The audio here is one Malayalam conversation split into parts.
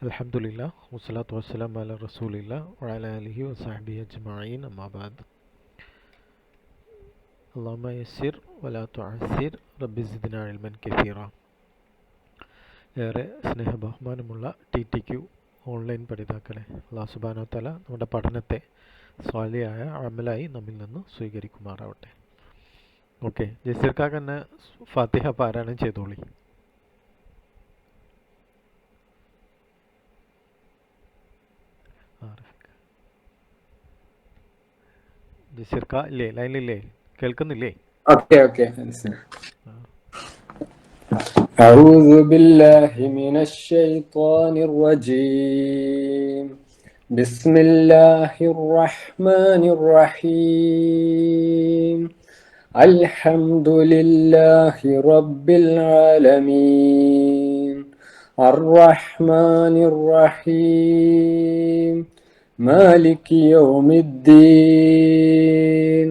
അൽഹംദുലില്ലാ വസ്സലാത്തു വസ്സലാം അല റസൂലില്ലാ വഅല ആലിഹി വസഹ്ബിഹി അജ്മഈൻ അമ്മാ ബഅദ്. അല്ലാഹുമ്മ യസ്സിർ വലാ തുഅസ്സിർ റബ്ബി സിദ്നാ ഇൽമൻ കസീറ. ഏറെ സ്നേഹബഹുമാനമുള്ള TTQ ഓൺലൈൻ പഠിതാക്കളെ, അല്ലാഹു സുബ്ഹാനഹു വ തആല നമ്മുടെ പഠനത്തെ സ്വാലിഹായ അമലായി നമ്മിൽ നിന്ന് സ്വീകരിക്കുമാറാവട്ടെ. ഓക്കെ, ജസീർ കാക്ക തന്നെ ഫാത്തിഹ പാരായണം ചെയ്തോളി. ജസീർ കാ ഇല്ലേ, ലൈനിലില്ലേ, കേൾക്കുന്നില്ലേ? اوكي أعوذ بالله من الشيطان الرجيم. بسم الله الرحمن الرحيم. الحمد لله رب العالمين الرحمن الرحيم مالك يوم الدين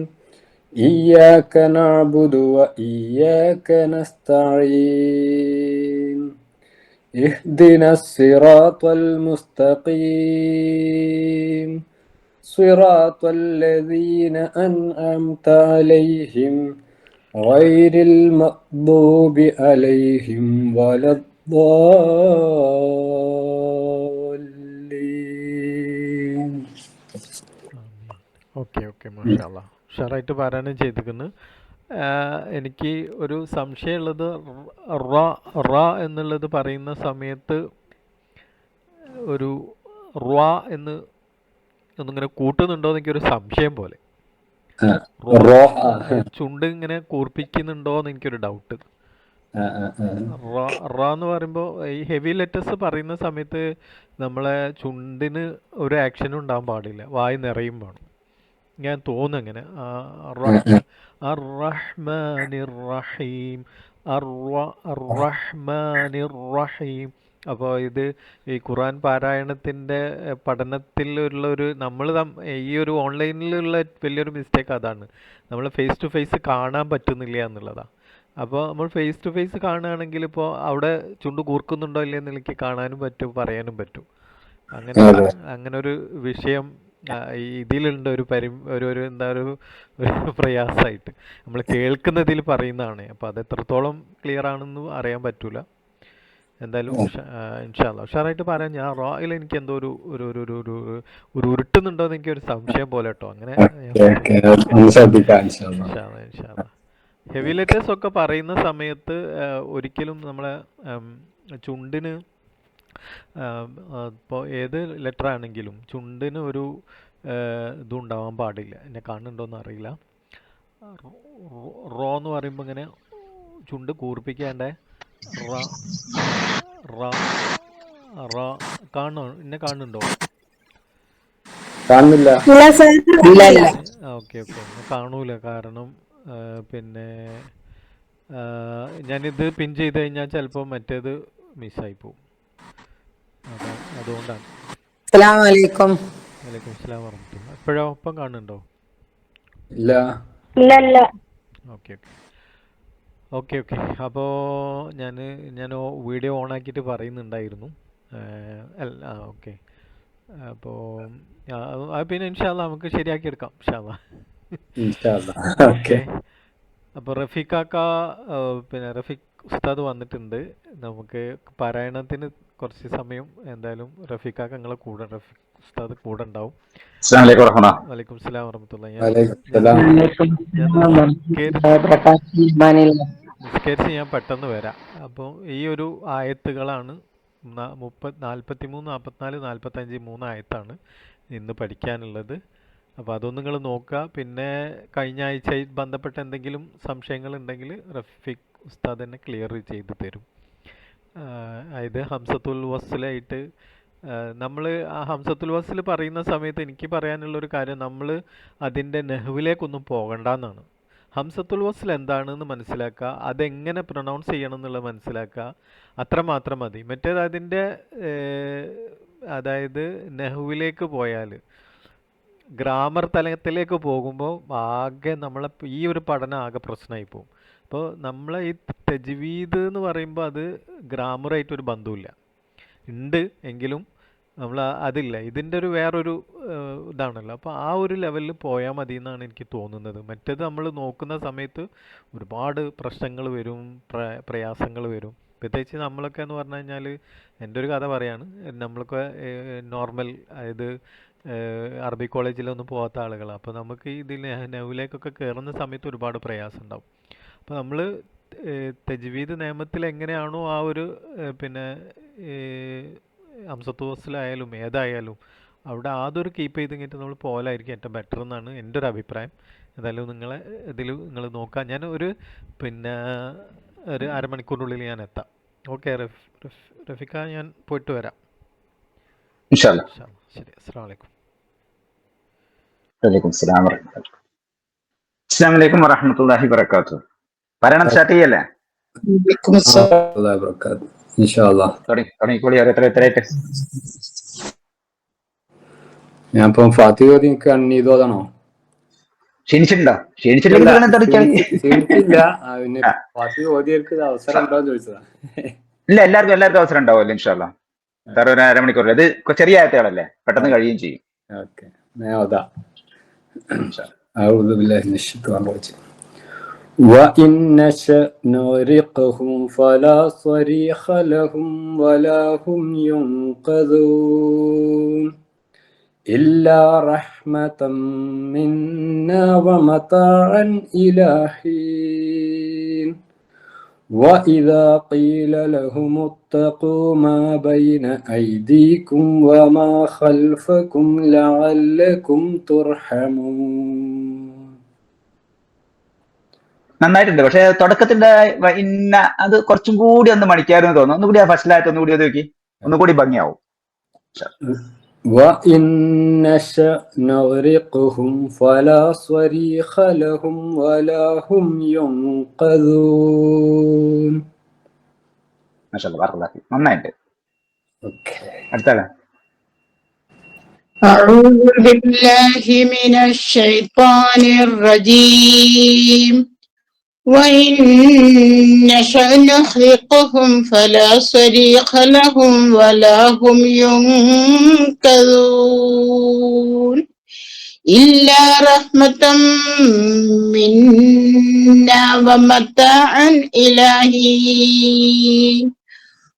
إياك نعبد وإياك نستعين اهدنا الصراط المستقيم صراط الذين أنعمت عليهم غير المغضوب عليهم ولا الضالين. ഓക്കെ മാഷാ അല്ലാ, ഉഷാറായിട്ട് പാരായണം ചെയ്തിരിക്കുന്നു. എനിക്ക് ഒരു സംശയമുള്ളത്, റ എന്നുള്ളത് പറയുന്ന സമയത്ത് ഒരു റ എന്ന് ഒന്നിങ്ങനെ കൂട്ടുന്നുണ്ടോ എന്ന് എനിക്കൊരു സംശയം പോലെ. ചുണ്ട് ഇങ്ങനെ കൂർപ്പിക്കുന്നുണ്ടോ എന്ന് എനിക്കൊരു ഡൗട്ട്. റ എന്ന് പറയുമ്പോൾ ഈ ഹെവി ലെറ്റേഴ്സ് പറയുന്ന സമയത്ത് നമ്മളെ ചുണ്ടിന് ഒരു ആക്ഷനും ഉണ്ടാകാൻ പാടില്ല, വായി നിറയും വേണം. ഞാൻ തോന്നുന്നങ്ങനെ. അർ-റഹ്മാനിർ റഹീം, അർ-റഹ്മാനിർ റഹീം. അപ്പോൾ ഇത് ഈ ഖുർആൻ പാരായണത്തിൻ്റെ പഠനത്തിലുള്ളൊരു നമ്മൾ ഈ ഒരു ഓൺലൈനിലുള്ള വലിയൊരു മിസ്റ്റേക്ക് അതാണ്, നമ്മൾ ഫേസ് ടു ഫേസ് കാണാൻ പറ്റുന്നില്ല എന്നുള്ളതാണ്. അപ്പോൾ നമ്മൾ ഫേസ് ടു ഫേസ് കാണുകയാണെങ്കിൽ ഇപ്പോൾ അവിടെ ചുണ്ട് കൂർക്കുന്നുണ്ടോ ഇല്ലയെന്ന് എനിക്ക് കാണാനും പറ്റും, പറയാനും പറ്റും. അങ്ങനെ ഒരു വിഷയം ഇതിലുണ്ട്. ഒരു എന്താ ഒരു പ്രയാസമായിട്ട് നമ്മൾ കേൾക്കുന്നതിൽ പറയുന്നതാണ്. അപ്പോൾ അത് എത്രത്തോളം ക്ലിയർ ആണെന്ന് അറിയാൻ പറ്റൂല. എന്തായാലും ഇൻഷാ അല്ലാ ഉഷാറായിട്ട് പറയാം. ഞാൻ റോയിൽ എനിക്ക് എന്തോ ഒരു ഉരുട്ടുന്നുണ്ടോ എന്ന് എനിക്കൊരു സംശയം പോലെ കേട്ടോ. അങ്ങനെ ഹെവി ലെറ്റേഴ്സ് ഒക്കെ പറയുന്ന സമയത്ത് ഒരിക്കലും നമ്മളെ ചുണ്ടിന്, ഇപ്പോൾ ഏത് ലെറ്റർ ആണെങ്കിലും ചുണ്ടിന് ഒരു ഇതുണ്ടാവാൻ പാടില്ല. എന്നെ കാണുന്നുണ്ടോയെന്ന് അറിയില്ല. റോ എന്ന് പറയുമ്പോൾ ഇങ്ങനെ ചുണ്ട് കൂർപ്പിക്കാണ്ടേ കാണോ? എന്നെ കാണുന്നുണ്ടോ? ഓക്കെ കാണൂല. കാരണം പിന്നെ ഞാനിത് പിൻ ചെയ്ത് കഴിഞ്ഞാൽ ചിലപ്പോൾ മറ്റേത് മിസ്സായി പോവും. അതുകൊണ്ടാണ്. വലൈക്കും അസ്സലാം വറഹ്മത്തുള്ളാഹി. എപ്പോഴോ ഒപ്പം കാണുന്നുണ്ടോ? ഇല്ല. ഓക്കെ അപ്പോൾ ഞാൻ വീഡിയോ ഓൺ ആക്കിയിട്ട് പറയുന്നുണ്ടായിരുന്നു. ഓക്കെ. അപ്പോൾ പിന്നെ ഇൻഷാ അല്ലാ നമുക്ക് ശരിയാക്കി എടുക്കാം ഇൻഷാ അല്ലാ. ഓക്കെ. അപ്പോൾ റഫീഖാക്ക, പിന്നെ റഫീഖ് ഉസ്താദ് വന്നിട്ടുണ്ട്. നമുക്ക് പാരായണത്തിന് കുറച്ച് സമയം എന്തായാലും റഫീഖാക്ക നിങ്ങളെ കൂടെ, റഫീഖ് ഉസ്താദ് കൂടെ ഉണ്ടാവും. വലൈക്കും സലാം വറഹ്മത്തുള്ളാഹി. നിസ്കരിച്ച് ഞാൻ പെട്ടെന്ന് വരാം. അപ്പോൾ ഈ ഒരു ആയത്തുകളാണ് 43, 44, 45 3 ആയത്താണ് ഇന്ന് പഠിക്കാനുള്ളത്. അപ്പോൾ അതൊന്നും നിങ്ങൾ നോക്കുക. പിന്നെ കഴിഞ്ഞ ആഴ്ചയിൽ ബന്ധപ്പെട്ട എന്തെങ്കിലും സംശയങ്ങളുണ്ടെങ്കിൽ റഫീഖ് ഉസ്താദ് തന്നെ ക്ലിയർ ചെയ്ത് തരും. അതായത് ഹംസത്തുൽ വസ്ലായിട്ട് നമ്മൾ ആ ഹംസത്തുൽ വസ്ൽ പറയുന്ന സമയത്ത് എനിക്ക് പറയാനുള്ളൊരു കാര്യം, നമ്മൾ അതിൻ്റെ നെഹ്വിലേക്കൊന്നും പോകണ്ടെന്നാണ്. ഹംസത്തുൽ വസ്ൽ എന്താണെന്ന് മനസ്സിലാക്കുക, അതെങ്ങനെ പ്രൊനൗൺസ് ചെയ്യണം എന്നുള്ളത് മനസ്സിലാക്കുക, അത്രമാത്രം മതി. മറ്റേത് അതിൻ്റെ അതായത് നെഹ്വിലേക്ക് പോയാൽ, ഗ്രാമർ തലത്തിലേക്ക് പോകുമ്പോൾ ആകെ നമ്മളെ ഈ ഒരു പഠനം ആകെ പ്രശ്നമായി പോകും. അപ്പോൾ നമ്മളെ ഈ തജ്വീദ് എന്ന് പറയുമ്പോൾ അത് ഗ്രാമറായിട്ടൊരു ബന്ധമില്ല. ഉണ്ട് എങ്കിലും നമ്മൾ അതില്ല. ഇതിൻ്റെ ഒരു വേറൊരു ഇതാണല്ലോ. അപ്പോൾ ആ ഒരു ലെവലിൽ പോയാൽ മതി എന്നാണ് എനിക്ക് തോന്നുന്നത്. മറ്റേത് നമ്മൾ നോക്കുന്ന സമയത്ത് ഒരുപാട് പ്രശ്നങ്ങൾ വരും, പ്രയാസങ്ങൾ വരും. പ്രത്യേകിച്ച് നമ്മളൊക്കെ എന്ന് പറഞ്ഞു കഴിഞ്ഞാൽ, എൻ്റെ ഒരു കഥ പറയാണ്. നമ്മളൊക്കെ നോർമൽ, അതായത് അറബി കോളേജിലൊന്നും പോകാത്ത ആളുകളാണ്. അപ്പോൾ നമുക്ക് ഇതിൽ നൗവിലേക്കൊക്കെ കയറുന്ന സമയത്ത് ഒരുപാട് പ്രയാസം ഉണ്ടാവും. അപ്പോൾ നമ്മൾ തജ്വീദ് നിയമത്തിൽ എങ്ങനെയാണോ ആ ഒരു പിന്നെ അംസത്തുവസിലായാലും ഏതായാലും അവിടെ അതൊരു കീപ്പ് ചെയ്ത് കഴിഞ്ഞിട്ട് നമ്മൾ പോലായിരിക്കും ഏറ്റവും ബെറ്റർ എന്നാണ് എൻ്റെ ഒരു അഭിപ്രായം. ഏതായാലും നിങ്ങളെ ഇതിൽ നിങ്ങൾ നോക്കാം. ഞാൻ പിന്നെ ഒരു അരമണിക്കൂറിനുള്ളിൽ ഞാൻ എത്താം. ഓക്കെ റഫീഖ, ഞാൻ പോയിട്ട് വരാം. ഇൻഷാ അല്ലാ. ശരി, അസ്സലാമു അലൈക്കും. വലൈക്കും അസ്സലാം വറഹ്മത്തുള്ളാഹി. അസ്സലാമു അലൈക്കും വറഹ്മത്തുള്ളാഹി വബറകാതുഹു. പാരായണം സ്റ്റാർട്ട് ചെയ്യല്ലേ? തുടങ്ങിക്കോളി. എത്രയായിട്ട് ഞാൻ ഇപ്പം ഫാത്തിഹ ഓതി എനിക്ക് അണ്ണീതോതാണോ? ക്ഷീണിച്ചിട്ടുണ്ടോ? ക്ഷീണിച്ചില്ല. പിന്നെ ഫാത്തിഹ ഓതിയർക്ക് അവസരം ഉണ്ടോന്ന് ചോദിച്ചതാ. ഇല്ല, എല്ലാവർക്കും അവസരം ഉണ്ടാവുമല്ലോ ഇൻഷാ അല്ലാ. ഒരു അരമണിക്കൂർ. ഇത് ചെറിയ ആയത്തുകളല്ലേ, പെട്ടെന്ന് കഴിയുകയും ചെയ്യും. ഓക്കെ, ഞാൻ ഓതാ. അഊദു ബില്ലാഹി മിനശ് ശൈത്വാനിർ റജീം. وَإِن نَّشَأْ نُغْرِقْهُمْ فَلَا صَرِيخَ لَهُمْ وَلَا هُمْ يُنقَذُونَ إِلَّا رَحْمَةً مِنَّا وَمَتَاعًا إِلَى حِينٍ وَإِذَا قِيلَ لَهُمُ اتَّقُوا مَا بَيْنَ أَيْدِيكُمْ وَمَا خَلْفَكُمْ لَعَلَّكُمْ تُرْحَمُونَ. നന്നായിട്ടുണ്ട്. പക്ഷെ തുടക്കത്തിന്റെ ഇന്ന അത് കുറച്ചും കൂടി ഒന്ന് മണിക്കാരെന്ന് തോന്നുന്നു. ഒന്നുകൂടി ആ ഫസ്റ്റിലായിട്ട് ഒന്നുകൂടി അത് നോക്കി, ഒന്നുകൂടി ഭംഗിയാവും. وَإِن نَّشَأْ نُغْرِقْهُمْ فَلَا صَرِيخَ لَهُمْ وَلَا هُمْ يُنقَذُونَ. നന്നായിട്ട്. അടുത്താളെ. أعوذ بالله من الشيطان الرجيم. وإن نشأ نغرقهم فلا صريخ لهم ولا هم ينقذون إلا رحمة منا ومتاعا إلى حين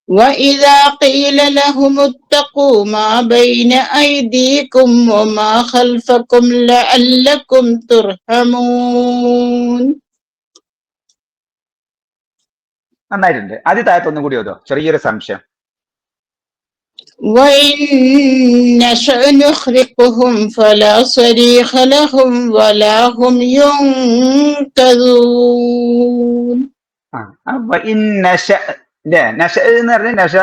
وإذا قيل لهم اتقوا ما بين أيديكم وما خلفكم لعلكم ترحمون. നന്നായിട്ടുണ്ട്. ആദ്യ താഴത്തൊന്നും കൂടി ഓതോ, ചെറിയൊരു സംശയം. وإن نشأ نغرقهم فلا صريخ لهم ولا هم ينقذون. നശ എന്ന് പറഞ്ഞാൽ നശ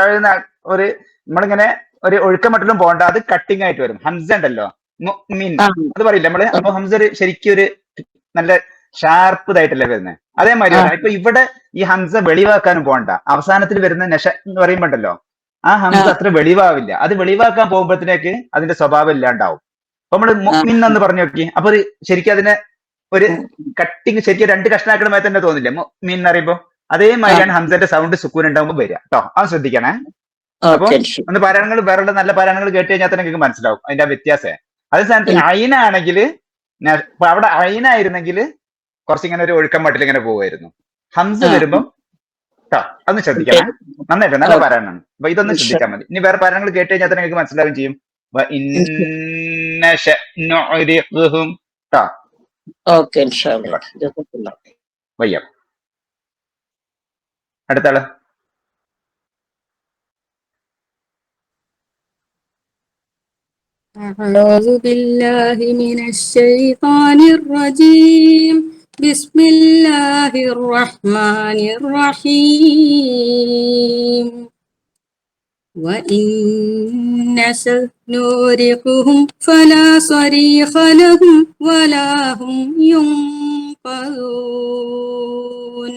ഒരു നമ്മളിങ്ങനെ ഒരു ഒഴുക്കമട്ടിലും പോകണ്ട, അത് കട്ടിങ് ആയിട്ട് വരും. ഹംസ ഉണ്ടല്ലോ, മുഅ്മിൻ, അത് പറയില്ല നമ്മള്. അപ്പൊ ഹംസ ശരിക്കും ഒരു നല്ല ഷാർപ്പ് ഇതായിട്ടല്ലേ വരുന്നത്. അതേമാതിരി ഇപ്പൊ ഇവിടെ ഈ ഹംസ വെളിവാക്കാനും പോകണ്ട. അവസാനത്തിൽ വരുന്ന നശ എന്ന് പറയുമ്പോണ്ടല്ലോ, ആ ഹംസ അത്ര വെളിവാവില്ല. അത് വെളിവാക്കാൻ പോകുമ്പോഴത്തേക്ക് അതിന്റെ സ്വഭാവം ഇല്ലാണ്ടാവും. അപ്പൊ നമ്മള് മുഅ്മിൻ എന്ന് പറഞ്ഞു നോക്കി, അപ്പൊ ശരിക്കും അതിനെ ഒരു കട്ടിങ് ശരിക്കും രണ്ട് കഷ്ണാക്കണമായി തന്നെ തോന്നില്ലേ മുഅ്മിൻ എന്ന് പറയുമ്പോ? അതേമാതിരിയാണ് ഹംസന്റെ സൗണ്ട് സുക്കൂൻ ഉണ്ടാകുമ്പോൾ വരിക കേട്ടോ. അത് ശ്രദ്ധിക്കണേ. അപ്പൊ ഒന്ന് പാരായണങ്ങൾ, വേറെ നല്ല പാരായണങ്ങൾ കേട്ട് കഴിഞ്ഞാൽ തന്നെ നിങ്ങൾക്ക് മനസ്സിലാവും അതിന്റെ വ്യത്യാസം. അതേ സ്ഥാനത്ത് അയിനാണെങ്കിൽ, അവിടെ അയിനായിരുന്നെങ്കിൽ കുറച്ചിങ്ങനെ ഒരു ഒഴുക്കം മട്ടിൽ ഇങ്ങനെ പോവായിരുന്നു. ഹംസ വരുമ്പം കേട്ടോ, അതൊന്ന് ശ്രദ്ധിക്കണേ. നന്നായിട്ട് നല്ല പാരായണമാണ്. അപ്പൊ ഇതൊന്നും ശ്രദ്ധിച്ചാൽ മതി. ഇനി വേറെ പാരായണങ്ങൾ കേട്ട് കഴിഞ്ഞാൽ തന്നെ നിങ്ങൾക്ക് മനസ്സിലാവുകയും ചെയ്യും. വയ്യ. അടുത്താള്. أعوذ بالله من الشيطان الرجيم. بسم الله الرحمن الرحيم. وإن نشأ نغرقهم فلا صريخ لهم ولا هم ينقذون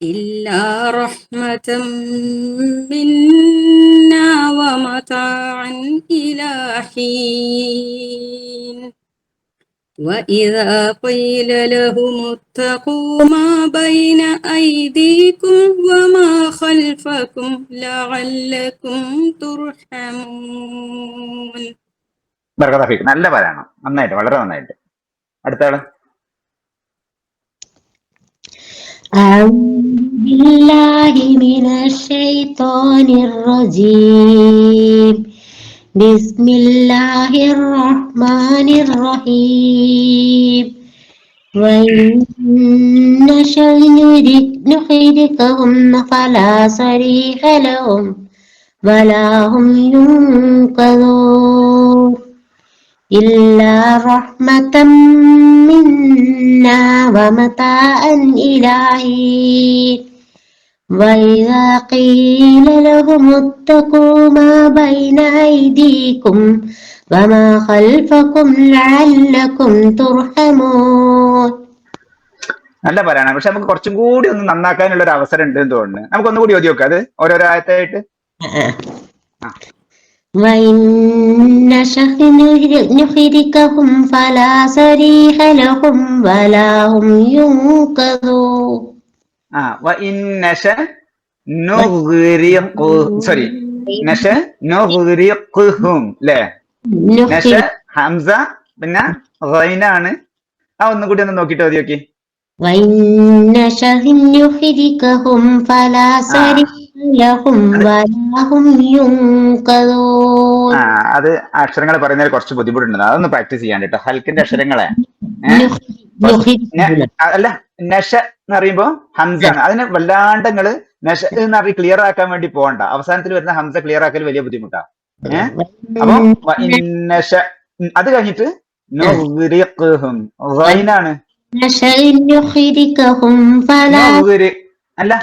إلا رحمة منا ومتاعا إلى حين وإذا قيل لهم اتقوا ما بين أيديكم وما خلفكم لعلكم ترحمون. ബർക്കത്ത് ഫീക്ക്. നല്ല പാരായണം, നന്നായിട്ട്, വളരെ നന്നായിട്ട്. അടുത്ത ആള്. أعوذ بالله من الشيطان الرجيم. بسم الله الرحمن الرحيم. وإن نشأ نحرقهم فلا صريخ لهم ولا هم ينقذون إلا رحمة منا ومتاعا إلى حين. وإذا قيل لهم اتقوا ما بين أيديكم وما خلفكم لعلكم ترحمون. നല്ല പാരായണം. പക്ഷെ നമുക്ക് കുറച്ചും കൂടി ഒന്ന് നന്നാക്കാനുള്ള ഒരു അവസരം ഉണ്ട് എന്ന് തോന്നുന്നു. നമുക്കൊന്നുകൂടി ഓതി നോക്കാം അത് ഓരോരോ ആയത്തായിട്ട്. وإن نشأ نحرقهم فلا صريخ لهم ولا هم ينقذون. ല്ലേ? നശ ഹംസ പിന്നെ ഗൈനാണ്. ആ ഒന്നുകൂടി ഒന്ന് നോക്കിട്ട് മതി. നോക്കി. وإن نشأ نحرقهم فلا صريخ لهم ولا هم ينقذون. അത് അക്ഷരങ്ങൾ പറയുന്നതിൽ കുറച്ച് ബുദ്ധിമുട്ടുണ്ട്, അതൊന്ന് പ്രാക്ടീസ് ചെയ്യാൻ കേട്ടോ. ഹൽക്കിന്റെ അക്ഷരങ്ങളെ അല്ല, നശ എന്ന് പറയുമ്പോ ഹംസ ആണ്. അതിന് വല്ലാണ്ട് നിങ്ങള് നശ എന്ന് പറഞ്ഞ് ക്ലിയർ ആക്കാൻ വേണ്ടി പോകണ്ട. അവസാനത്തിൽ വരുന്ന ഹംസ ക്ലിയർ ആക്കൽ വലിയ ബുദ്ധിമുട്ടാ. അപ്പൊ അത് കഴിഞ്ഞിട്ട് ഗൈനാണ്. അല്ല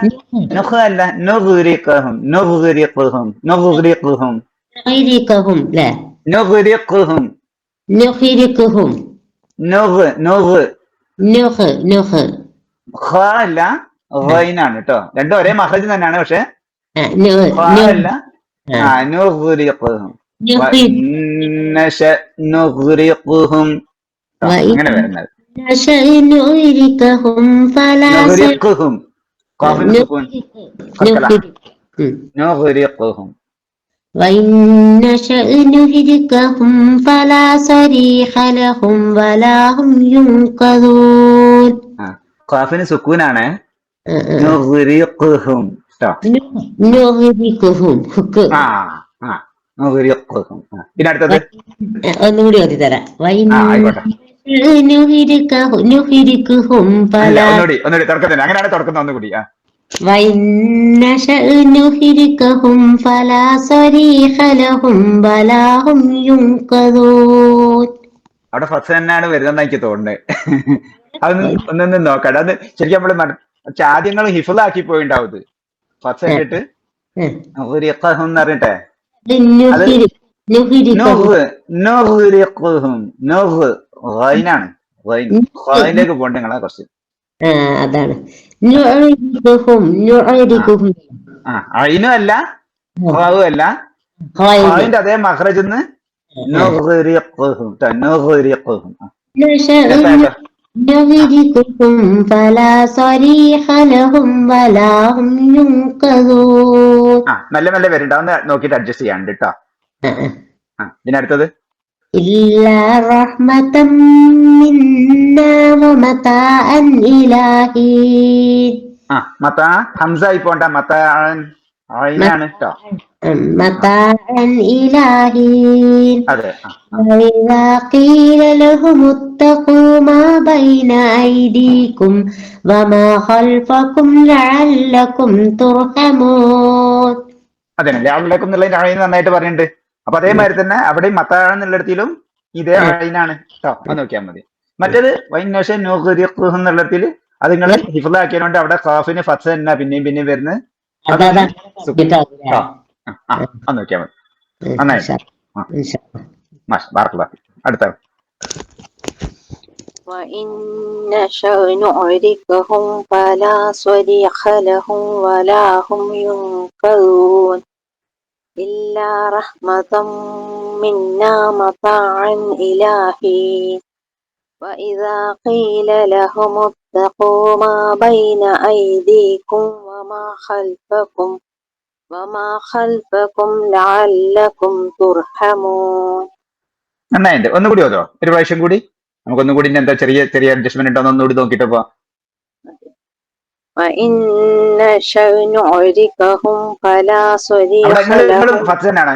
അല്ല നുഗ്രിഖുഹും നുഗ്രിഖുഹും നുഗ്രിഖുഹും نحرقهم لا നുഗ്രിഖുഹും نحرقهم നുഗ് നുഗ് نخ نخ ഖ അല്ല ഗൈനാണ് കേട്ടോ. രണ്ടും ഒരേ മഖ്റജ് തന്നെയാണ്. പക്ഷെ ഖ അല്ല. നുഗ്രിഖുഹും നുഗ്രിഖുഹും അങ്ങനെ വരുന്നത്. نحرقهم فلا നുഗ്രിഖുഹും ഖാഫിന് സുകൂൻ നുഗ്രിഖുഹും. وإن نشأ نهلكهم فلا صريخ لهم ولا هم ينقذون. ഖാഫിന് സുക്കൂനാണ്. നുഗ്രിഖുഹും ട്ടോ. نهلكهم നുഗ്രിഖുഹും. പിന്നെ അടുത്തത് ഒന്നുകൂടി ഓതി തരാം. ആയിക്കോട്ടെ. نهلكهم فلا ഒന്നുകൂടി തുറക്കത്തില്ല. അങ്ങനെയാണ് തുറക്കുന്നത്. ഒന്നുകൂടി. وإن نشأ نهلكهم فلا صريخ لهم ولا هم ينقذون. അവിടെ ഫസ് തന്നെയാണ് വരുന്നതെന്ന് എനിക്ക് തോന്നുന്നത്. അതൊന്ന് ഒന്നൊന്ന് നോക്കാം. അത് ശരിക്കും നമ്മള് ആദ്യങ്ങൾ ഹിഫ്ളാക്കി പോയിണ്ടാവും. ഇത് ഫസ് ഇട്ടിട്ട് എന്ന് പറഞ്ഞിട്ടെ അത് ഗൈനാണ്. ഗൈനിലേക്ക് പോകണ്ട നിങ്ങളെ കുറച്ച്. അതാണ് അയിനും അല്ല ഖാവും അല്ല. ഖാവിന്റെ അതേ മഖ്റജിന്ന് നുഗ്രിഖുഹും നുഗ്രിഖുഹും. نهلكهم فلا صريخ لهم ولا هم ينقذون. നല്ല നല്ല വരുന്നുണ്ട്. ഒന്ന് നോക്കിയിട്ട് അഡ്ജസ്റ്റ് ചെയ്യാണ്ട് കേട്ടോ. പിന്നെ അടുത്തത് إلا رحمة منا ومتاعا إلى حين. മത്താ ഹംസ ആയി പോണ്ട. മത്താണ് കേട്ടോ. متاعا إلى حين. അതെ. وإذا قيل لهم اتقوا ما بين أيديكم وما خلفكم لعلكم ترحمون. അതന്നെ ലഅല്ലക്കും എന്നുള്ളതിന്റെ അഴീന് നന്നായിട്ട് പറഞ്ഞിട്ടുണ്ട്. അപ്പൊ അതേമാതിരി തന്നെ അവിടെയും മത്താണെന്നുള്ളിടത്തിലും ഇതേ അഴീനാണ് കേട്ടോ. അത് നോക്കിയാൽ മതി. മറ്റേത് വൈനശ നുഗ്രിഖുഹും എന്നുള്ളിടത്തിൽ അത് നിങ്ങൾ ഹിഫ്ളാക്കിയതുകൊണ്ട് അവിടെ ഖാഫിന് ഫത്ഹ തന്നെ പിന്നെയും വരുന്നത്. അത് നോക്കിയാൽ മതി. നന്നായിട്ട്. അടുത്ത وإن نشأ نعرقهم فلا صريخ لهم ولا هم ينقذون إلا رحمة منا متاعا إلى حين. وإذا قيل لهم اتقوا ما بين أيديكم وما خلفكم لعلكم ترحمون. നന്നായിട്ട് ഒന്നുകൂടി ഓതോ, ഒരു പ്രാവശ്യം കൂടി. നമുക്കൊന്നും കൂടി എന്താ ചെറിയ ചെറിയ അഡ്ജസ്റ്റ്മെന്റ് ഉണ്ടോ ഒന്നുകൂടി നോക്കിട്ട് പോ. وإن نشأ نعركهم فلا صريخ അവിടെ നിങ്ങൾ لهم ഫത്ത് തന്നെയാണ്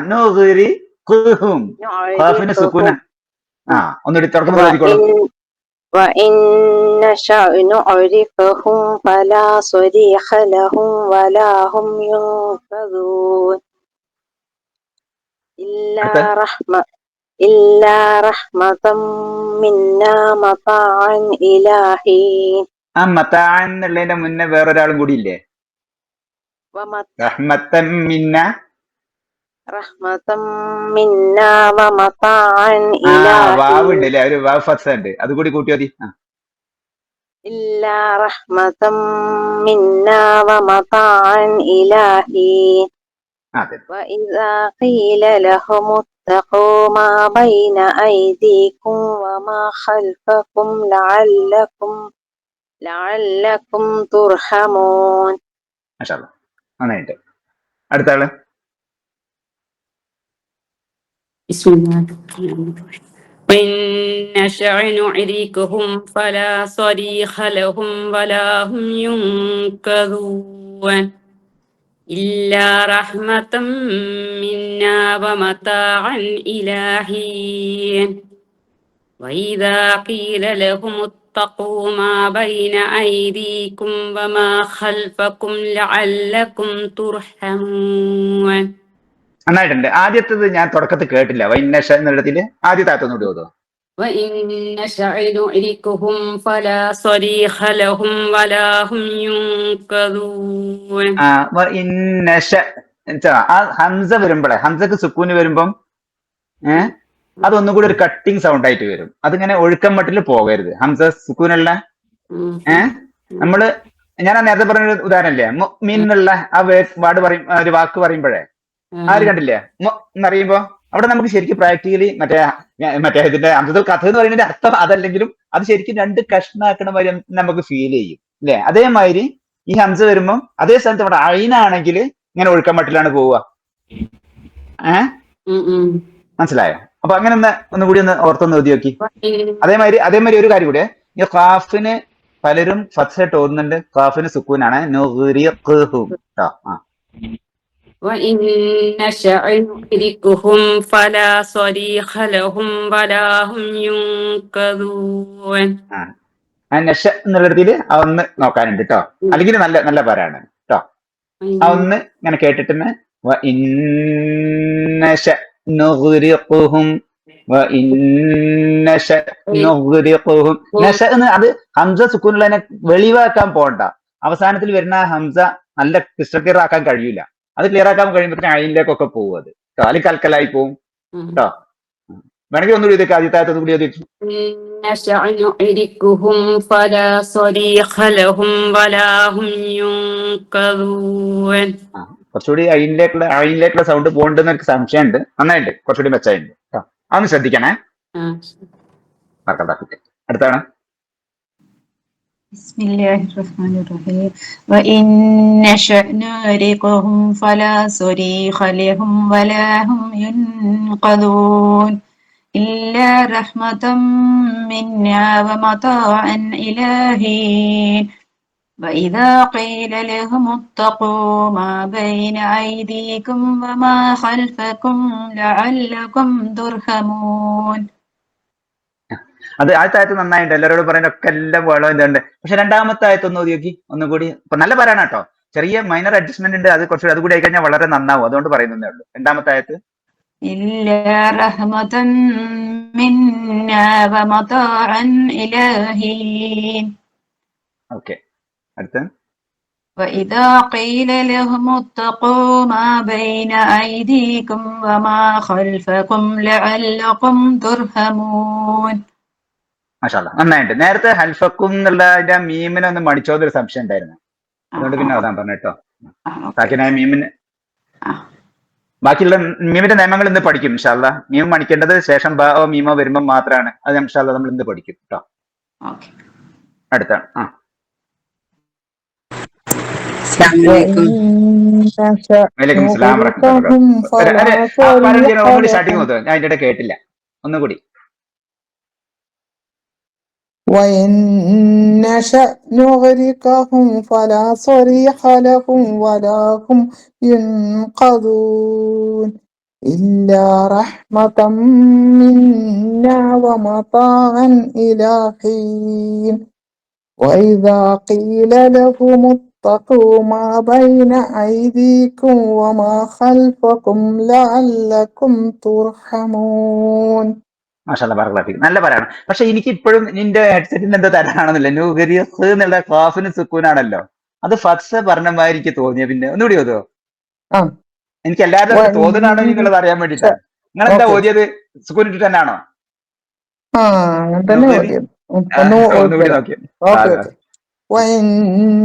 ഖാഫിന് സുക്കൂന. ഒന്നുകൂടി തുറക്കുമ്പോൾ എഴുതിക്കോളൂ. وإن نشأ نعركهم فلا صريخ لهم ولا هم ينقذون إلا رحمة منا متاعا إلى حين. ആ മതാഅൻ എന്നുള്ളതിന്റെ മുന്നേ വേറൊരാളും കൂടി ഇല്ലേ? റഹ്മത്തൻ മിന്ന. വാവ് ഉണ്ട് അല്ലെ, ഒരു വാവ് ഫത്ത് ഉണ്ട്, അതുകൂടി കൂട്ടി മതി. إلا رحمة منا ومتاعا إلى حين. وإذا قيل لهم اتقوا ما بين أيديكم وما خلفكم لعلكم ترحمون. മാഷാ അല്ലാഹ്, നന്നായിട്ട്. അടുത്ത ആള്. بسم الله الرحمن الرحيم. وإن نشأ نعركهم فلا صريخ لهم ولا هم ينقذون إلا رحمة منا ومتاعا إلى حين. وإذا قيل لهم اتقوا ما بين أيديكم وما خلفكم لعلكم ترحمون. നന്നായിട്ടുണ്ട്. ആദ്യത്തത് ഞാൻ തുടക്കത്തിൽ കേട്ടില്ല. വൈന്നശ എന്നുള്ളതില് ആദ്യത്തെ ആയത്തൊന്നുകൂടി ഓതോ. وإن نشأ نعركهم فلا صريخ لهم ولا هم ينقذون. ഹംസ വരുമ്പോഴേ, ഹംസക്ക് സുക്കൂന് വരുമ്പം അതൊന്നുകൂടി ഒരു കട്ടിങ് സൗണ്ട് ആയിട്ട് വരും. അതിങ്ങനെ ഒഴുക്കം മട്ടിൽ പോകരുത്. ഹംസ സുക്കൂനുള്ള നമ്മള് ഞാൻ നേരത്തെ പറഞ്ഞ ഉദാഹരണല്ലേ, മുഅ്മിൻ എന്നുള്ള ആ വാർഡ് ഒരു വാക്ക് പറയുമ്പോഴേ ആര് കണ്ടില്ലേ എന്നറിയുമ്പോ അവിടെ നമുക്ക് ശരിക്കും പ്രാക്ടിക്കലി മറ്റേ ഇതിന്റെ അമൃത കഥ എന്ന് പറയുന്നതിന്റെ അർത്ഥം അതല്ലെങ്കിലും അത് ശരിക്കും രണ്ട് കഷ്ണാക്കണ മാതിരി നമുക്ക് ഫീൽ ചെയ്യും അല്ലെ. അതേമാതിരി ഈ ഹംസ വരുമ്പം അതേ സ്ഥലത്ത് നമ്മുടെ അയിനാണെങ്കിൽ ഇങ്ങനെ ഒഴുക്കം മട്ടിലാണ് പോവുക. മനസ്സിലായോ? അപ്പൊ അങ്ങനെ ഒന്നുകൂടി ഒന്ന് ഓർത്തൊന്ന് എഴുതി നോക്കി. അതേമാതിരി ഒരു കാര്യം കൂടെ, ഈ ഖാഫിന് പലരും ഫത്ഹ ഓതുന്നുണ്ട്, ഖാഫിന് സുക്കൂനാണ്. وإن نشأ نعركهم فلا صريخ لهم ولا هم ينقذون. നശ എന്നുള്ളതിൽ അതൊന്ന് നോക്കാനുണ്ട് കേട്ടോ, അല്ലെങ്കിൽ നല്ല നല്ല പാരാണ് കേട്ടോ. അതൊന്ന് ഇങ്ങനെ കേട്ടിട്ട് അത് ഹംസ സുക്കൂനുള്ളതിനെ വെളിവാക്കാൻ പോണ്ട. അവസാനത്തിൽ വരുന്ന ഹംസ നല്ല ക്രിസ്റ്റൽ ക്ലിയർ ആക്കാൻ കഴിയൂല. അത് ക്ലിയർ ആക്കാൻ കഴിയുമ്പോഴത്തേക്കും അയിലേക്കൊക്കെ പോകും. അത് അല്ലെങ്കിൽ കൽക്കലായി പോവും കേട്ടോ. വേണമെങ്കിൽ ഒന്നുകൂടി ഇതൊക്കെ ആദ്യത്തെ കൂടി കുറച്ചുകൂടി അയിലേക്കുള്ള സൗണ്ട് പോകണ്ടെന്ന് എനിക്ക് സംശയമുണ്ട്. നന്നായിട്ട് കുറച്ചുകൂടി മെച്ചായിട്ടുണ്ട് കേട്ടോ. അതൊന്ന് ശ്രദ്ധിക്കണേ. അടുത്താണ്. بسم الله الرحمن الرحيم. وإن نشأ نعرقهم فلا صريخ لهم ولا هم ينقذون إلا رحمة منا ومتاعا إلى حين. وإذا قيل لهم اتقوا ما بين أيديكم وما خلفكم لعلكم ترحمون. അത് ആദ്യത്തെ ആയത്ത് നന്നായിട്ട് എല്ലാവരോടും പറയുന്നതൊക്കെ എല്ലാം വേളം ഇതുണ്ട്. പക്ഷെ രണ്ടാമത്തെ ആയത്ത് ഒന്ന് നോക്കി ഒന്നുകൂടി. ഇപ്പൊ നല്ല പറയണം കേട്ടോ, ചെറിയ മൈനർ അഡ്ജസ്റ്റ്മെന്റ് ഉണ്ട്. അത് കുറച്ചുകൂടി അതുകൂടി ആയി കഴിഞ്ഞാൽ വളരെ നന്നാവും. അതുകൊണ്ട് പറയുന്നതേ ഉള്ളൂ. രണ്ടാമത്തെ ആയത്ത് ഓക്കെ. അടുത്ത് وإذا قيل لهم اتقوا ما بين أيديكم وما خلفكم لعلكم ترحمون. മാഷാ അല്ലാഹ്, നന്നായിട്ട്. നേരത്തെ ഹൽഫക്കും എന്നുള്ള അതിന്റെ മീമിനെ ഒന്ന് മടിച്ചോന്നൊരു സംശയം ഉണ്ടായിരുന്നു. അതുകൊണ്ട് പിന്നെ അതാ പറഞ്ഞു കേട്ടോ. സാക്കിനായ മീമിന് ബാക്കിയുള്ള മീമിന്റെ നിയമങ്ങൾ ഇന്ന് പഠിക്കും ഇൻഷാ അല്ലാഹ്. മീം മണിക്കേണ്ടത് ശേഷം ബാ മീമോ വരുമ്പോൾ മാത്രമാണ്. അത് ഇൻഷാ അല്ലാഹ് നമ്മൾ ഇന്ന് പഠിക്കും കേട്ടോ. ഓക്കെ. അടുത്ത അസ്സലാമു വലൈക്കും സ്ലാം റഹ്മത്തുള്ളാഹി. ഒന്നുകൂടി സ്റ്റാർട്ടിങ് നോക്കുക, ഞാൻ അതിന്റെ കേട്ടില്ല, ഒന്നുകൂടി. وإن نشأ نغرقهم فلا صريخ لهم ولا هم ينقذون إلا رحمة منا ومتاعا إلى حين وإذا قيل لهم اتقوا ما بين أيديكم وما خلفكم لعلكم ترحمون. മാഷാഅല്ലാ ബറകല്ലാഹു ഫീക്. നല്ല പറയാണ്. പക്ഷെ എനിക്ക് ഇപ്പോഴും നിന്റെ ഹെഡ്സെറ്റിന് എന്തോ തരാണെന്നില്ല. നുഗരിയസ് എന്നുള്ള ഖാഫിന് സുക്കൂനാണല്ലോ, അത് ഫത്സ പറഞ്ഞ മാതിരി എനിക്ക് തോന്നിയ. പിന്നെ ഒന്നുകൂടി ഓതോ, എനിക്ക് എല്ലാവരും തോന്നുന്നാണോ നിങ്ങളത് അറിയാൻ വേണ്ടിട്ടാണ്. നിങ്ങൾ എന്താ ഓതിയത്? സുക്കൂൻ ഇട്ടിട്ട് തന്നെയാണോ? ഒന്നുകൂടി നോക്കിയത്. وإن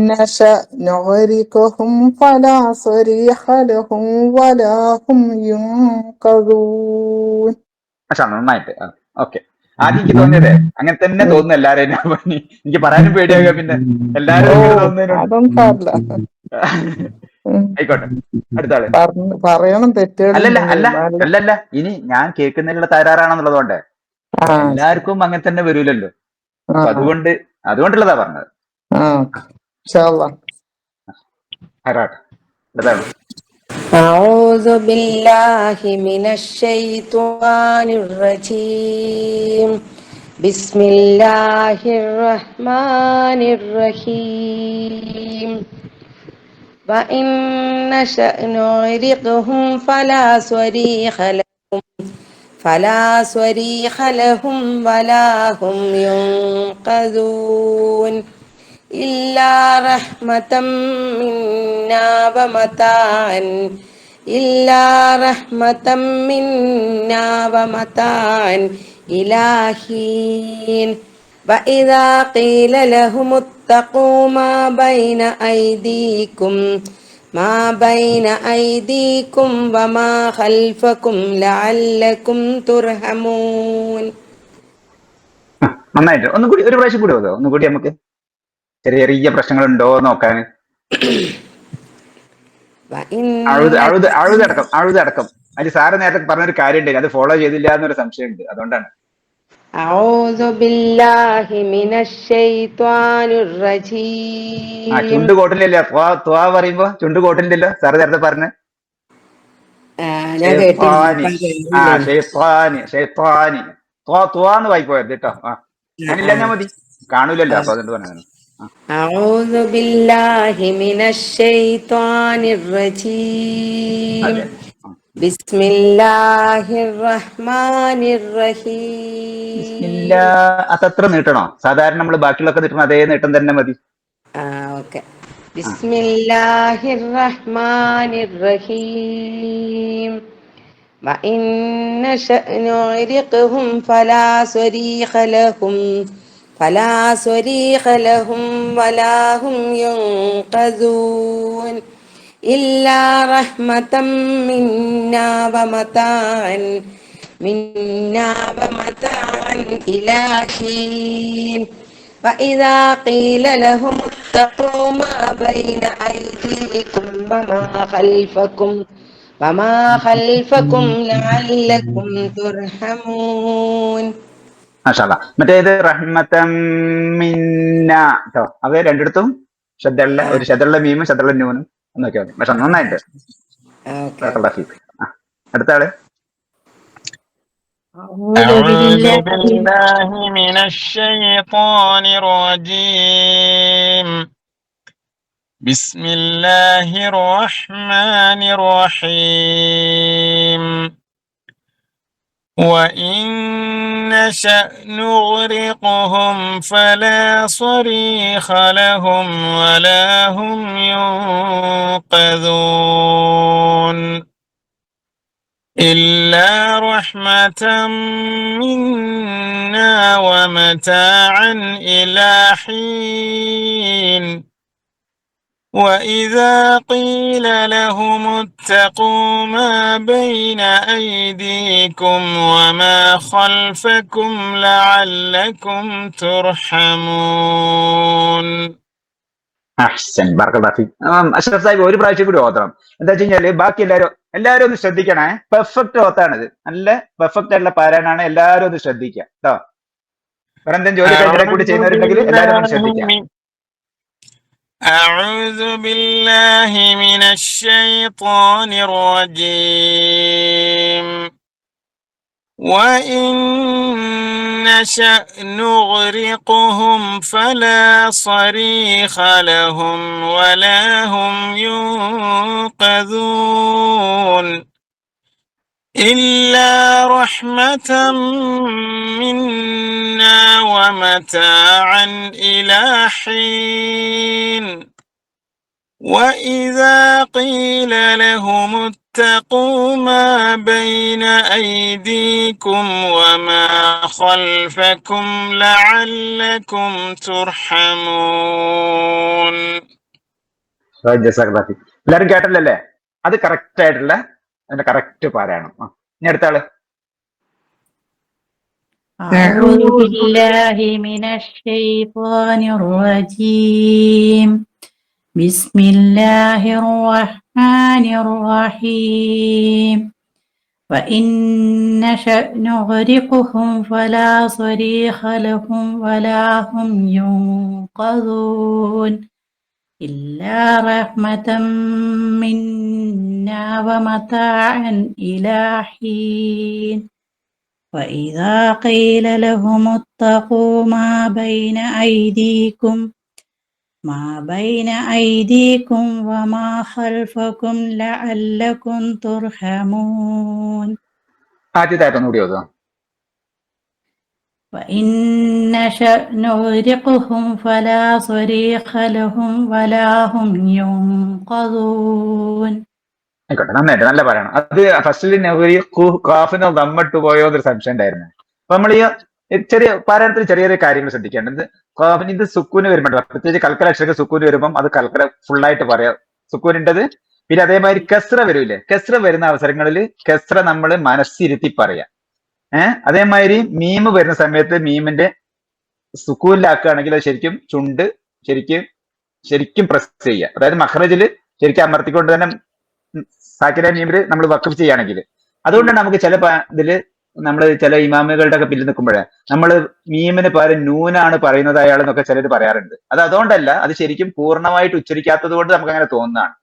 نشأ نغرقهم فلا صريخ لهم ولا هم ينقذون. നന്നായിട്ട്. ഓക്കെ. ആദ്യം എനിക്ക് തോന്നിയത് അങ്ങനെ തന്നെ തോന്നുന്നു എല്ലാരും. എനിക്ക് പറയാനും പേടിയാകുക, പിന്നെ എല്ലാരും തോന്നുന്നതിനോട്. ആയിക്കോട്ടെ, അടുത്ത ആള്. പറയണം അല്ലല്ല, ഇനി ഞാൻ കേൾക്കുന്നതിലുള്ള തകരാറാണെന്നുള്ളതുകൊണ്ട് എല്ലാവർക്കും അങ്ങനെ തന്നെ വരൂലല്ലോ. അപ്പൊ അതുകൊണ്ടുള്ളതാ പറഞ്ഞത്. أعوذ بالله من الشيطان الرجيم. بسم الله الرحمن الرحيم. وإن نشأ نغرقهم فلا صريخ لهم ولا هم ينقذون إلا رحمة منا ومتاعا إلى حين وإذا قيل لهم اتقوا ما بين أيديكم وما خلفكم لعلكم ترحمون. നന്നായിട്ട്. ഒന്നുകൂടി ഒരു പ്രാവശ്യം കൂടി ഓതോ, ഒന്നുകൂടി നമുക്ക് ചെറിയ പ്രശ്നങ്ങൾ ഉണ്ടോ നോക്കാൻ. അഴുതടക്കം അതിൽ സാറ് നേരത്തെ പറഞ്ഞൊരു കാര്യം ഉണ്ട്, അത് ഫോളോ ചെയ്തില്ല എന്നൊരു സംശയമുണ്ട്, അതുകൊണ്ടാണ്. ചുണ്ട് കോട്ടില്ലല്ലോ, ത്വാ പറയുമ്പോ ചുണ്ട് കോട്ടില്ലല്ലോ സാറ് നേരത്തെ പറഞ്ഞ്. ത്വാന്ന് വായിപ്പോയത് കേട്ടോ. ഞാനില്ല, ഞാൻ മതി, കാണൂലല്ലോ, അപ്പൊ അതുകൊണ്ട് പറഞ്ഞത്. أعوذ بالله من الشيطان الرجيم. بسم الله الرحمن الرحيم. അതത്ര നീട്ടണോ? സാധാരണ നമ്മൾ ബാക്കിയുള്ളൊക്കെ നീട്ടണം, അതേ നീട്ടം തന്നെ മതി. ഓക്കെ. بسم الله الرحمن الرحيم. وإن نشأ نغرقهم فلا صريخ لهم ولا هم ينقذون إلا رحمة منا ومتاعا إلى حين وإذا قيل لهم اتقوا ما بين أيديكم وما خلفكم لعلكم ترحمون. മാഷാഅല്ലാ. മറ്റേത് റഹ്മത്തം മിന്ന കേട്ടോ, അത് രണ്ടിടത്തും ശ്രദ്ധയുള്ള ഒരു ശ്രദ്ധയുള്ള മീമും ശ്രദ്ധയുള്ള ന്യൂനും എന്നൊക്കെ മതി. പക്ഷെ നന്നായിട്ട്. അടുത്ത ആള്. أعوذ بالله من الشيطان الرجيم. بسم الله الرحمن الرحيم. وإن نشأ نغرقهم فلا صريخ لهم ولا هم ينقذون إلا رحمة منا ومتاعا إلى حين وإذا قيل لهم اتقوا ما بين أيديكم وما خلفكم لعلكم ترحمون. അഹ്സൻ ബറകല്ലാഹു ഫീക്. അഷ്റഫ് സാഹിബ് ഒരു പ്രാവശ്യം കൂടി ഓതണം. എന്താ വെച്ച് കഴിഞ്ഞാല് ബാക്കി എല്ലാവരും ഒന്ന് ശ്രദ്ധിക്കണേ. പെർഫെക്റ്റ് ഓത്താണിത്, നല്ല പെർഫെക്റ്റ് ആയിട്ടുള്ള പാരായണാണ്. എല്ലാവരും ഒന്ന് ശ്രദ്ധിക്കുക കേട്ടോ. വേറെ എന്തെങ്കിലും ജോലി കഴിഞ്ഞാൽ കൂടി ചെയ്യുന്നവരുണ്ടെങ്കിൽ എല്ലാവരും ഒന്ന് ശ്രദ്ധിക്കാം. أعوذ بالله من الشيطان الرجيم. وإن نشأ نغرقهم فلا صريخ لهم ولا هم ينقذون إلا رحمة منا ومتاعا إلى حين. وإذا قيل لهم اتقوا ما بين أيديكم وما خلفكم لعلكم ترحمون. എല്ലാരും കേട്ടല്ലേ? അത് കറക്റ്റ് ആയിട്ടുള്ള അതിന്റെ കറക്റ്റ് പാരായണം. ഇനി അടുത്ത ആള്. أعوذ بالله من الشيطان الرجيم. بسم الله الرحمن الرحيم. وإن نشأ نغرقهم فلا صريخ لهم ولا هم ينقذون إلا رحمة منا ومتاعا إلى حين. وإذا قيل لهم اتقوا ما بين أيديكم وما خلفكم لعلكم ترحمون. ആദ്യത്തായിട്ടൊന്നും കൂടി ഓതാം. وإن نشأ نغرقهم فلا صريخ لهم ولا هم ينقذون. ആയിക്കോട്ടെ, നന്നായിട്ട് നല്ല പറയണം. അത് ഫസ്റ്റിൽ കാഫിന് ദമ്മിട്ട് പോയോ എന്നൊരു സംശയം ഉണ്ടായിരുന്നു. അപ്പൊ നമ്മൾ ഈ ചെറിയ പാരായണത്തിൽ ചെറിയ കാര്യങ്ങൾ ശ്രദ്ധിക്കേണ്ടത്. കാഫിന് ഇത് സുക്കൂന് വരുമ്പോൾ, പ്രത്യേകിച്ച് കൽക്കല അക്ഷരക്ക് സുക്കൂന് വരുമ്പം അത് കൽക്കല ഫുള്ളായിട്ട് പറയാം സുക്കൂനുണ്ടത്. പിന്നെ അതേമാതിരി കസ്ര വരൂല്ലേ, കസ്ര വരുന്ന അവസരങ്ങളിൽ കസ്ര നമ്മൾ മനസ്സിരുത്തി പറയാം. അതേമാതിരി മീമ് വരുന്ന സമയത്ത് മീമിന്റെ സുക്കൂനിലാക്കുകയാണെങ്കിൽ അത് ശരിക്കും ചുണ്ട് ശരിക്കും പ്രസ് ചെയ്യുക. അതായത് മഖ്റജില് ശരിക്കും അമർത്തിക്കൊണ്ട് തന്നെ സാക്കിന മീമില് നമ്മൾ വഖഫ് ചെയ്യുകയാണെങ്കിൽ. അതുകൊണ്ടാണ് നമുക്ക് ചില ഇതില് നമ്മൾ ചില ഇമാമുകളുടെ ഒക്കെ പിന്നിൽ നിൽക്കുമ്പോഴേ നമ്മൾ മീമിന് പകരം നൂനാണ് പറയുന്നത് അയാൾ എന്നൊക്കെ ചിലർ പറയാറുണ്ട്. അത് അതുകൊണ്ടല്ല, അത് ശരിക്കും പൂർണ്ണമായിട്ട് ഉച്ചരിക്കാത്തത് കൊണ്ട് നമുക്ക് അങ്ങനെ തോന്നുന്നതാണ്.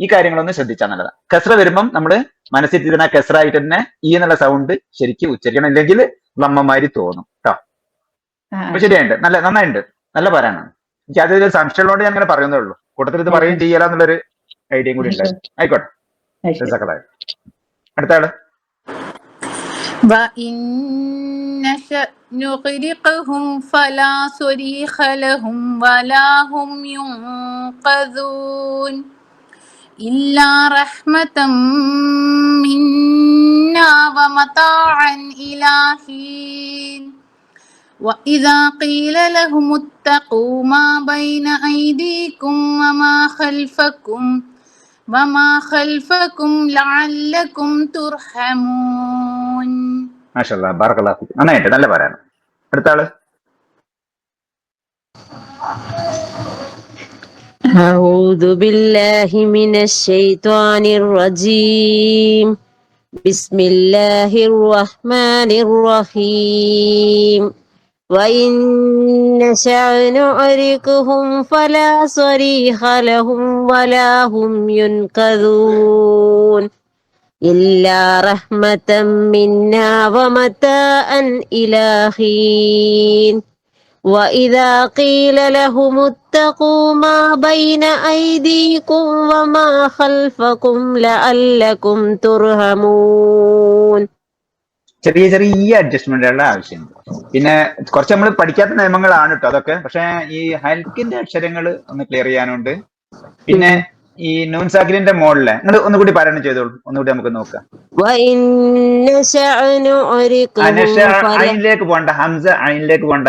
ഈ കാര്യങ്ങളൊന്നും ശ്രദ്ധിച്ചാൽ നല്ലതാണ്. കസ്ര വരുമ്പം നമ്മൾ മനസ്സിരുന്ന കസ്രായിട്ട് തന്നെ ഈ എന്നുള്ള സൗണ്ട് ശരിക്കും ഉച്ചരിക്കണം, ഇല്ലെങ്കിൽ ലമ്മമാരി തോന്നും കേട്ടോ. അപ്പൊ ശരിയുണ്ട്, നന്നായിട്ടുണ്ട്, നല്ല പാരായണമാണ്. എനിക്ക് അതൊരു സംശയമുള്ളതുകൊണ്ട് ഞാൻ അങ്ങനെ പറയുന്നേ ഉള്ളൂ. കൂട്ടത്തിൽ ഇത് പറയുകയും ചെയ്യാല എന്നുള്ളൊരു ഐഡിയയും കൂടി ഉണ്ട്. ആയിക്കോട്ടെ, അടുത്ത ആള്. وإن نشأ نغرقهم فلا صريخ لهم ولا هم ينقذون إلا رحمة منا ومتاعا إلى حين. وإذا قيل لهم اتقوا ما بين أيديكم وما خلفكم لعلكم ترحمون. മാഷാഅല്ലാഹ്, ബറകല്ലാഹു ഫീക്. നന്നായിട്ട്, നല്ല പാരായണം. അടുത്ത ആള്. أعوذ بالله من الشيطان الرجيم. بسم الله الرحمن الرحيم. وإن نشأ نغرقهم فلا صريخ لهم ولا هم ينقذون إلا رحمة منا ومتاعا إلى حين. وإذا قيل لهم اتقوا ما بين أيديكم وما خلفكم لعلكم ترحمون. ചെറിയ അഡ്ജസ്റ്റ്മെന്റുകളുടെ ആവശ്യമുണ്ട്. പിന്നെ കുറച്ച് നമ്മൾ പഠിക്കാത്ത നിയമങ്ങളാണ് കേട്ടോ അതൊക്കെ. പക്ഷെ ഈ ഹൽക്കിന്റെ അക്ഷരങ്ങൾ ഒന്ന് ക്ലിയർ ചെയ്യാനുണ്ട്. പിന്നെ ഈ നൂൻ സാക്കിനിന്റെ മോളിലെ നിങ്ങൾ ഒന്നുകൂടി പാരായണം ചെയ്തോളൂ, ഒന്നുകൂടി നമുക്ക് നോക്കാം. അയിനിലേക്ക് പോണ്ട, ഹംസ അയിനിലേക്ക് പോണ്ട,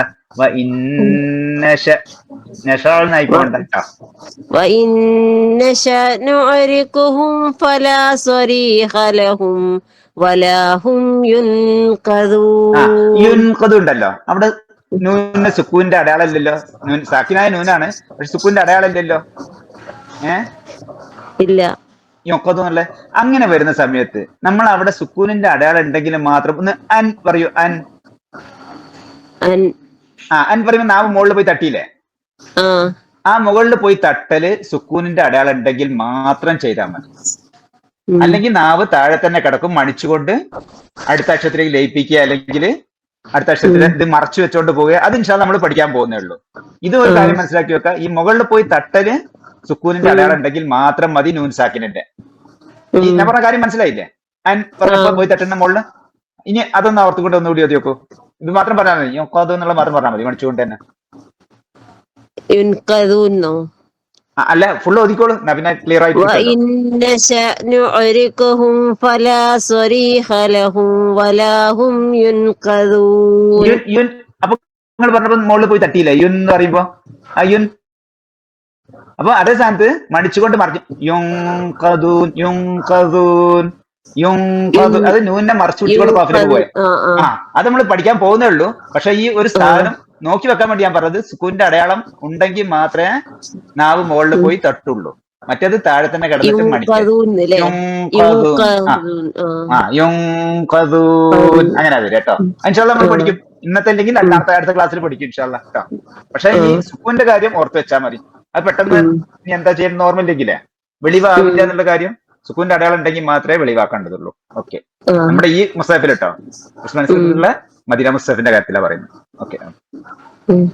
നഷായിക്കോണ്ട കേട്ടോ. وإن نشأ نعرقهم فلا صريخ لهم ولا هم ينقذون. യുൻഖദ് ഉണ്ടല്ലോ അവിടെ നൂന് സുക്കൂന്റെ അടയാളം ഇല്ലല്ലോ. നൂൻ സാക്കിനായ നൂനാണ്, പക്ഷെ സുക്കൂന്റെ അടയാളം ഇല്ലല്ലോ. ഇല്ല. യുൻഖദ് എന്നല്ലേ. അങ്ങനെ വരുന്ന സമയത്ത് നമ്മൾ അവിടെ സുക്കൂനിന്റെ അടയാളം ഉണ്ടെങ്കിൽ മാത്രം ഒന്ന് അൻ പറയൂ. അൻ അൻ പറയുമ്പോ നാവ് മുകളിൽ പോയി തട്ടിയില്ലേ? ആ മുകളിൽ പോയി തട്ടല് സുക്കൂനിന്റെ അടയാളം ഉണ്ടെങ്കിൽ മാത്രം ചെയ്താൽ മതി. അല്ലെങ്കിൽ നാവ് താഴെ തന്നെ കിടക്കും, മണിച്ചുകൊണ്ട് അടുത്ത അക്ഷരത്തിലേക്ക് ലയിപ്പിക്കുക, അല്ലെങ്കിൽ അടുത്ത അക്ഷരത്തിൽ ഇത് മറച്ചു വെച്ചോണ്ട് പോവുക. അത് ഇൻഷാല്ലാ നമ്മൾ പഠിക്കാൻ പോകുന്നേ ഉള്ളൂ. ഇത് ഒരു കാര്യം മനസ്സിലാക്കി വെക്കുക, ഈ മുകളിൽ പോയി തട്ടല് സുക്കൂനിന്റെ അടയാളം ഉണ്ടെങ്കിൽ മാത്രം മതി നൂൻ സാക്കിനിന്റെ. ഞാൻ പറഞ്ഞ കാര്യം മനസ്സിലായില്ലേ? അൻ പറഞ്ഞപ്പോ പോയി തട്ടുന്ന മുകളിൽ. ഇനി അതൊന്ന് ഓർത്തുകൊണ്ട് ഒന്നുകൂടി ഓതി നോക്കൂ. ഇത് മാത്രം പറഞ്ഞാൽ മതി, എന്നുള്ള മാത്രം പറഞ്ഞാൽ മതി, മണിച്ചുകൊണ്ട് തന്നെ. അല്ല, ഫുള്ള് ഒതുക്കോളൂ, പിന്നെ ക്ലിയർ ആയിട്ട്. അപ്പൊ നിങ്ങൾ പറഞ്ഞപ്പോ മുകളിൽ പോയി തട്ടിയില്ല യുൻ എന്ന് പറയുമ്പോ ആ യുൻ. അപ്പൊ അതേ സ്ഥാനത്ത് മടിച്ചുകൊണ്ട് മറിഞ്ഞു യുൻഖദൂൻ യുൻഖദൂൻ യുൻഖദൂൻ. അത് നൂനെ മറിച്ചു വിട്ടുകൊണ്ട് പാഫിലേക്ക് പോയെ. അത് നമ്മൾ പഠിക്കാൻ പോകുന്നേ ഉള്ളൂ. പക്ഷെ ഈ ഒരു സ്ഥാനം നോക്കി വെക്കാൻ വേണ്ടി ഞാൻ പറഞ്ഞത്, സുക്കൂന്റെ അടയാളം ഉണ്ടെങ്കിൽ മാത്രമേ നാവ് മുകളിൽ പോയി തട്ടുള്ളൂ. മറ്റേത് താഴെ തന്നെ കിടന്നിട്ട് മടിക്കും. അങ്ങനെ വരും കേട്ടോ. ഇൻഷാല്ലാ നമ്മൾ പഠിക്കും. ഇന്നത്തെ അല്ലെങ്കിൽ അടുത്ത ക്ലാസ്സിൽ പഠിക്കും ഇൻഷാല്ലാ കേട്ടോ. പക്ഷെ ഈ സുക്കൂന്റെ കാര്യം ഓർത്ത് വെച്ചാൽ മതി. അത് പെട്ടെന്ന് ഇനി എന്താ ചെയ്യുന്നത് ഓർമ്മയില്ലെങ്കിലേ വെളിവാകില്ല എന്നുള്ള കാര്യം. സുക്കൂന്റെ അടയാളം ഉണ്ടെങ്കിൽ മാത്രമേ വെളിവാക്കേണ്ടതുള്ളൂ. ഓക്കെ, നമ്മുടെ ഈ മുസ്തഫിൽ കേട്ടോ, ഉസ്മാനിലുള്ള മദീന മുസ്തഫിന്റെ കാര്യത്തിലാണ് പറയുന്നത്. ഓക്കെ,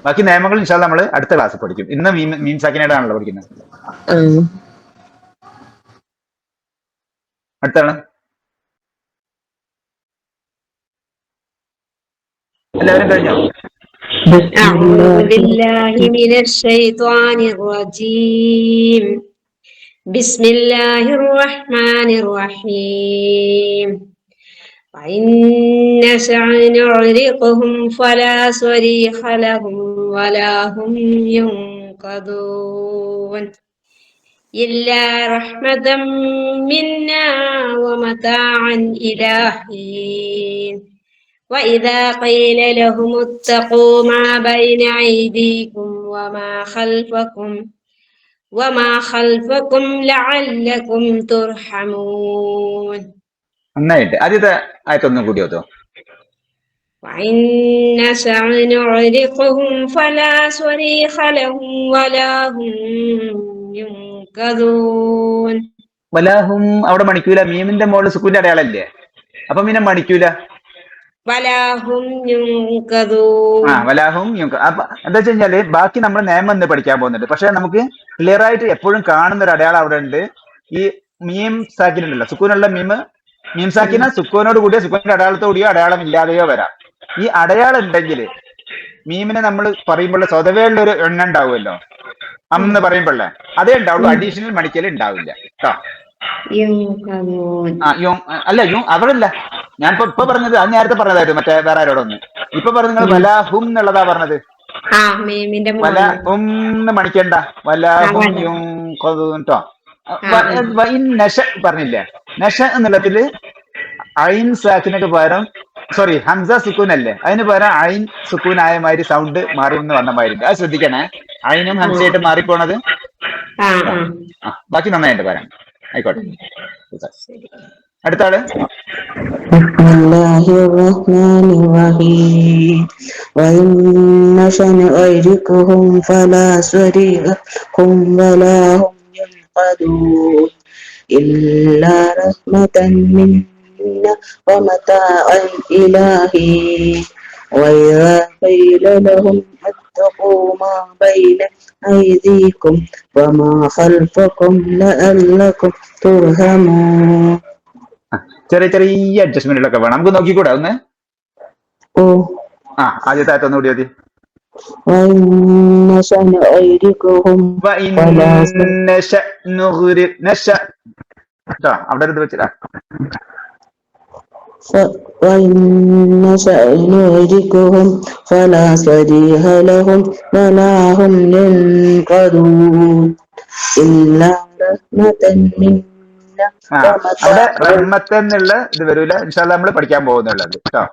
ബാക്കി നിയമങ്ങൾ ഇൻഷാല്ലാ നമ്മൾ അടുത്ത ക്ലാസ്സിൽ പഠിക്കും. ഇന്ന് മീൻ സാക്കിനായിട്ടാണല്ലോ പഠിക്കുന്നത്. അടുത്താണ് എല്ലാവരും കഴിഞ്ഞോ? أعوذ بالله من الشيطان الرجيم. بسم الله الرحمن الرحيم. وإن نشأ نعرقهم فلا صريخ لهم ولا هم ينقذون إلا رحمة منا ومتاعا إلى حين. وإذا قيل لهم اتقوا ما بين أيديكم وما خلفكم لعلكم ترحمون. നന്നായിട്ട് ആദ്യത്തെ ആയത്തൊന്നും കൂടി ഓതോ. وإن نشأ نعرقهم فلا صريخ لهم ولا هم ينقذون. വലാഹും അവിടെ മണിക്കൂല. മീമിന്റെ മുകളിൽ സുക്കൂന്റെ അടയാളല്ലേ, അപ്പൊ പിന്നെ മണിക്കൂല. വലാഹും യുൻഖദൂൻ. വലാഹും അപ്പൊ എന്താ വെച്ച് കഴിഞ്ഞാല് ബാക്കി നമ്മൾ നിയമം ഇന്ന് പഠിക്കാൻ പോകുന്നുണ്ട്. പക്ഷെ നമുക്ക് ക്ലിയർ ആയിട്ട് എപ്പോഴും കാണുന്ന ഒരു അടയാളം അവിടെ ഉണ്ട്. ഈ മീം സാക്കിനുണ്ടല്ലോ, സുക്കൂനുള്ള മീം സാക്കിന സുക്കൂനോട് കൂടിയോ സുക്കൂനിന്റെ അടയാളത്തോടെയോ അടയാളം ഇല്ലാതെയോ വരാം. ഈ അടയാളം ഉണ്ടെങ്കിൽ മീമിനെ നമ്മൾ പറയുമ്പോൾ സ്വതവേ ഉള്ള ഒരു എണ്ണ ഉണ്ടാവുമല്ലോ അന്ന് പറയുമ്പോഴേ, അതേ ഉണ്ടാവുള്ളൂ. അഡീഷണൽ മണിക്കൽ ഉണ്ടാവില്ല കേട്ടോ. അല്ല അവരല്ല, ഞാൻ ഇപ്പൊ പറഞ്ഞത് അത് നേരത്തെ പറഞ്ഞതായിരുന്നു മറ്റേ വേറെ ആരോടൊന്ന്. ഇപ്പൊ പറഞ്ഞ നിങ്ങൾ വലാഹും എന്നുള്ളതാ പറഞ്ഞത്. വലാഹും മണിക്കണ്ട, വലാഹും യുൻഖദൂൻ ട്ടോ. നശ പറഞ്ഞില്ലേ, നശ എന്നുള്ളതില് ഐൻ സാക്കിനൊക്കെ പകരം ഹംസ സുക്കൂൻ അല്ലേ, അതിന് പകരം ഐൻ സുക്കൂൻ ആയ മാതിരി സൗണ്ട് മാറി എന്ന് വന്ന മാതിരി. അത് ശ്രദ്ധിക്കണേ, ഐനും ഹംസയായിട്ട് മാറിപ്പോണത്. ബാക്കി നന്നായിട്ട് പറയാം. ആയിക്കോട്ടെ, അടുത്ത ആള്. إلا رحمة منا ومتاعا إلى حين. وإذا قيل لهم اتقوا ما بين أيديكم وما خلفكم لعلكم ترحمون. ചെറിയ അഡ്ജസ്റ്റ്മെന്റുകളൊക്കെ വേണം, നമുക്ക് നോക്കിക്കൂടെ ഒന്ന്. ആദ്യത്തെ ഒന്നുകൂടി മതി. അവിടെ ഇത് വെച്ചിട്ടാ وإن نشأ نهلكهم فلا صريخ لهم ولا هم ينقذون إلا رحمة منا അവിടെ ومتاعا. റഹ്മത്ത് എന്നുള്ള ഇത് വരൂല. ഇൻഷാല്ലാ നമ്മൾ പഠിക്കാൻ പോകുന്നുള്ളത് കേട്ടോ.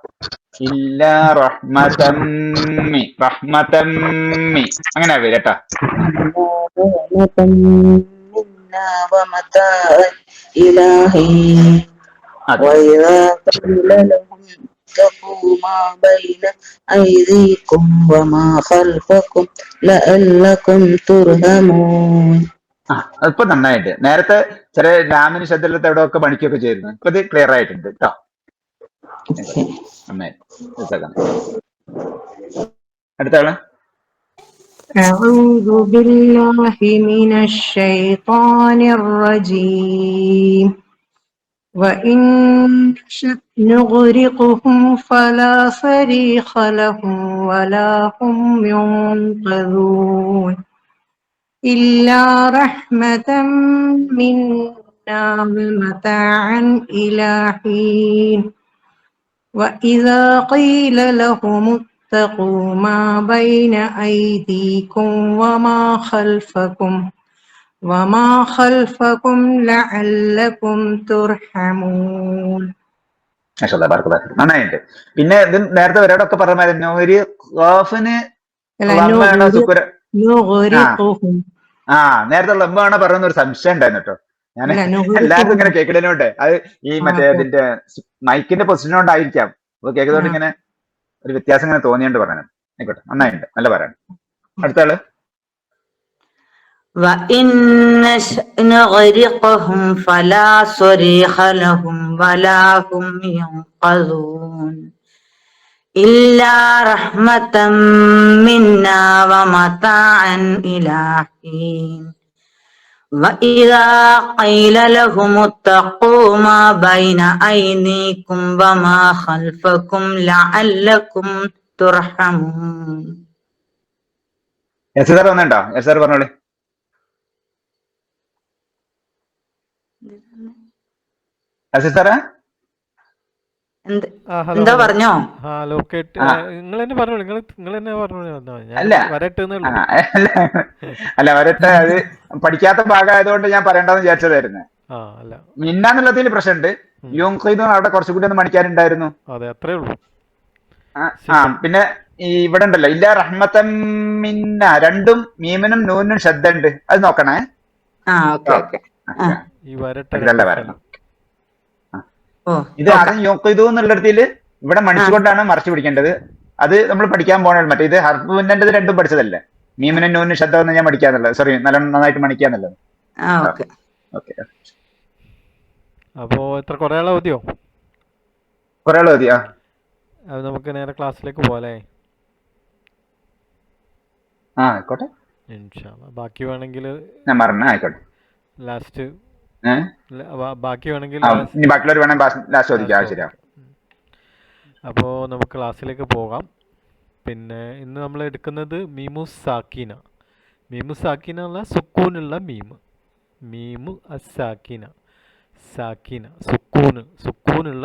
ഇല്ലാ റഹ്മതമ്മി റഹ്മതമ്മി അങ്ങനെ വരും കേട്ടോ. رحمة منا ومتاعا إلى حين. وإذا قيل لهم اتقوا ما بين أيديكم وما خلفكم لعلكم ترحمون. അതിപ്പോ നന്നായിട്ട്. നേരത്തെ ചില രാമിന് ശബ്ദത്തെ എവിടെ ഒക്കെ പണിക്കൊക്കെ ചെയ്തിരുന്നു. ഇപ്പൊ ഇത് ക്ലിയർ ആയിട്ടുണ്ട് കേട്ടോ. നന്നായി. അടുത്ത ആള് أعوذ بالله من الشيطان الرجيم وإن نشأ نغرقهم فلا صريخ لهم ولا هم ينقذون إلا رحمة منا ومتاعا إلى حين وإذا قيل لهم اتقوا ما بين أيديكم وما خلفكم لعلكم ترحمون. നന്നായിട്ടുണ്ട്. പിന്നെ ഇത് നേരത്തെ ഒരാടൊക്കെ പറഞ്ഞായിരുന്നു ഒരു ഖാഫിന് നേരത്തെ ലംബാണോ പറയുന്ന ഒരു സംശയം ഉണ്ടായിരുന്നു കേട്ടോ. ഞാൻ എല്ലാവർക്കും ഇങ്ങനെ കേൾക്കണോണ്ട് അത് ഈ മറ്റേ ഇതിന്റെ മൈക്കിന്റെ പൊസിഷൻ കൊണ്ടായിരിക്കാം. അപ്പൊ കേൾക്കുന്നതുകൊണ്ട് ഇങ്ങനെ ഒരു വ്യത്യാസം ഇങ്ങനെ തോന്നിയോണ്ട് പറയണം. ആയിക്കോട്ടെ, നന്നായിട്ടുണ്ട്, നല്ല പറയണം. അടുത്ത ആള് وإن نشأ نغرقهم فلا صريخ لهم ولا هم ينقذون إلا رحمة منا ومتاعا إلى حين وإذا قيل لهم اتقوا ما بين أيديكم وما خلفكم لعلكم ترحمون. എസ് സാർ വന്നിട്ടുണ്ടോ? എസ് സാർ പറഞ്ഞോളൂ. സാറേ എന്താ പറഞ്ഞോ? ഹലോ, കേട്ട് നിങ്ങൾ തന്നെ പറഞ്ഞോളൂ. നിങ്ങൾ തന്നെ പറഞ്ഞോളൂ. അല്ല വരട്ടെ. അത് പഠിക്കാത്ത ഭാഗമായതുകൊണ്ട് ഞാൻ പറയണ്ടെന്ന് വിചാരിച്ചതായിരുന്നു. മിന്നാന്നുള്ളതിൽ പ്രശ്നമുണ്ട്. യോങ്കൊയ്തും അവിടെ കുറച്ചുകൂടി ഒന്ന് മണിക്കാനുണ്ടായിരുന്നു. അത്രേ ഉള്ളൂ. പിന്നെ ഈ ഇവിടെ ഉണ്ടല്ലോ ഇല്ല റഹ്മത്തൻ മിന്ന, രണ്ടും മീമിനും നൂനും ശബ്ദ ഉണ്ട്. അത് നോക്കണേ. ഇതല്ല വരണം. ഇത് ആദ്യം യോക്കൊയ്തു എന്നുള്ളിടത്തില് ഇവിടെ മണിച്ചുകൊണ്ടാണ് മറച്ചു പിടിക്കേണ്ടത്. അത് നമ്മൾ പഠിക്കാൻ പോകണ. മറ്റേ ഇത് ഹർഫിന്റെ രണ്ടും പഠിച്ചതല്ലേ. മീമിനും നൂനും ശബ്ദം ഞാൻ പഠിക്കാന്നുള്ളത്. സോറി, നന്നായിട്ട് പഠിക്കാന്നുള്ളത്. അപ്പോ എത്ര കുറെ ആളെ മതിയോ? കുറെ ആളെ മതിയാ. അത് നമുക്ക് നേരെ ക്ലാസ്സിലേക്ക് പോകാല്ലേ? ആയിക്കോട്ടെ, ബാക്കി വേണമെങ്കിൽ ഞാൻ പറഞ്ഞ ആയിക്കോട്ടെ. ലാസ്റ്റ് ബാക്കി വേണമെങ്കിൽ ബാക്കിയുള്ളവർ വേണമെങ്കിൽ ലാസ്റ്റ് ചോദിക്കാം. ശരിയാ. അപ്പോൾ നമുക്ക് ക്ലാസ്സിലേക്ക് പോകാം. പിന്നെ ഇന്ന് നമ്മൾ എടുക്കുന്നത് മീമു സാക്കീന. മീമു സാക്കീന ഉള്ള സുക്കൂനുള്ള മീമു അസാക്കീന. സാക്കീന സുക്കൂനുള്ള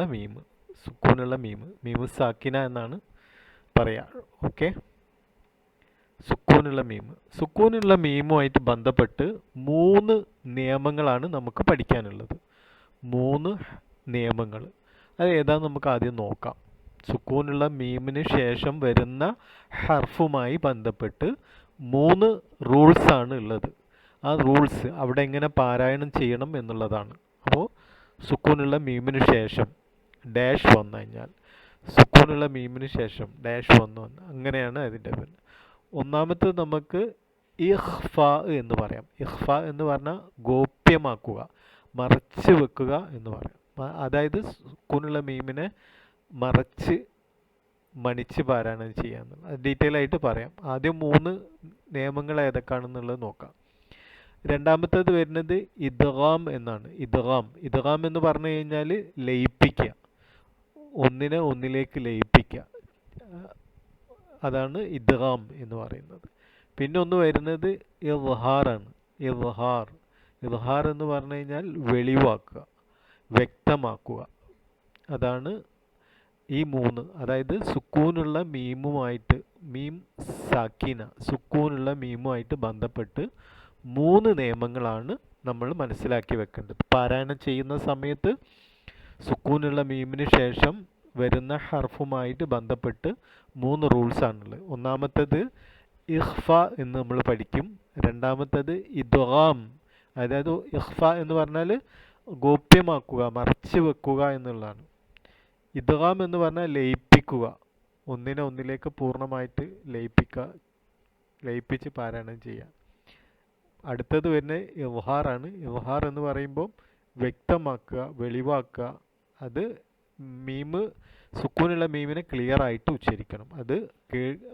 മീമു സാക്കീന എന്നാണ് പറയാ. ഓക്കെ, സുക്കൂനുള്ള മീമുമായിട്ട് ബന്ധപ്പെട്ട് 3 നിയമങ്ങളാണ് നമുക്ക് പഠിക്കാനുള്ളത്. 3 നിയമങ്ങൾ. അത് ഏതാണെന്ന് നമുക്ക് ആദ്യം നോക്കാം. സുക്കൂനുള്ള മീമിന് ശേഷം വരുന്ന ഹർഫുമായി ബന്ധപ്പെട്ട് 3 റൂൾസാണ് ഉള്ളത്. ആ റൂൾസ് അവിടെ എങ്ങനെ പാരായണം ചെയ്യണം എന്നുള്ളതാണ്. അപ്പോൾ സുക്കൂനുള്ള മീമിന് ശേഷം ഡാഷ് വന്നു കഴിഞ്ഞാൽ, സുക്കൂനുള്ള മീമിന് ശേഷം ഡാഷ് വന്നു അങ്ങനെയാണ് അതിൻ്റെ പേര്. ഒന്നാമത്തേത് നമുക്ക് ഇഖ്ഫ എന്ന് പറയാം. ഇഖ്ഫ എന്ന് പറഞ്ഞാൽ ഗോപ്യമാക്കുക, മറച്ച് വെക്കുക എന്ന് പറയാം. അതായത് സുക്കൂനുള്ള മീമിനെ മണിച്ച് പാരായണം ചെയ്യാന്നുള്ളത്. അത് ഡീറ്റെയിൽ ആയിട്ട് പറയാം. ആദ്യം 3 നിയമങ്ങൾ ഏതൊക്കെയാണെന്നുള്ളത് നോക്കാം. രണ്ടാമത്തേത് വരുന്നത് ഇദ്ഗാം എന്നാണ്. ഇദ്ഗാം എന്ന് പറഞ്ഞു കഴിഞ്ഞാൽ ലയിപ്പിക്കുക, ഒന്നിനെ ഒന്നിലേക്ക് ലയിപ്പിക്കുക. അതാണ് ഇദ്ഗാം എന്ന് പറയുന്നത്. പിന്നെ ഒന്ന് വരുന്നത് ഇദ്ഹാറാണ്. ഇദ്ഹാർ എന്ന് പറഞ്ഞു കഴിഞ്ഞാൽ വെളിവാക്കുക, വ്യക്തമാക്കുക. അതാണ് ഈ മൂന്ന്, അതായത് സുക്കൂനുള്ള മീമുമായിട്ട്, മീം സാക്കിന സുക്കൂനുള്ള മീമുമായിട്ട് ബന്ധപ്പെട്ട് 3 നിയമങ്ങളാണ് നമ്മൾ മനസ്സിലാക്കി വെക്കേണ്ടത്. പാരായണം ചെയ്യുന്ന സമയത്ത് സുക്കൂനുള്ള മീമിന് ശേഷം വരുന്ന ഹർഫുമായിട്ട് ബന്ധപ്പെട്ട് 3 റൂൾസാണുള്ളത്. ഒന്നാമത്തേത് ഇഖ്ഫ എന്ന് നമ്മൾ പഠിക്കും. രണ്ടാമത്തേത് ഇദ്ഗാം, അതായത് ഇഖ്ഫ എന്ന് പറഞ്ഞാൽ ഗോപ്യമാക്കുക, മറച്ചു വെക്കുക എന്നുള്ളതാണ്. ഇദ്ഗാം എന്ന് പറഞ്ഞാൽ ലയിപ്പിക്കുക, ഒന്നിനെ ഒന്നിലേക്ക് പൂർണ്ണമായിട്ട് ലയിപ്പിച്ച് പാരായണം ചെയ്യുക. അടുത്തത് വരുന്നത് ഇവ്ഹാറാണ്. ഇവ്ഹാർ എന്ന് പറയുമ്പോൾ വ്യക്തമാക്കുക, വെളിവാക്കുക. അത് മീമ് സുക്കൂനുള്ള മീമിനെ ക്ലിയർ ആയിട്ട് ഉച്ചരിക്കണം, അത്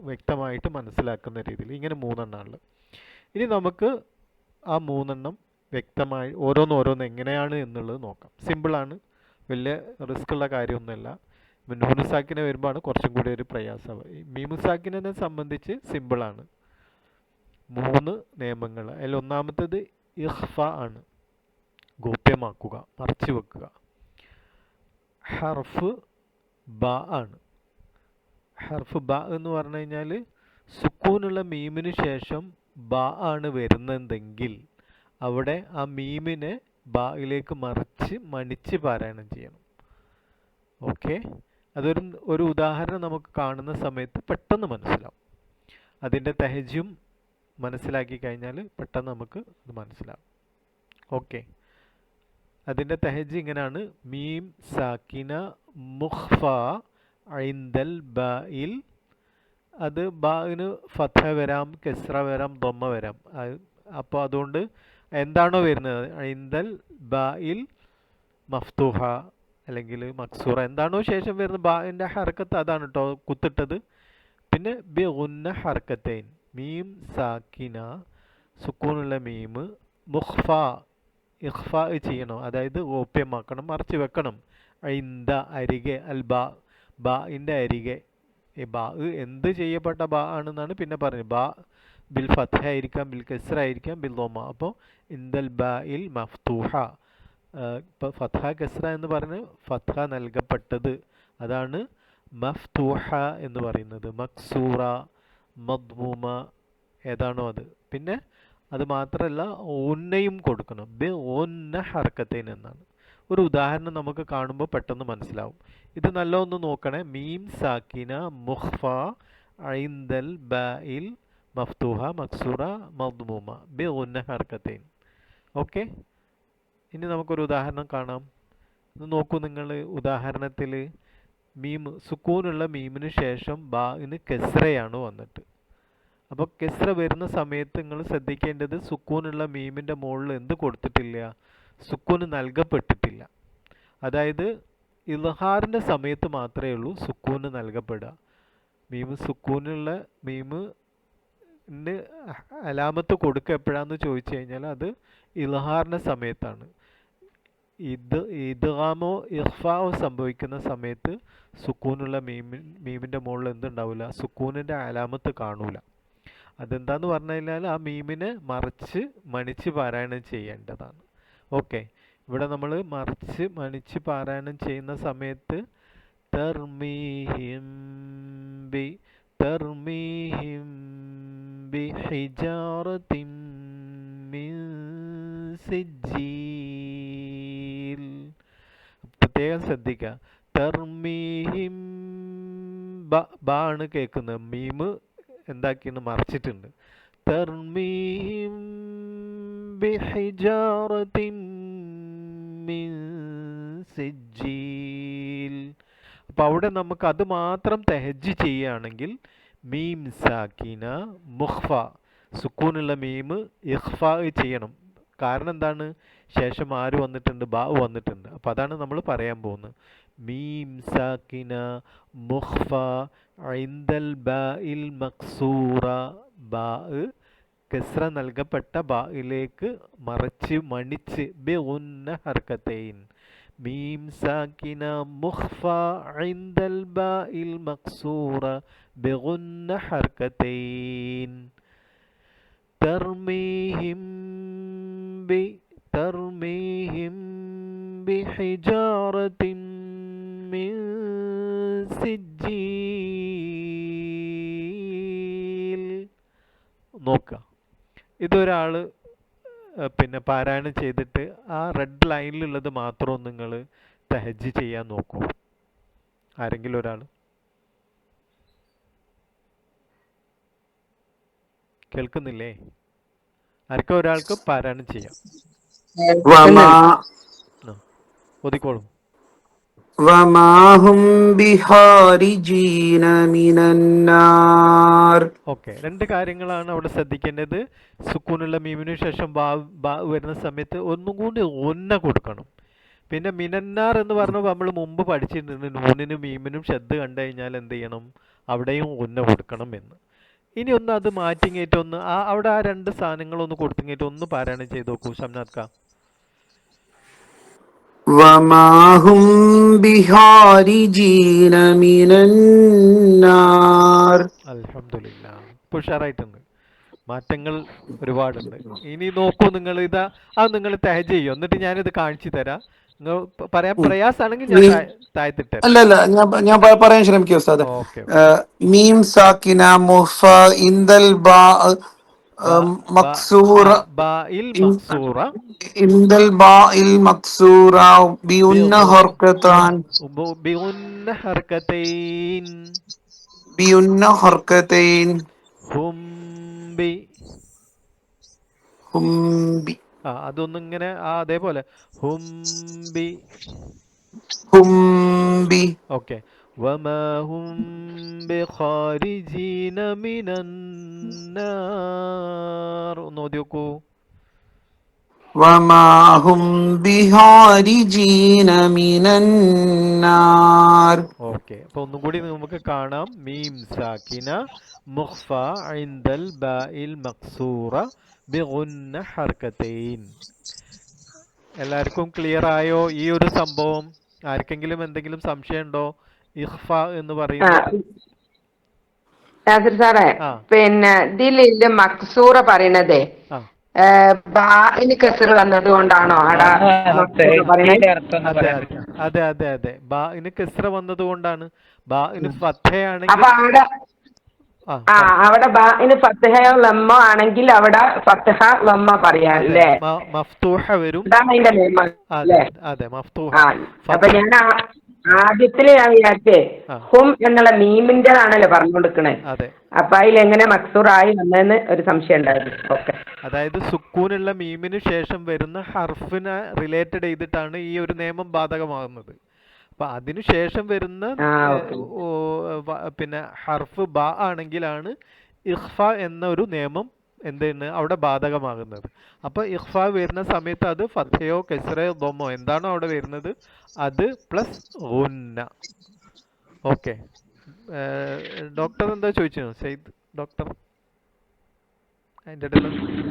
വ്യക്തമായിട്ട് മനസ്സിലാക്കുന്ന രീതിയിൽ. ഇങ്ങനെ 3 എണ്ണമാണ്. ഇനി നമുക്ക് ആ 3 എണ്ണം വ്യക്തമായി ഓരോന്നോരോന്ന് എങ്ങനെയാണ് എന്നുള്ളത് നോക്കാം. സിമ്പിളാണ്, വലിയ റിസ്ക് ഉള്ള കാര്യമൊന്നുമല്ല. നൂനുസാക്കിനെ വരുമ്പോഴാണ് കുറച്ചും കൂടി ഒരു പ്രയാസം. മീമുസാക്കിനെ സംബന്ധിച്ച് സിമ്പിളാണ്. 3 നിയമങ്ങൾ. അതിൽ ഒന്നാമത്തേത് ഇഖ്ഫ ആണ്, ഗോപ്യമാക്കുക, മറച്ചു വെക്കുക. ഹർഫ് ബ ആണ്. ഹർഫ് ബ എന്ന് പറഞ്ഞു കഴിഞ്ഞാൽ സുക്കൂനുള്ള മീമിന് ശേഷം ബ ആണ് വരുന്നതെങ്കിൽ അവിടെ ആ മീമിനെ ബായിലേക്ക് മണിച്ച് പാരായണം ചെയ്യണം. ഓക്കെ, ഒരു ഉദാഹരണം നമുക്ക് കാണുന്ന സമയത്ത് പെട്ടെന്ന് മനസ്സിലാവും. അതിൻ്റെ തെഹജും മനസ്സിലാക്കി കഴിഞ്ഞാൽ പെട്ടെന്ന് നമുക്ക് അത് മനസ്സിലാവും. ഓക്കെ, അതിൻ്റെ തെഹജ് ഇങ്ങനെയാണ്: മീം സാക്കിന മുഖ്ഫ ഐന്ദൽ ബായിൽ. അത് ബാഇന് ഫത്ഹ വരാം, കെസ്ര വരാം, ദമ്മ വരാം. അപ്പോൾ അതുകൊണ്ട് എന്താണോ വരുന്നത് ഐന്ദൽ ബായിൽ മഫ്തൂഹ അല്ലെങ്കിൽ മക്സൂറ, എന്താണോ ശേഷം വരുന്ന ബാഇൻ്റെ ഹർക്കത്ത് അതാണ് കേട്ടോ കുത്തിട്ടത്. പിന്നെ ബി ഗുന്ന ഹർക്കത്തൈൻ, മീം സാക്കിന സുക്കൂനുള്ള മീം മുഖ്ഫ ഇഖ്ഫ ചെയ്യണം, അതായത് ഗോപ്യമാക്കണം, മറച്ചു വെക്കണം. ഐന്ദ അരികെ, അൽ ബാ ബാഇൻ്റെ അരികെ. ഈ ബാ എന്ത് ചെയ്യപ്പെട്ട ബാ ആണെന്നാണ് പിന്നെ പറഞ്ഞത്. ബാ ബിൽ ഫത്ഹ ആയിരിക്കാം, ബിൽ കസ്ര ആയിരിക്കാം, ബിൽ ദമ്മ. അപ്പോൾ ഇന്ദൽ ബാഇൽ മഫ്തൂഹ, ഇപ്പോൾ ഫത്ഹ കസ്ര എന്ന് പറഞ്ഞ് ഫത്ഹ നൽകപ്പെട്ടത്, അതാണ് മഫ്തൂഹ എന്ന് പറയുന്നത്. മക്സൂറ, മദ്മൂമ ഏതാണോ അത്. പിന്നെ അത് മാത്രമല്ല ഓന്നയും കൊടുക്കണം, ബി ഓന്ന ഹർക്കത്തൈൻ എന്നാണ്. ഒരു ഉദാഹരണം നമുക്ക് കാണുമ്പോൾ പെട്ടെന്ന് മനസ്സിലാവും. ഇത് നല്ല ഒന്ന് നോക്കണേ. മീം സാക്കിന മുഖ്ഫ ഐന്ദൽ ബായിൽ മഫ്തൂഹ മക്സൂറ മദ്മൂമ ബി ഓന്ന ഹർക്കത്തൈൻ. ഓക്കെ, ഇനി നമുക്കൊരു ഉദാഹരണം കാണാം. ഇത് നോക്കൂ നിങ്ങൾ. ഉദാഹരണത്തിൽ മീം സുക്കൂനുള്ള മീമിന് ശേഷം ബാഇന് കെസ്രയാണ് വന്നിട്ട്. അപ്പോൾ കെസ്ര വരുന്ന സമയത്ത് നിങ്ങൾ ശ്രദ്ധിക്കേണ്ടത് സുക്കൂനുള്ള മീമിൻ്റെ മുകളിൽ എന്ത് കൊടുത്തിട്ടില്ല, സുക്കൂന് നൽകപ്പെട്ടിട്ടില്ല. അതായത് ഇൽഹാറിൻ്റെ സമയത്ത് മാത്രമേ ഉള്ളൂ സുക്കൂന് നൽകപ്പെടുക. സുക്കൂനുള്ള മീമിന് അലാമത്ത് കൊടുക്കുക എപ്പോഴാണെന്ന് ചോദിച്ചു കഴിഞ്ഞാൽ അത് ഇൽഹാറിൻ്റെ സമയത്താണ്. ഇദ്ഗാമോ ഇഖ്ഫാവോ സംഭവിക്കുന്ന സമയത്ത് സുക്കൂനുള്ള മീമിൻ്റെ മുകളിൽ എന്തുണ്ടാവില്ല, സുക്കൂനിൻ്റെ അലാമത്ത് കാണൂല. അതെന്താന്ന് പറഞ്ഞു കഴിഞ്ഞാൽ ആ മീമിനെ മണിച്ച് പാരായണം ചെയ്യേണ്ടതാണ്. ഓക്കെ, ഇവിടെ നമ്മൾ മണിച്ച് പാരായണം ചെയ്യുന്ന സമയത്ത് തർമീഹിം ബിഹിജാറത്തിൻ മിൻ സിജ്ജീൽ. പ്രത്യേകം ശ്രദ്ധിക്കുക. തർമീഹിം ബ ആണ് കേൾക്കുന്നത്, മീമ് എന്താക്കിയാണ് മറച്ചിട്ടുണ്ട്. തർമീഹിം ബിഹിജാറത്തിൻ മിൻ സിജ്ജീൽ. അപ്പോൾ അവിടെ നമുക്ക് അത് മാത്രം തെഹജ്ജ് ചെയ്യുകയാണെങ്കിൽ മീം സാക്കിന മുഖ്ഫ സുക്കൂനുള്ള മീം ഇഖ്ഫാ ചെയ്യണം. കാരണം എന്താണ്, ശേഷം ആര് വന്നിട്ടുണ്ട്, ബാ വന്നിട്ടുണ്ട്. അപ്പോൾ അതാണ് നമ്മൾ പറയാൻ പോകുന്നത്. മീം സാക്കിന മുഖ്ഫ ഐന്ദൽ ബാഇൽ മക്സൂറ, ബാ കസ്ര നൽകപ്പെട്ട ബായിലേക്ക് മണിച്ച് ബി ഗുന്ന ഹർക്കത്തൈൻ. മീം സാക്കിന മുഖ്ഫ ഐന്ദൽ ബാഇൽ മക്സൂറ ബി ഗുന്ന ഹർക്കത്തൈൻ. തർമീഹിം ബിഹിജാറത്തിൻ മിൻ സിജ്ജീൽ. നോക്കുക, ഇതൊരാൾ പിന്നെ പാരായണം ചെയ്തിട്ട് ആ റെഡ് ലൈനിലുള്ളത് മാത്രം നിങ്ങൾ തഹജ്ജ് ചെയ്യാൻ നോക്കൂ. ആരെങ്കിലും ഒരാൾ കേൾക്കുന്നില്ലേ? ആർക്കും ഒരാൾക്ക് പാരായണം ചെയ്യാം. ഒതുക്കോളും. ഓക്കെ, രണ്ട് കാര്യങ്ങളാണ് അവിടെ ശ്രദ്ധിക്കേണ്ടത്. സുക്കൂനുള്ള മീമിനു ശേഷം ബാ വരുന്ന സമയത്ത് ഒന്നും കൂടി ഒന്ന കൊടുക്കണം. പിന്നെ മിനന്നാർ എന്ന് പറഞ്ഞപ്പോൾ നമ്മൾ മുമ്പ് പഠിച്ചിട്ടുണ്ട്, നൂനിനും മീമിനും ശബ്ദ് കണ്ടു കഴിഞ്ഞാൽ എന്ത് ചെയ്യണം, അവിടെയും ഒന്ന കൊടുക്കണം എന്ന്. ഇനി ഒന്ന് അത് മാറ്റിങ്ങേറ്റ് ഒന്ന് അവിടെ ആ രണ്ട് സാധനങ്ങളൊന്ന് കൊടുത്തിങ്ങേറ്റ് ഒന്ന് പാരായണം ചെയ്ത് നോക്കൂ ഷംനാദ് ഖാൻ. അൽഹംദുലില്ലാ, ഉഷാറായിട്ടുണ്ട്. മാറ്റങ്ങൾ ഒരുപാടുണ്ട്. ഇനി നോക്കൂ നിങ്ങൾ, ഇതാ അത് നിങ്ങൾ തഹജ്ജ് ചെയ്യും, എന്നിട്ട് ഞാനിത് കാണിച്ചു തരാം. നിങ്ങൾ പറയാൻ പ്രയാസാണെങ്കിൽ ഞാൻ താഴ്ത്തിട്ട്. അല്ലല്ല, ഞാൻ പറയാൻ ശ്രമിക്കും ഉസ്താദ്. മീം സാക്കിന മുഫ ഇന്ദൽ ബാ മക്സൂറ ഇന്ദൽ ബാഇൽ മക്സൂറ ബിഉന്ന ഹർകതാൻ ബിഉന്ന ഹർകതൈൻ ഹുംബി. ഹുംബി അതൊന്നും ഇങ്ങനെ അതേപോലെ ഹുംബി. ഹുംബി. ഓക്കെ. وما هم بخارجين من النار. നോക്കി നോക്കൂ. وما هم بخارجين من النار. ഓക്കെ, അപ്പോൾ ഒന്നും കൂടി നമുക്ക് കാണാം. മീം സാക്കിന മുഖ്ഫ ഇൻദൽ ബാഇൽ മക്സൂറ ബിഗുന്ന ഹർകതൈൻ. എല്ലാവർക്കും ക്ലിയർ ആയോ ഈ ഒരു സംഭവം? ആർക്കെങ്കിലും എന്തെങ്കിലും സംശയം ഉണ്ടോ? ഇഖ്ഫ എന്ന് പറയുന്നത് സാറേ, പിന്നെ ഇതിലില്ല മക്സൂറ പറയണതേ ബാഇന് കസ്ർ വന്നത് കൊണ്ടാണോ? അതെ അതെ അതെ, ബാഇന് കസ്ര വന്നത് കൊണ്ടാണ്. ബാഇന് ഫത്ഹയാണെങ്കിൽ അവിടെ ബാഇന് ഫത്ഹയോ ലമ്മോ ആണെങ്കിൽ അവിടെ ഫത്ഹ ലമ്മ പറയാല്ലേ? മഫ്തൂഹ വരും. അതിന്റെ നിയമം. അതെ, മഫ്തൂഹ. അപ്പൊ ഞാൻ ആദ്യത്തില് ഞാൻ വിചാരിച്ചേ ഹും എന്നുള്ള മീമിന്റെതാണല്ലോ പറഞ്ഞുകൊടുക്കണേ. അപ്പൊ അതിൽ എങ്ങനെ മക്സൂറായി വന്നതെന്ന് ഒരു സംശയം ഉണ്ടായിരുന്നു. ഓക്കെ, അതായത് സുക്കൂനുള്ള മീമിന് ശേഷം വരുന്ന ഹർഫിനെ റിലേറ്റഡ് ചെയ്തിട്ടാണ് ഈ ഒരു നിയമം ബാധകമാകുന്നത്. അപ്പൊ അതിനു ശേഷം വരുന്ന പിന്നെ ഹർഫ് ബ ആണെങ്കിലാണ് ഇഖ്ഫ എന്ന ഒരു നിയമം എന്താണ് അവിടെ ബാധകമാകുന്നത്. അപ്പോൾ ഇഖ്ഫ വരുന്ന സമയത്ത് അത് ഫത്ഹയോ കസ്റയോ ദമ്മോ എന്താണോ അവിടെ വരുന്നത് അത് പ്ലസ് ഗുന്ന. ഓക്കെ, ഡോക്ടർ എന്താ ചോദിച്ചു സയ്യിദ് ഡോക്ടർ? അതിന്റെ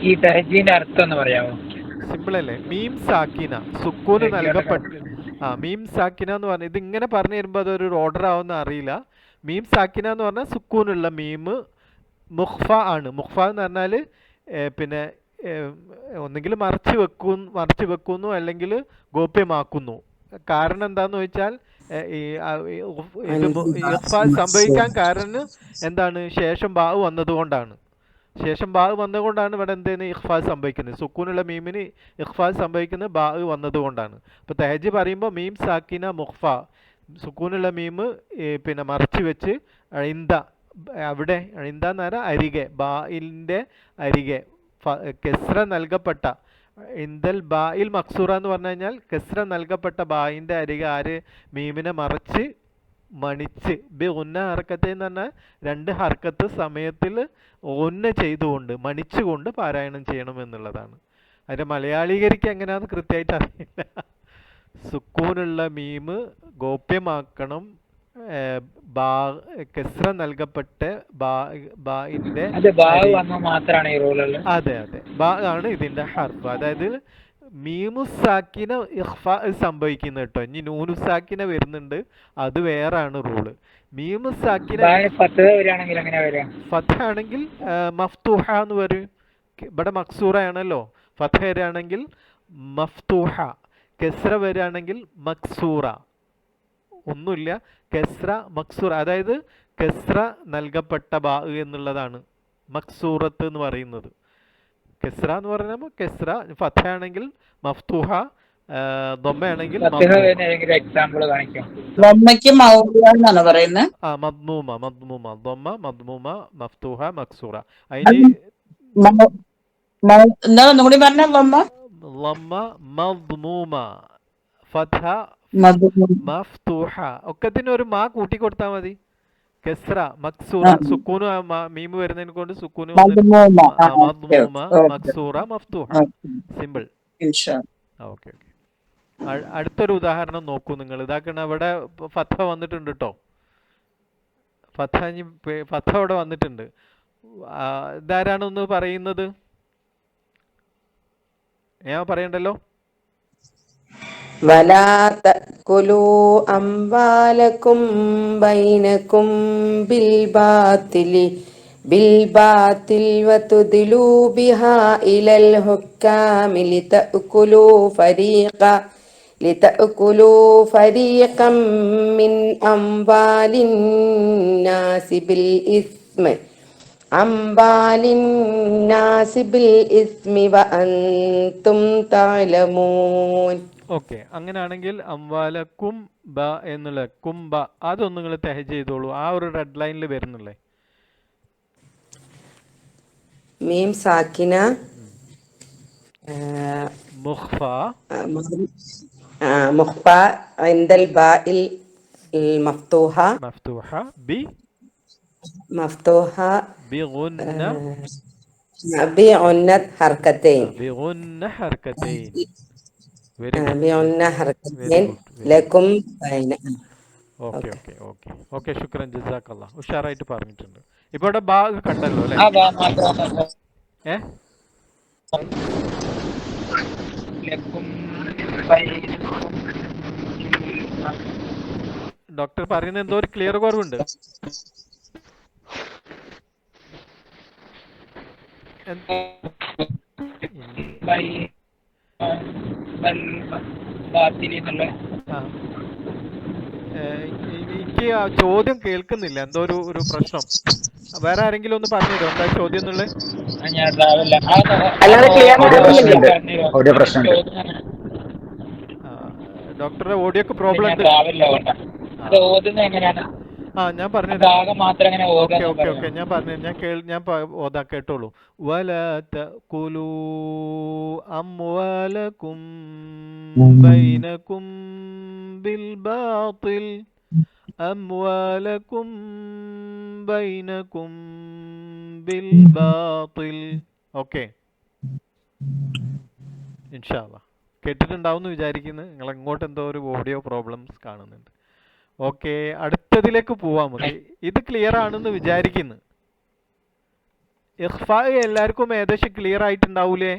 ഈ തഹജ്ജീന്റെ അർത്ഥം ഒന്ന് പറയാമോ? സിമ്പിൾ അല്ലേ? മീം സാക്കിന സുക്കൂന് നൽകപ്പെട്ട മീം സാക്കിന എന്ന് പറഞ്ഞാൽ ഇത് ഇങ്ങനെ പറഞ്ഞു തരുമ്പോൾ അതൊരു ഓർഡർ ആവുന്ന അറിയില്ല. മീം സാക്കിന എന്ന് പറഞ്ഞാൽ സുക്കൂനുള്ള മീം മുഖ്ഫ ആണ്. മുഖ്ഫ എന്ന് പറഞ്ഞാൽ പിന്നെ ഒന്നെങ്കിൽ മറച്ചു വെക്കുന്നു അല്ലെങ്കിൽ ഗോപ്യമാക്കുന്നു. കാരണം എന്താന്ന് ചോദിച്ചാൽ ഇഖ്ഫ സംഭവിക്കാൻ കാരണം എന്താണ്? ശേഷം ബാ വന്നതുകൊണ്ടാണ്. ശേഷം ബാ വന്നതുകൊണ്ടാണ് ഇവിടെ എന്തെന്ന് ഇഖ്ഫാ സംഭവിക്കുന്നത്. സുക്കൂനുള്ള മീമിന് ഇഖ്ഫാ സംഭവിക്കുന്നത് ബാ വന്നതുകൊണ്ടാണ്. അപ്പോൾ തഹജ്ജ് പറയുമ്പോൾ മീം സാക്കിന മുഖ്ഫ, സുക്കൂനുള്ള മീം പിന്നെ മറച്ചു വെച്ച് ഇന്ദ, അവിടെ ഇന്ദ എന്ന് പറഞ്ഞാൽ അരികെ, ബായിലിൻ്റെ അരികെ കെസ്ര നൽകപ്പെട്ട ഇന്ദൽ ബായിൽ മക്സൂറ എന്ന് പറഞ്ഞു കഴിഞ്ഞാൽ കെസ്ര നൽകപ്പെട്ട ബായിൻ്റെ അരികെ ആര് മീമിനെ മറച്ച് മണിച്ച് ബി ഉന്ന ഹർക്കത്ത് എന്ന് പറഞ്ഞാൽ രണ്ട് ഹർക്കത്ത് സമയത്തിൽ ഒന്ന ചെയ്തുകൊണ്ട് മണിച്ചുകൊണ്ട് പാരായണം ചെയ്യണം എന്നുള്ളതാണ്. അതിൻ്റെ മലയാളീകരിക്ക് എങ്ങനെയാണെന്ന് കൃത്യമായിട്ട് അറിയില്ല. സുക്കൂനുള്ള മീം ഗോപ്യമാക്കണം, കെസ്ര നൽകപ്പെട്ട ബായിന്റെ അതെ അതെ ബാ ആണ് ഇതിന്റെ ഹർഫ്. അതായത് മീമുസാക്കിന ഇഖ്ഫാ സംഭവിക്കുന്നത് കേട്ടോ. ഇനി നൂനുസാക്കിന വരുന്നുണ്ട്, അത് വേറാണ് റൂള്. മീമുസാക്കിന ഫത്ഹ ആണെങ്കിൽ മഫ്തൂഹ എന്ന് വരും. ഇവിടെ മക്സൂറ ആണല്ലോ. ഫത്ഹ വരികയാണെങ്കിൽ മഫ്തൂഹ, കെസ്ര വരികയാണെങ്കിൽ മക്സൂറ. ഒന്നുമില്ല. കെസ്ര മക്സൂറ, അതായത് കെസ്ര നൽകപ്പെട്ട ബാ എന്നുള്ളതാണ് മക്സൂറത്ത് എന്ന് പറയുന്നത്. കെസ്ര എന്ന് പറയുമ്പോൾ കെസ്ര, ഫത്ത ആണെങ്കിൽ മഫ്തൂഹ, ദൊമ്മയാണെങ്കിൽ എക്സാമ്പിൾ കാണിക്കാം. മദ്മൂമ, മദ്മൂമ, ദൊമ്മ, മദ്മൂമ, മഫ്തൂഹ, മക്സൂറ. അതിന് ലമ്മ, മദ്മൂമ, ഫത്ഹ, മഫ്തൂഹ, ഒക്കത്തിന് ഒരു മാ കൂട്ടി കൊടുത്താൽ മതി. കെസ്ര, മക്സൂറ, സുക്കൂന് മീമ് വരുന്നതിനെ കൊണ്ട് സുക്കൂന് മദ്മൂമ, മക്സൂറ, മഫ്തൂഹ. സിമ്പിൾ. ഓക്കെ. അടുത്തൊരു ഉദാഹരണം നോക്കൂ നിങ്ങൾ. ഇതാക്കണ ഇവിടെ ഫത്ഹ വന്നിട്ടുണ്ട് കേട്ടോ. ഫത്ഹ ഇവിടെ വന്നിട്ടുണ്ട്. ഇതാരാണൊന്ന് പറയുന്നത്? ഞാൻ പറയണ്ടല്ലോ. വലാ തഅകുലൂ അംവാലകും ബൈനകും ബിൽ ബാത്തിൽ വതുദ്ലൂ ബിഹാ ഇലൽ ഹുക്കാമി ലിതഅകുലൂ ഫരീഖം മിൻ അംവാലിൻ നാസി ബിൽ ഇസ്മി വഅൻതും തഅലമൂൻ. ഓക്കെ, അങ്ങനെയാണെങ്കിൽ അംവാലക്കും ബ എന്നുള്ള കുംബ അതൊന്ന് നിങ്ങൾ തെഹജ് ചെയ്തോളൂ. ആ ഒരു റെഡ് ലൈനിൽ വരുന്നുള്ളേ. മീം സാക്കിന മുഖ്ഫ ഇൻദൽ ബാഇൽ മഫ്തൂഹ ബിഗുന്നത്ത് ഹർകതൈൻ. ലക്കും ബൈന. ഓക്കെ, ശുക്രൻ, ജസാക്കല്ലാഹ്. ഉഷാറായിട്ട് പറഞ്ഞിട്ടുണ്ട്. ഇപ്പൊ ഇവിടെ ബാ കണ്ടല്ലോ അല്ലേ? ഡോക്ടർ പറയുന്നത് എന്തോ ഒരു ക്ലിയർ കുറവുണ്ട്. എനിക്ക് ആ ചോദ്യം കേൾക്കുന്നില്ല, എന്തോ ഒരു പ്രശ്നം. വേറെ ആരെങ്കിലും ഒന്ന് പറഞ്ഞുതരോ എന്താ ചോദ്യം എന്നുള്ളത്? ഡോക്ടറുടെ ഓഡിയോക്ക് പ്രോബ്ലം ഉണ്ട്. ഞാൻ പറഞ്ഞു. ഓക്കെ, ഞാൻ പറഞ്ഞു. ഞാൻ ഓതാ, കേട്ടോളൂ. വലാ തഅകുലൂ അംവാലകും ബൈനകും ബിൽ ബാത്തിൽ أموالكم بينكم بالباطل. ഓക്കെ, ഇൻഷാല്ലാ കേട്ടിട്ടുണ്ടാവും എന്ന് വിചാരിക്കുന്നു. നിങ്ങൾ അങ്ങോട്ട് എന്തോ ഒരു ഓഡിയോ പ്രോബ്ലംസ് കാണുന്നുണ്ട്. ഓക്കെ, അടുത്തതിലേക്ക് പോവാം. നമുക്ക് ഇത് ക്ലിയർ ആണെന്ന് വിചാരിക്കുന്നു. ഇഖ്ഫാ എല്ലാവർക്കും ഏകദേശം ക്ലിയർ ആയിട്ടുണ്ടാവൂലേ?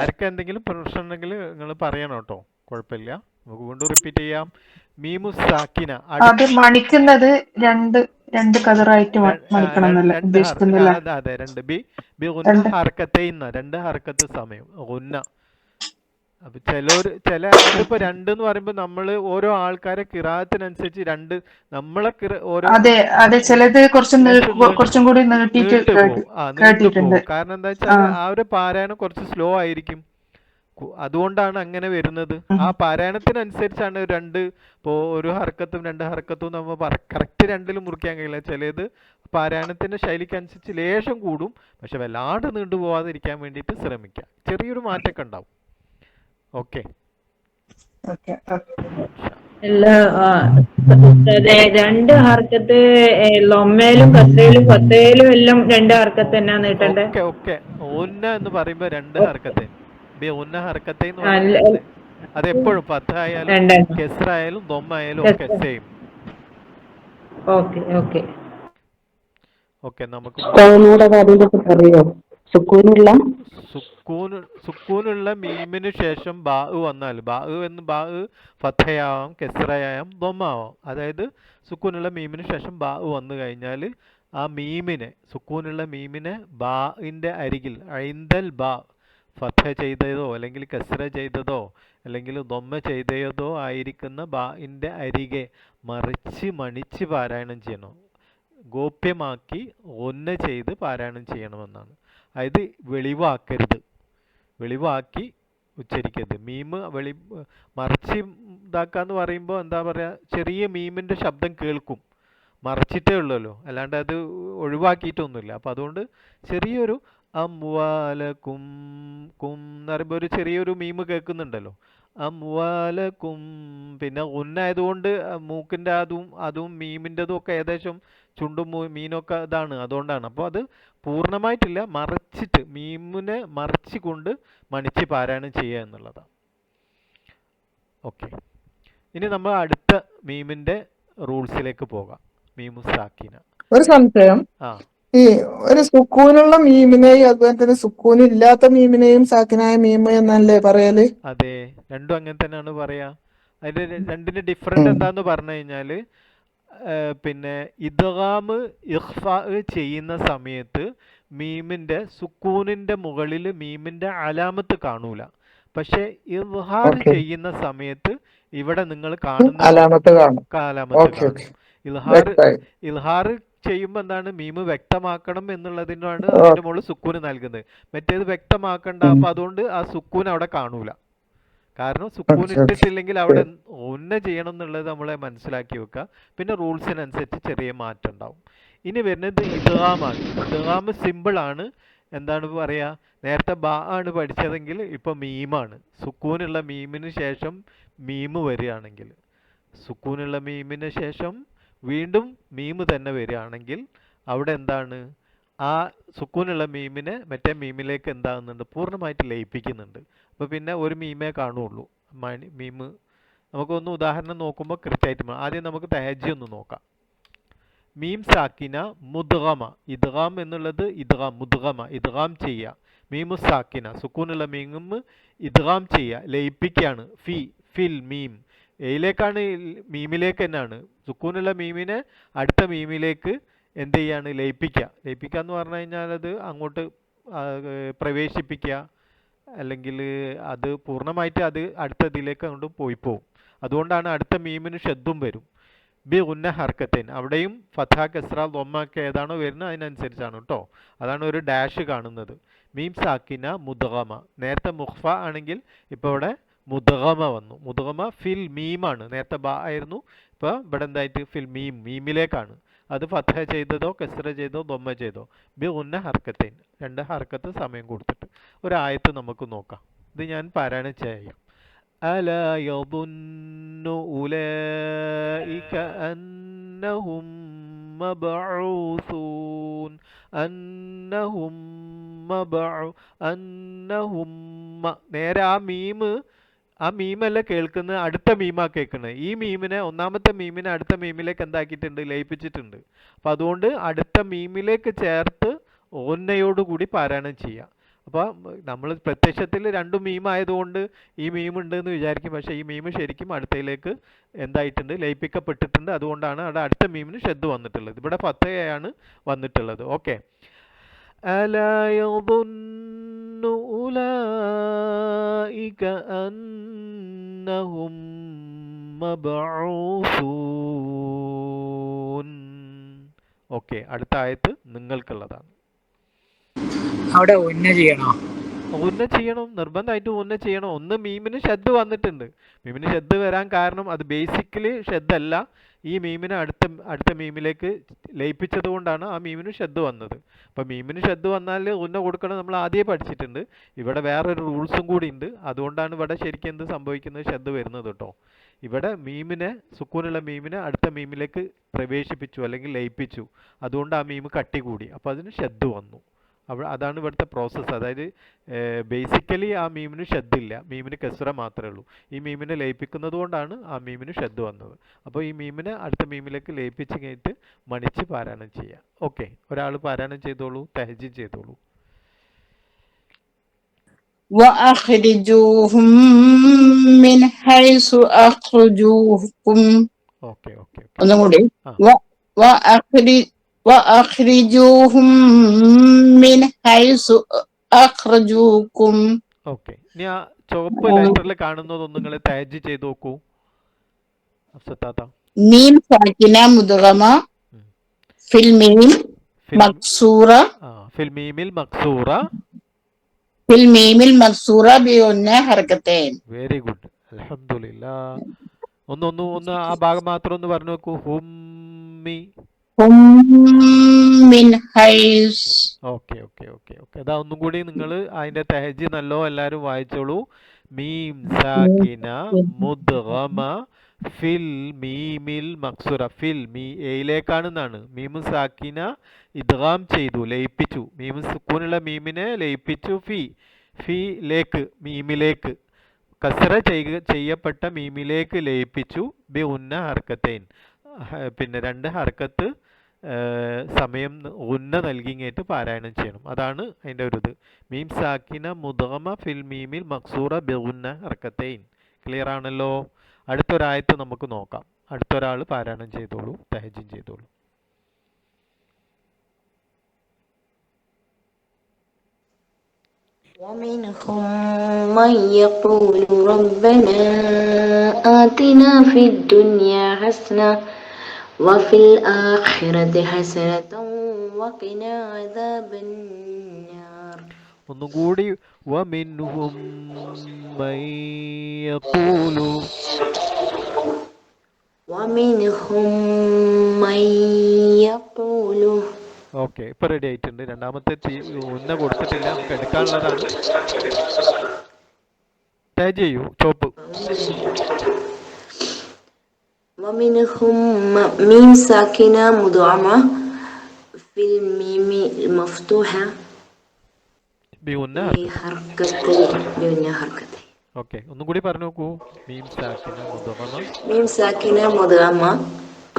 ആർക്ക് എന്തെങ്കിലും പ്രശ്നം ഉണ്ടെങ്കിൽ നിങ്ങൾ പറയണം കേട്ടോ, കുഴപ്പമില്ല. നമുക്ക് വീണ്ടും റിപ്പീറ്റ് ചെയ്യാം. മീമു സാക്കിന മണിക്കുന്നത് രണ്ട് കതറായിട്ട് മണിക്കണം എന്നല്ല ഉദ്ദേശിക്കുന്നില്ല. അതെ, രണ്ട് ഹർക്കത്ത് സമയം ഗുന്ന. അപ്പൊ ചില ഇപ്പൊ രണ്ട് എന്ന് പറയുമ്പോ നമ്മള് ഓരോ ആൾക്കാരെ കിറാത്തിനനുസരിച്ച് രണ്ട് നമ്മളെ ഓരോ ചിലത് കുറച്ചും കൂടി നീട്ടിട്ട് കേട്ടിട്ടുണ്ട്. കാരണം എന്താ വെച്ചാൽ ആ ഒരു പാരായണം കുറച്ച് സ്ലോ ആയിരിക്കും. അതുകൊണ്ടാണ് അങ്ങനെ വരുന്നത്. ആ പാരായണത്തിനനുസരിച്ചാണ് ഇപ്പോ ഒരു ഹർക്കത്തും രണ്ട് ഹർക്കത്തും നമ്മൾ കറക്റ്റ് രണ്ടിലും മുറിക്കാൻ കഴിയില്ല. ചിലത് പാരായണത്തിന്റെ ശൈലിക്കനുസരിച്ച് ലേശം കൂടും. പക്ഷെ വല്ലാണ്ട് നീണ്ടുപോവാതിരിക്കാൻ വേണ്ടിയിട്ട് ശ്രമിക്കാം. ചെറിയൊരു മാറ്റമൊക്കെ ഉണ്ടാവും. ഓക്കെ, രണ്ട് ഹർക്കത്ത് ലൊമ്മയിലും കസയിലും ഫത്തയിലും എല്ലാം രണ്ട് ഹർക്കത്ത് തന്നെ നീട്ടണ്ടേ? ഓക്കെ, ഉന്ന എന്ന് പറയുമ്പോ രണ്ട് ഹർക്കത്തെ ഹർക്കത്തെ അതെപ്പോഴും ഫത്ത ആയാലും കെസ്ര ആയാലും ദൊമ്മ ആയാലും ഒക്കെ സെയിം. ഓക്കെ, നമുക്ക് സുക്കൂനുള്ള മീമിന് ശേഷം ബാ വന്നാൽ ബാ ഫത്തയാവാം, കെസ്രയാവാം, ദൊമ്മാവാം. അതായത് സുക്കൂനുള്ള മീമിന് ശേഷം ബാ വന്നു കഴിഞ്ഞാൽ ആ മീമിനെ സുക്കൂനുള്ള മീമിനെ ബാഇന്റെ അരികിൽ ഐന്ദൽ ബാ ഫത്ഹ ചെയ്തതോ അല്ലെങ്കിൽ കസ്ര ചെയ്തതോ അല്ലെങ്കിൽ ദൊമ്മ ചെയ്തതോ ആയിരിക്കുന്ന ബാഇൻ്റെ അരികെ മറിച്ച് മണിച്ച് പാരായണം ചെയ്യണം. ഗോപ്യമാക്കി ഒന്ന ചെയ്ത് പാരായണം ചെയ്യണമെന്നാണ്. അതായത് വെളിവാക്കരുത്, വെളിവാക്കി ഉച്ചരിക്കരുത്. മീമ് മറിച്ച് ഇതാക്കാന്ന് പറയുമ്പോൾ എന്താ പറയുക, ചെറിയ മീമിൻ്റെ ശബ്ദം കേൾക്കും, മറിച്ചിട്ടേ ഉള്ളല്ലോ, അല്ലാണ്ട് അത് ഒഴിവാക്കിയിട്ടൊന്നുമില്ല. അപ്പം അതുകൊണ്ട് ചെറിയൊരു അംവാലക്കും കും എന്ന് പറയുമ്പോൾ ഒരു ചെറിയൊരു മീമ് കേൾക്കുന്നുണ്ടല്ലോ, അംവാലക്കും. പിന്നെ ഉന്നായതുകൊണ്ട് മൂക്കിൻ്റെ അതും മീമിൻ്റെതും ഒക്കെ ഏകദേശം ചുണ്ടും മീനൊക്കെ ഇതാണ്, അതുകൊണ്ടാണ്. അപ്പോൾ അത് പൂർണ്ണമായിട്ടില്ല, മറിച്ചിട്ട് മീമിനെ മറിച്ച് കൊണ്ട് മണിച്ച് പാരായണം ചെയ്യുക എന്നുള്ളതാണ്. ഓക്കെ, ഇനി നമ്മൾ അടുത്ത മീമിൻ്റെ റൂൾസിലേക്ക് പോകാം. മീമു സാക്കിന. ഒരു സംശയം, ഈ ഒരു സുക്കൂനുള്ള മീമിനെയും അതുപോലെ തന്നെ സുക്കൂൻ ഇല്ലാത്ത മീമിനെയും സാക്കിനായ മീമ് എന്നല്ലേ പറയല്? അതെ, രണ്ടും അങ്ങനെ തന്നെയാണ് പറയാ. അതിന്റെ രണ്ടിന്റെ ഡിഫറൻറ്റ് എന്താന്ന് പറഞ്ഞു കഴിഞ്ഞാല്, പിന്നെ ഇദ്ഗാം ഇഖ്ഫാ ചെയ്യുന്ന സമയത്ത് മീമിന്റെ സുക്കൂനിന്റെ മുകളിൽ മീമിന്റെ അലാമത്ത് കാണൂല. പക്ഷെ ഇദ്ഹാർ ചെയ്യുന്ന സമയത്ത് ഇവിടെ നിങ്ങൾ കാണുന്ന അലാമത്ത് കാണും. ഇൽഹാർ ചെയ്യുമ്പോൾ എന്താണ്, മീമ് വ്യക്തമാക്കണം എന്നുള്ളതിനാണ് അതിന്റെ മുകളിൽ സുക്കൂന് നൽകുന്നത്. മറ്റേത് വ്യക്തമാക്കണ്ട, അപ്പൊ അതുകൊണ്ട് ആ സുക്കൂൻ അവിടെ കാണൂല. കാരണം സുക്കൂൻ ഇട്ടിട്ടില്ലെങ്കിൽ അവിടെ ഒന്ന ചെയ്യണം എന്നുള്ളത് നമ്മളെ മനസ്സിലാക്കി വെക്കുക. പിന്നെ റൂൾസിനനുസരിച്ച് ചെറിയ മാറ്റം ഉണ്ടാവും. ഇനി വരുന്നത് ഇദ്ഗാമാണ്. ഇദ്ഗാം സിമ്പിൾ ആണ്. എന്താണ് പറയാ, നേരത്തെ ബ ആണ് പഠിച്ചതെങ്കിൽ ഇപ്പൊ മീമാണ്. സുക്കൂനുള്ള മീമിന് ശേഷം മീമ് വരികയാണെങ്കിൽ, സുക്കൂനുള്ള മീമിന് ശേഷം വീണ്ടും മീമ് തന്നെ വരികയാണെങ്കിൽ അവിടെ എന്താണ്, ആ സുക്കൂനുള്ള മീമിനെ മറ്റേ മീമിലേക്ക് എന്താകുന്നുണ്ട്, പൂർണ്ണമായിട്ട് ലയിപ്പിക്കുന്നുണ്ട്. അപ്പോൾ പിന്നെ ഒരു മീമേ കാണുള്ളൂ. മീമ് നമുക്കൊന്ന് ഉദാഹരണം നോക്കുമ്പോൾ കൃത്യമായിട്ട് ആദ്യം നമുക്ക് തഹജ്ജി ഒന്ന് നോക്കാം. മീം സാക്കിന മുദ്ഗമ. ഇദ്ഗാം എന്നുള്ളത് ഇദ്ഗാം, മുദ്ഗമ ഇദ്ഗാം ചെയ്യുക. മീമു സാക്കിന സുക്കൂനുള്ള മീമ് ഇദ്ഗാം ചെയ്യുക, ലയിപ്പിക്കുകയാണ്. ഫിൽ മീം, എയിലേക്കാണ്, മീമിലേക്ക് തന്നെയാണ്. സുക്കൂനുള്ള മീമിനെ അടുത്ത മീമിലേക്ക് എന്ത് ചെയ്യാണ്, ലയിപ്പിക്കുക. ലയിപ്പിക്കുക എന്ന് പറഞ്ഞു കഴിഞ്ഞാൽ അത് അങ്ങോട്ട് പ്രവേശിപ്പിക്കുക, അല്ലെങ്കിൽ അത് പൂർണ്ണമായിട്ട് അത് അടുത്തതിലേക്ക് അങ്ങോട്ട് പോവും. അതുകൊണ്ടാണ് അടുത്ത മീമിന് ഷദ്ദും വരും. ബി ഉന്ന ഹർക്കത്തേൻ, അവിടെയും ഫത്ഹ കസ്ര ദൊമ്മൊക്കെ ഏതാണോ വരുന്നത് അതിനനുസരിച്ചാണ് കേട്ടോ. അതാണ് ഒരു ഡാഷ് കാണുന്നത്. മീം സാക്കിന മുദ്ഗമ. നേരത്തെ മുഖ്ഫ ആണെങ്കിൽ ഇപ്പോൾ ഇവിടെ മുദ്ഗമ വന്നു. മുദ്ഗമ ഫിൽ മീമാണ്. നേരത്തെ ബ ആയിരുന്നു, ഇപ്പോൾ ഇവിടെ എന്തായിട്ട് ഫിൽ മീം, മീമിലേക്കാണ്. അത് ഫത്ഹ ചെയ്തതോ കസ്ര ചെയ്തോ ദൊമ്മ ചെയ്തോ. ബി ഉന്ന ഹർക്കത്തേൻ, രണ്ട് ഹർക്കത്ത് സമയം കൊടുത്തിട്ട് ഒരു ആയത്ത് നമുക്ക് നോക്കാം. ഇത് ഞാൻ പാരായണം ചെയ്യാം. ألا يظن أولئك أنهم مبعوثون നേരെ ആ മീമല്ല കേൾക്കുന്നത്, അടുത്ത മീമാ കേൾക്കുന്നത്. ഈ മീമിനെ, ഒന്നാമത്തെ മീമിനെ അടുത്ത മീമിലേക്ക് എന്താക്കിയിട്ടുണ്ട്, ലയിപ്പിച്ചിട്ടുണ്ട്. അപ്പം അതുകൊണ്ട് അടുത്ത മീമിലേക്ക് ചേർത്ത് ഓന്നയോടുകൂടി പാരായണം ചെയ്യാം. അപ്പോൾ നമ്മൾ പ്രത്യക്ഷത്തിൽ രണ്ടും മീമായതുകൊണ്ട് ഈ മീമുണ്ട് എന്ന് വിചാരിക്കും. പക്ഷേ ഈ മീമ് ശരിക്കും അടുത്തയിലേക്ക് എന്തായിട്ടുണ്ട്, ലയിപ്പിക്കപ്പെട്ടിട്ടുണ്ട്. അതുകൊണ്ടാണ് അവിടെ അടുത്ത മീമിന് ഷദ്ദ് വന്നിട്ടുള്ളത്. ഇവിടെ ഫത്തഹയാണ് വന്നിട്ടുള്ളത്. ഓക്കെ, അലാ യظن أولئك أنهم مبعوثون. ഓക്കെ, അടുത്ത ആയത്ത് നിങ്ങൾക്കുള്ളതാണ്. അവിടെ ഉന്ന ചെയ്യണോ? ഉന്ന ചെയ്യണം, നിർബന്ധമായിട്ടും ഉന്ന ചെയ്യണം. ഒന്ന് മീമിന് ഷദ്ദ് വന്നിട്ടുണ്ട്. മീമിന് ഷദ്ദ് വരാൻ കാരണം അത് ബേസിക്കലി ഷദ്ദല്ല, ഈ മീമിനെ അടുത്ത മീമിലേക്ക് ലയിപ്പിച്ചത് കൊണ്ടാണ് ആ മീമിന് ഷദ്ദ് വന്നത്. അപ്പം മീമിന് ഷദ്ദ് വന്നാൽ ഉന്ന കൊടുക്കണം, നമ്മൾ ആദ്യമേ പഠിച്ചിട്ടുണ്ട്. ഇവിടെ വേറൊരു റൂൾസും കൂടി ഉണ്ട്. അതുകൊണ്ടാണ് ഇവിടെ ശരിക്കും എന്ത് സംഭവിക്കുന്നത്, ഷദ്ദ് വരുന്നത് കേട്ടോ. ഇവിടെ മീമിനെ, സുക്കൂനുള്ള മീമിനെ അടുത്ത മീമിലേക്ക് പ്രവേശിപ്പിച്ചു അല്ലെങ്കിൽ ലയിപ്പിച്ചു. അതുകൊണ്ട് ആ മീമ് കട്ടി കൂടി, അപ്പോൾ അതിന് ഷദ്ദ് വന്നു. അതാണ് ഇവിടുത്തെ പ്രോസസ്സ്. അതായത് ബേസിക്കലി ആ മീമിന് ഷദ്ദില്ല, മീമിന് കസ്ര മാത്രമേ ഉള്ളൂ. ഈ മീമിനെ ലയിപ്പിക്കുന്നത് കൊണ്ടാണ് ആ മീമിന് ഷദ്ദ് വന്നത്. അപ്പോൾ ഈ മീമിനെ അടുത്ത മീമിലേക്ക് ലയിപ്പിച്ച് കഴിഞ്ഞിട്ട് മണിച്ച് പാരായണം ചെയ്യുക. ഓക്കെ, ഒരാൾ പാരായണം ചെയ്തോളൂ, തഹജ്ജീദ് ചെയ്തോളൂ. وأخرجوهم من حيث أخرجوكم. ഓക്കെ ഓക്കെ, ഒന്നും കൂടി. وأخرجوهم من حيث أخرجوكم. ഓക്കെ. ഇനി ആ ചുവപ്പ് ലെറ്ററിൽ കാണുന്നതൊന്നും നിങ്ങൾ തഹജ്ജ് ചെയ്ത് നോക്കൂ അഫ്സത്താത്ത. മീം സാക്കിന മുദ്ഗമ ഫിൽ മീം മക്സൂറ ഫിൽ മീമിൽ മക്സൂറ ഫിൽ മീമിൽ മക്സൂറ ബിയുന്ന ഹർക്കത്തൈൻ. വെരി ഗുഡ്, അൽഹംദുലില്ലാ. ഒന്ന് ആ ഭാഗം മാത്രം ഒന്ന് പറഞ്ഞു നോക്കൂ. ഹുമ്മി. മിൻ ഹൈസ്. Okay okay okay okay. അതാ ഒന്നും കൂടി നിങ്ങൾ അതിന്റെ തഹജ്ജ് നല്ലോ എല്ലാവരും വായിച്ചോളൂ. മീം സാക്കിന മുദ്ഗമ ഫിൽ മീമിൽ മക്സൂറ. ഫിൽ എയിലേക്കാണെന്നാണ്. മീമു സാക്കിന ഇദ്ഗാം ചെയ്തു, ലയിപ്പിച്ചു. മീമു സുക്കൂനുള്ള മീമിനെ ലയിപ്പിച്ചു. ഫിയിലേക്ക് മീമിലേക്ക് കസ്ര ചെയ്യപ്പെട്ട മീമിലേക്ക് ലയിപ്പിച്ചു. ബി ഉന്ന ഹർക്കത്തൈൻ. പിന്നെ 2 ഹർക്കത്ത് സമയം ഉന്ന നൽകിങ്ങേറ്റ് പാരായണം ചെയ്യണം. അതാണ് അതിൻ്റെ ഒരു ഇത്. മീം സാക്കിന മുദ്ഗമ ഫിൽ മീമിൽ മക്സൂറ ബി ഉന്ന ഹർക്കത്തൈൻ. ക്ലിയർ ആണല്ലോ. അടുത്തൊരായത്ത് നമുക്ക് നോക്കാം. അടുത്തൊരാൾ പാരായണം ചെയ്തോളൂ, തഹജ്ജും ചെയ്തോളൂ. ومنهم من يقول ربنا آتنا في الدنيا حسنة وفي الآخرة حسنة وقنا عذاب النار. ഒന്നുകൂടി. ومنهم من يقول ومنهم من يقول. ഓക്കെ, ഇപ്പൊ റെഡി ആയിട്ടുണ്ട്. രണ്ടാമത്തെ ഉന്ന കൊടുത്തിട്ടില്ല, നമുക്ക് എടുക്കാനുള്ളതാണ്. ടൈപ്പ് ചെയ്യൂ ചോപ്പ്. ومنهم ميم ساكنة مدغمة في الميم المفتوحة بيونة حركتين. ഓക്കെ, ഒന്നും കൂടി പറഞ്ഞു നോക്കൂ. മീം സാക്കിന മുദ്ഗമ. ميم ساكنة مدغمة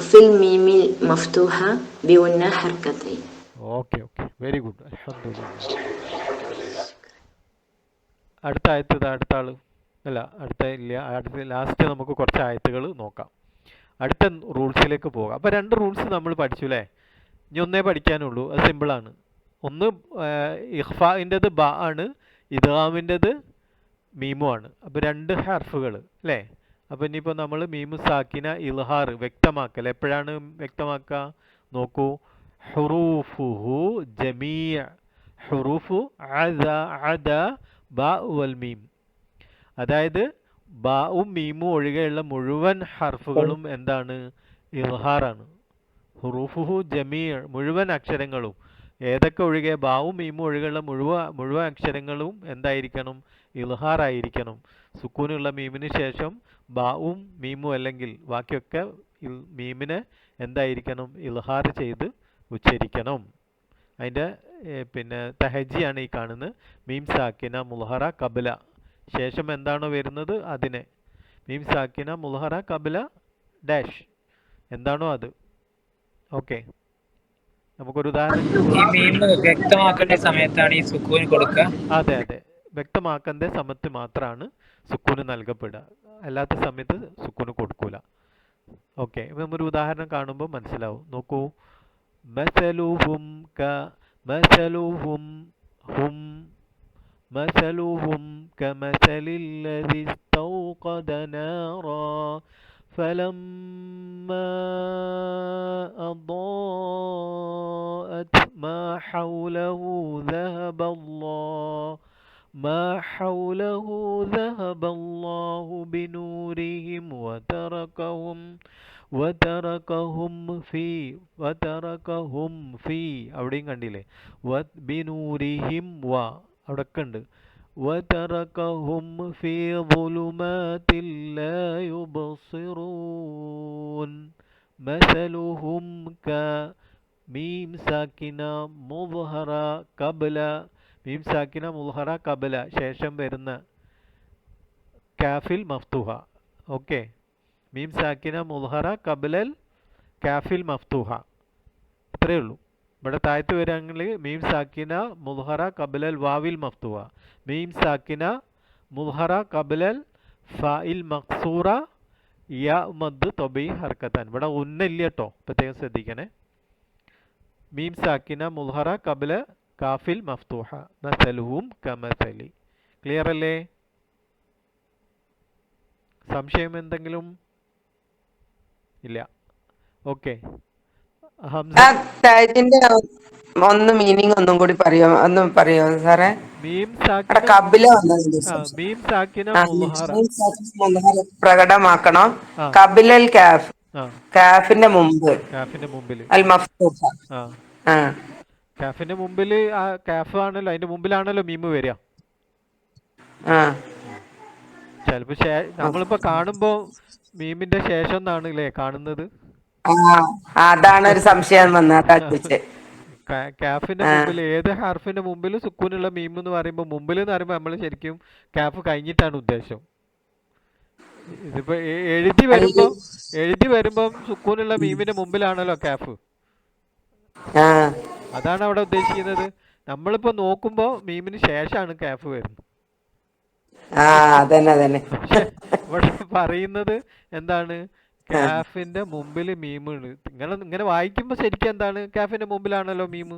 في الميم المفتوحة بيونة حركتين. ഓക്കെ ഓക്കെ, വെരി ഗുഡ്, അൽഹംദുലില്ലാ. അടുത്ത ആയത്ത് അടുത്ത ആള് അല്ല, അടുത്ത ലാസ്റ്റ് നമുക്ക് കുറച്ച് ആയത്തുകൾ നോക്കാം. അടുത്ത റൂൾസിലേക്ക് പോകാം. അപ്പോൾ 2 റൂൾസ് നമ്മൾ പഠിച്ചു അല്ലേ? ഇനി ഒന്നേ പഠിക്കാനുള്ളൂ. അത് സിമ്പിളാണ്. ഒന്ന് ഇഖ്ഫാഇൻ്റെത് ബ ആണ്, ഇദ്ഗാമിൻ്റെത് മീമു ആണ്. അപ്പോൾ 2 ഹർഫുകൾ അല്ലേ? അപ്പോൾ ഇനിയിപ്പോൾ നമ്മൾ മീമു സാക്കിന ഇൽഹാർ വ്യക്തമാക്കൽ എപ്പോഴാണ് വ്യക്തമാക്കുക? നോക്കൂ. ഹുറൂഫുഹു ജമീഅ. ഹുറൂഫു അദ ബ വൽ മീം. അതായത് ബാവും മീമും ഒഴികെയുള്ള മുഴുവൻ ഹർഫുകളും എന്താണ്? ഇൽഹാറാണ്. ഹുറൂഫുഹു ജമീഅ, മുഴുവൻ അക്ഷരങ്ങളും. ഏതൊക്കെ ഒഴികെ? ബാവും മീമും ഒഴികെയുള്ള മുഴുവൻ അക്ഷരങ്ങളും എന്തായിരിക്കണം? ഇൽഹാർ ആയിരിക്കണം. സുക്കൂനുള്ള മീമിന് ശേഷം ബാവും മീമും അല്ലെങ്കിൽ ബാക്കിയൊക്കെ മീമിനെ എന്തായിരിക്കണം? ഇൽഹാർ ചെയ്ത് ഉച്ചരിക്കണം. അതിൻ്റെ പിന്നെ തഹജിയാണ് ഈ കാണുന്നത്. മീം സാക്കിന മുൽഹറ കബല ശേഷം എന്താണോ വരുന്നത് അതിനെ മീം സാക്കിന മുൽഹറ കബല ഡാഷ് എന്താണോ അത്. ഓക്കെ, നമുക്കൊരു ഉദാഹരണം. വ്യക്തമാക്കേണ്ട സമയത്താണ് ഈ സുക്കൂൻ കൊടുക്കുക. അതെ അതെ, വ്യക്തമാക്കേണ്ട സമയത്ത് മാത്രമാണ് സുക്കൂന് നൽകപ്പെടുക, അല്ലാത്ത സമയത്ത് സുക്കൂന് കൊടുക്കൂല. ഓക്കെ, ഒരു ഉദാഹരണം കാണുമ്പോൾ മനസ്സിലാവും. നോക്കൂ. മസലുഹും مثلهم كمثل الذي استوقد نارا فلما أضاءت ما حوله ذهب الله بنورهم وتركهم في അവിടെയും കണ്ടില്ലേ? ബിനൂരിഹിം വ അവിടെയൊക്കെ ഉണ്ട്. وتركهم في ظلمات لا يبصرون. مثلهم كميم ساكنة مظهرة قبل മീം സാക്കിന മുൽഹറ കബല ശേഷം വരുന്ന കാഫിൽ മഫ്തൂഹ. ഓക്കെ, മീം സാക്കിന മുൽഹറ കബലൽ കാഫിൽ മഫ്തൂഹ. ഇത്രയേ ഉള്ളൂ. ഇവിടെ താഴത്ത് വരികയാണെങ്കിൽ മീം സാക്കിന മുൽഹറ കബലൽ വാവിൽ മഫ്തൂഹ, മീം സാക്കിന മുൽഹറ കബലൽ ഫാഇൽ മക്സൂറ യാ മദ് തൊബി ഹർക്കത്താൻ. ഇവിടെ ഉന്നില്ല കേട്ടോ, പ്രത്യേകം ശ്രദ്ധിക്കണേ. മീം സാക്കിന മുൽഹറ കബല കാഫിൽ മഫ്തൂഹ. മസലുഹും കമസലി. ക്ലിയർ അല്ലേ? സംശയം എന്തെങ്കിലും ഇല്ല? ഓക്കെ. ഹംസ താഴത്തിന്റെ ഒന്ന് മീനിങ് ഒന്നും കൂടി പറയോ സാറേ? മീം അവിടെ സാക്കിന കബില വന്നത് മീം സാക്കിന മുൽഹറ പ്രകടമാക്കണം. ആ കബിലൽ കാഫ്, ആ കാഫിന്റെ മുമ്പ് കാഫിന്റെ മുമ്പിൽ അൽ മഫ്തൂഹ. ആ ആ കാഫിന്റെ മുമ്പിൽ ആ കാഫ് ആണല്ലോ, അതിന്റെ മുമ്പിലാണല്ലോ മീമ് വരിക. ആ ചിലപ്പോ നമ്മളിപ്പോ കാണുമ്പോ മീമിന്റെ ശേഷം എന്നാണ് അല്ലേ കാണുന്നത്? ആ അതാണ് ഒരു സംശയം വന്നത്, അതാ ചോദിച്ചേ. കാഫിന്റെ മുമ്പിൽ ഏത് ഹാർഫിന്റെ മുമ്പിൽ സുക്കൂനുള്ള മീം എന്ന് പറയുമ്പോൾ മുമ്പിൽ എന്ന് പറയുമ്പോൾ നമ്മൾ ശരിക്കും കാഫ് കഴിഞ്ഞിട്ടാണ് ഉദ്ദേശം. ഇതിപ്പോ എഴുതി വരുമ്പോ സുക്കൂനുള്ള മീമിന്റെ മുമ്പിലാണല്ലോ കാഫ്. അതാണ് അവിടെ ഉദ്ദേശിക്കുന്നത്. നമ്മളിപ്പോ നോക്കുമ്പോ മീമിന് ശേഷമാണ് കാഫ് വരുന്നത്. പക്ഷെ ഇവിടെ പറയുന്നത് എന്താണ്? കാഫിന്റെ മുമ്പിൽ മീമാണ്. ഇങ്ങനെ വായിക്കുമ്പോ ശരിക്കും എന്താണ്? കാഫിന്റെ മുമ്പിലാണല്ലോ മീമ്.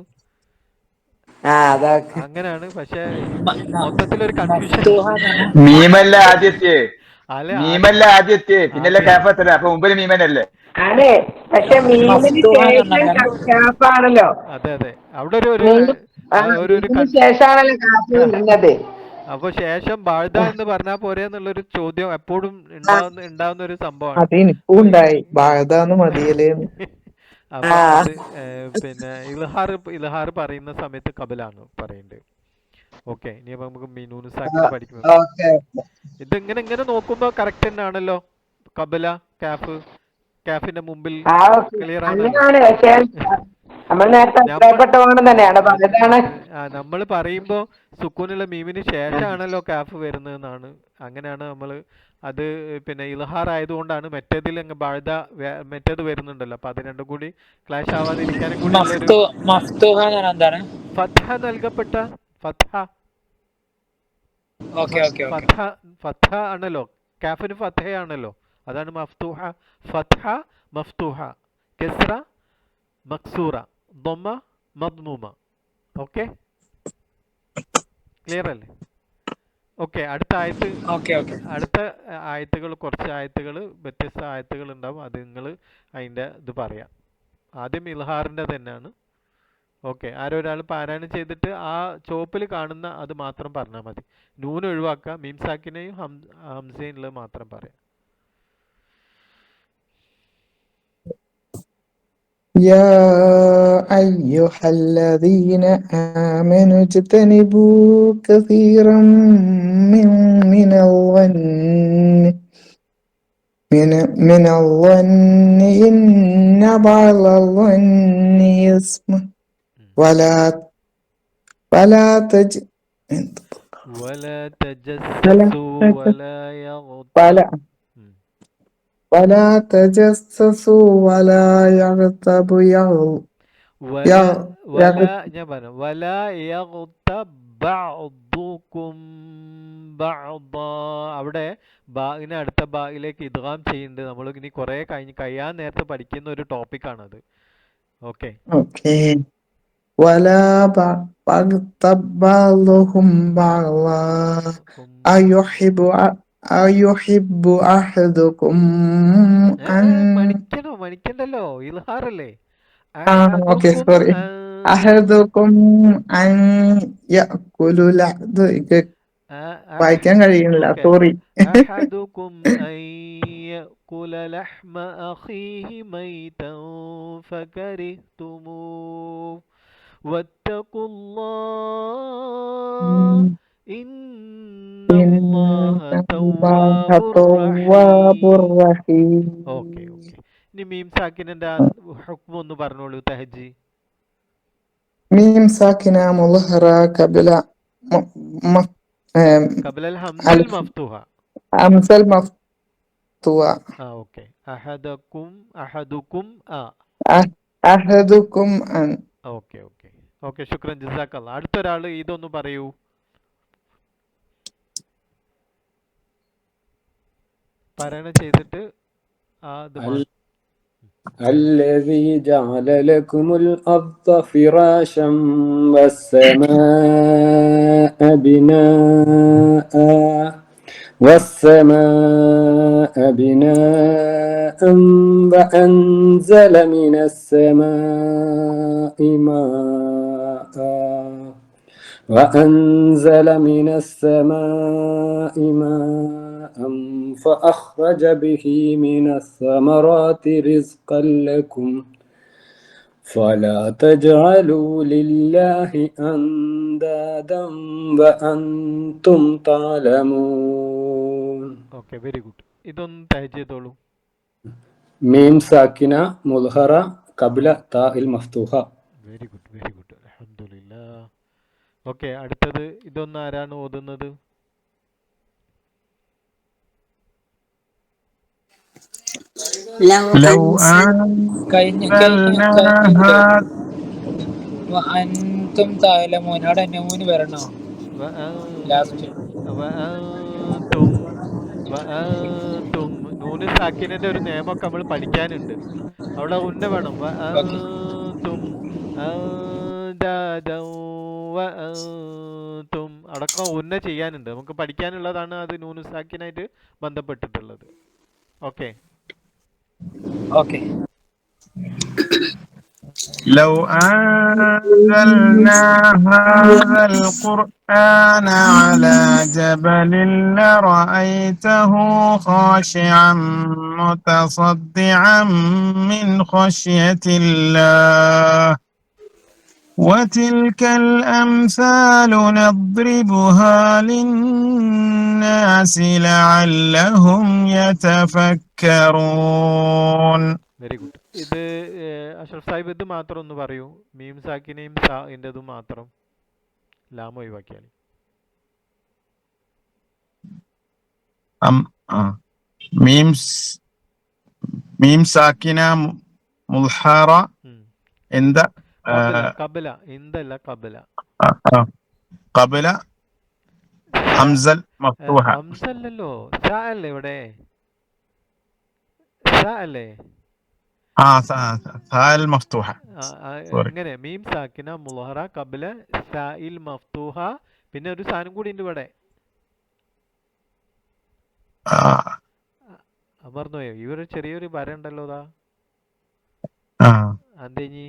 അങ്ങനെയാണ്. പക്ഷെ മൊത്തത്തിലൊരു കൺഫ്യൂഷൻ. മീമല്ല ആദ്യത്തെ, മീമല്ല ആദ്യത്തെ, പിന്നല്ലേ കാഫത്തല്ലേ? അപ്പൊ മുമ്പിൽ മീമനല്ലേ? അതെ, പക്ഷെ മീമിന് ശേഷം കാഫാണല്ലോ. അതെ അതെ, അവിടെ ഒരു ശേഷാണല്ലോ കാഫ് വരുന്നത്. അപ്പൊ ശേഷം ബാഴ്ദ എന്ന് പറഞ്ഞാൽ പോരെ എന്നുള്ളൊരു ചോദ്യം എപ്പോഴും ഉണ്ടാവുന്ന ഒരു സംഭവമാണ്. അത് എനിക്കും ഉണ്ടായി, ബാധന്ന് മതിയല്ലേന്ന്. അപ്പൊ അത് പിന്നെ ഇൽഹാർ പറയുന്ന സമയത്ത് കബലാണ് പറയേണ്ടത്. ഓക്കെ, ഇനി നമുക്ക് മീനൂന് സാക്കിന് പഠിക്കുന്നത്. ഇത് ഇങ്ങനെ നോക്കുമ്പോ കറക്റ്റ് തന്നെയാണല്ലോ. കബല കാഫിന്റെ മുമ്പിൽ ക്ലിയർ ആണ്. നമ്മൾ പറയുമ്പോ സുക്കൂനുള്ള മീമിന് ശേഷമാണല്ലോ കാഫ് വരുന്നതെന്നാണ്. അങ്ങനെയാണ് നമ്മൾ അത്. പിന്നെ ഇൽഹാർ ആയതുകൊണ്ടാണ് മറ്റേതിൽ ബാഴ്ദ മറ്റേത് വരുന്നുണ്ടല്ലോ. അപ്പൊ അത് രണ്ടും കൂടി ക്ലാഷ് ആവാതിരിക്കാനും കൂടി ഫത്ഹ നൽകപ്പെട്ട ഫത്ഹ ആണല്ലോ. കാഫിന് ഫത്ഹയാണല്ലോ, അതാണ് മഫ്തൂഹ. ഫത്ഹ മഫ്തൂഹ, കസ്റ മക്സൂറ, ضمة مضمومة. ഓക്കെ, ക്ലിയർ അല്ലേ? ഓക്കെ, അടുത്ത ആയത്തുകൾ കുറച്ച് ആയത്തുകൾ വ്യത്യസ്ത ആയത്തുകൾ ഉണ്ടാവും. അത് നിങ്ങൾ അതിൻ്റെ ഇത് പറയാം. ആദ്യം ഇൽഹാറിൻ്റെ തന്നെയാണ്. ഓക്കെ, ആരൊരാൾ പാരായണം ചെയ്തിട്ട് ആ ചോപ്പിൽ കാണുന്ന അത് മാത്രം പറഞ്ഞാൽ മതി. നൂന് ഒഴിവാക്കുക, മീം സാക്കിനെയും ഹംസയിനുള്ളത് മാത്രം പറയാം. يا أيها الذين آمنوا اجتنبوا كثيرا من الظن إن بعض الظن إثم ولا تجسسوا ولا تجسسوا ولا يغتب ولا يغتب بعضكم بعضا. അവിടെ ബാഇനെ അടുത്ത ബായിലേക്ക് ഇദ്ഗാം ചെയ്യുന്നുണ്ട്. നമ്മൾ ഇനി കുറെ കഴിയാൻ നേരത്തെ പഠിക്കുന്ന ഒരു ടോപ്പിക്കാണത്. ഓക്കെ, ولا يغتب بعضهم بعضا أيحب أحدكم أن മണിക്കണ്ടല്ലോ, ഇൽഹാറല്ലേ. أحدكم أن يأكل വായിക്കാൻ കഴിയുന്നില്ല, സോറി. أحدكم أن يأكل لحم أخيه ميتا فكرهتموه واتقوا الله إن الله تواب رحيم. ഓക്കെ, ഇനി മീം സാക്കിനിന്റെ ഹുക്മ ഒന്ന് പറഞ്ഞോളൂ തഹജി. മീം സാക്കിന മുൽഹറ കബല ഹംസൽ മഫ്തൂഹ. ഓക്കെ, അഹദുക്കും ഓക്കെ, ശുക്രൻ, ജസാക്കല്ലാഹ്. അടുത്തൊരാള് ഇതൊന്ന് പറയൂ. പാരായണം ചെയ്തിട്ട് الذي جعل لكم الأرض فراشا والسماء بناء وأنزل من السماء ماء فأخرج به من الثمرات رزقا لكم فلا تجعلوا لله أندادا وأنتم تعلمون. Okay, very good. ഇതൊന്ന് ടൈപ്പ് ചെയ്തോളൂ. മീം സാക്കിന മുദ്ഹറ ഖബ്ല താഇൽ മഫ്തൂഹ. വെരി ഗുഡ്, വെരി ഗുഡ്, അൽഹംദുലില്ലാഹ്. ഓക്കെ, അടുത്തത് ഇതൊന്ന് ആരാണ് ഓതുന്നത്? ലൗ അൻതും തഅലമൂൻ അവിടെ നൂന് വരണോ? ലാസ്റ്റ് നൂന് സാക്കിനന്റെ ഒരു നിയമമൊക്കെ നമ്മൾ പഠിക്കാനുണ്ട്. അവിടെ ഉന്ന വേണം. അടക്കം ഉന്ന ചെയ്യാനുണ്ട്, നമുക്ക് പഠിക്കാനുള്ളതാണ്. അത് നൂന് സാക്കിനായിട്ട് ബന്ധപ്പെട്ടിട്ടുള്ളത്. Okay okay. لو أنزلنا هذا القرآن على جبل لرأيته خاشعا متصدعا من خشية الله وتلك الأمثال نضربها للناس لعلهم يتفكرون. Very good. ഇത് അഷ്റഫ് സാഹിബ് ഇത് മാത്രം ഒന്ന് പറയൂ. മീം സാക്കിനെയും സാഇൻ്റെതും മാത്രം ലാം ഒഴിവാക്കിയാൽ. മീം സാക്കിന മുൽഹറ എന്താ കബല എന്തല്ല കബല കബല ഹംസൽ മഫ്തൂഹ. ഹംസല്ലല്ലോ, സ അല്ലേ ഇവിടെ? സ അല്ലേ? എങ്ങനെ? മീം സാക്കിന മുൽഹറ കബല സാഇൽ മഫ്തൂഹ. പിന്നെ ഒരു സാധനം കൂടി ഉണ്ട് ഇവിടെ, മറന്നുപോയോ? ഇവര് ചെറിയൊരു വര ഉണ്ടല്ലോ. അതെഞ്ഞി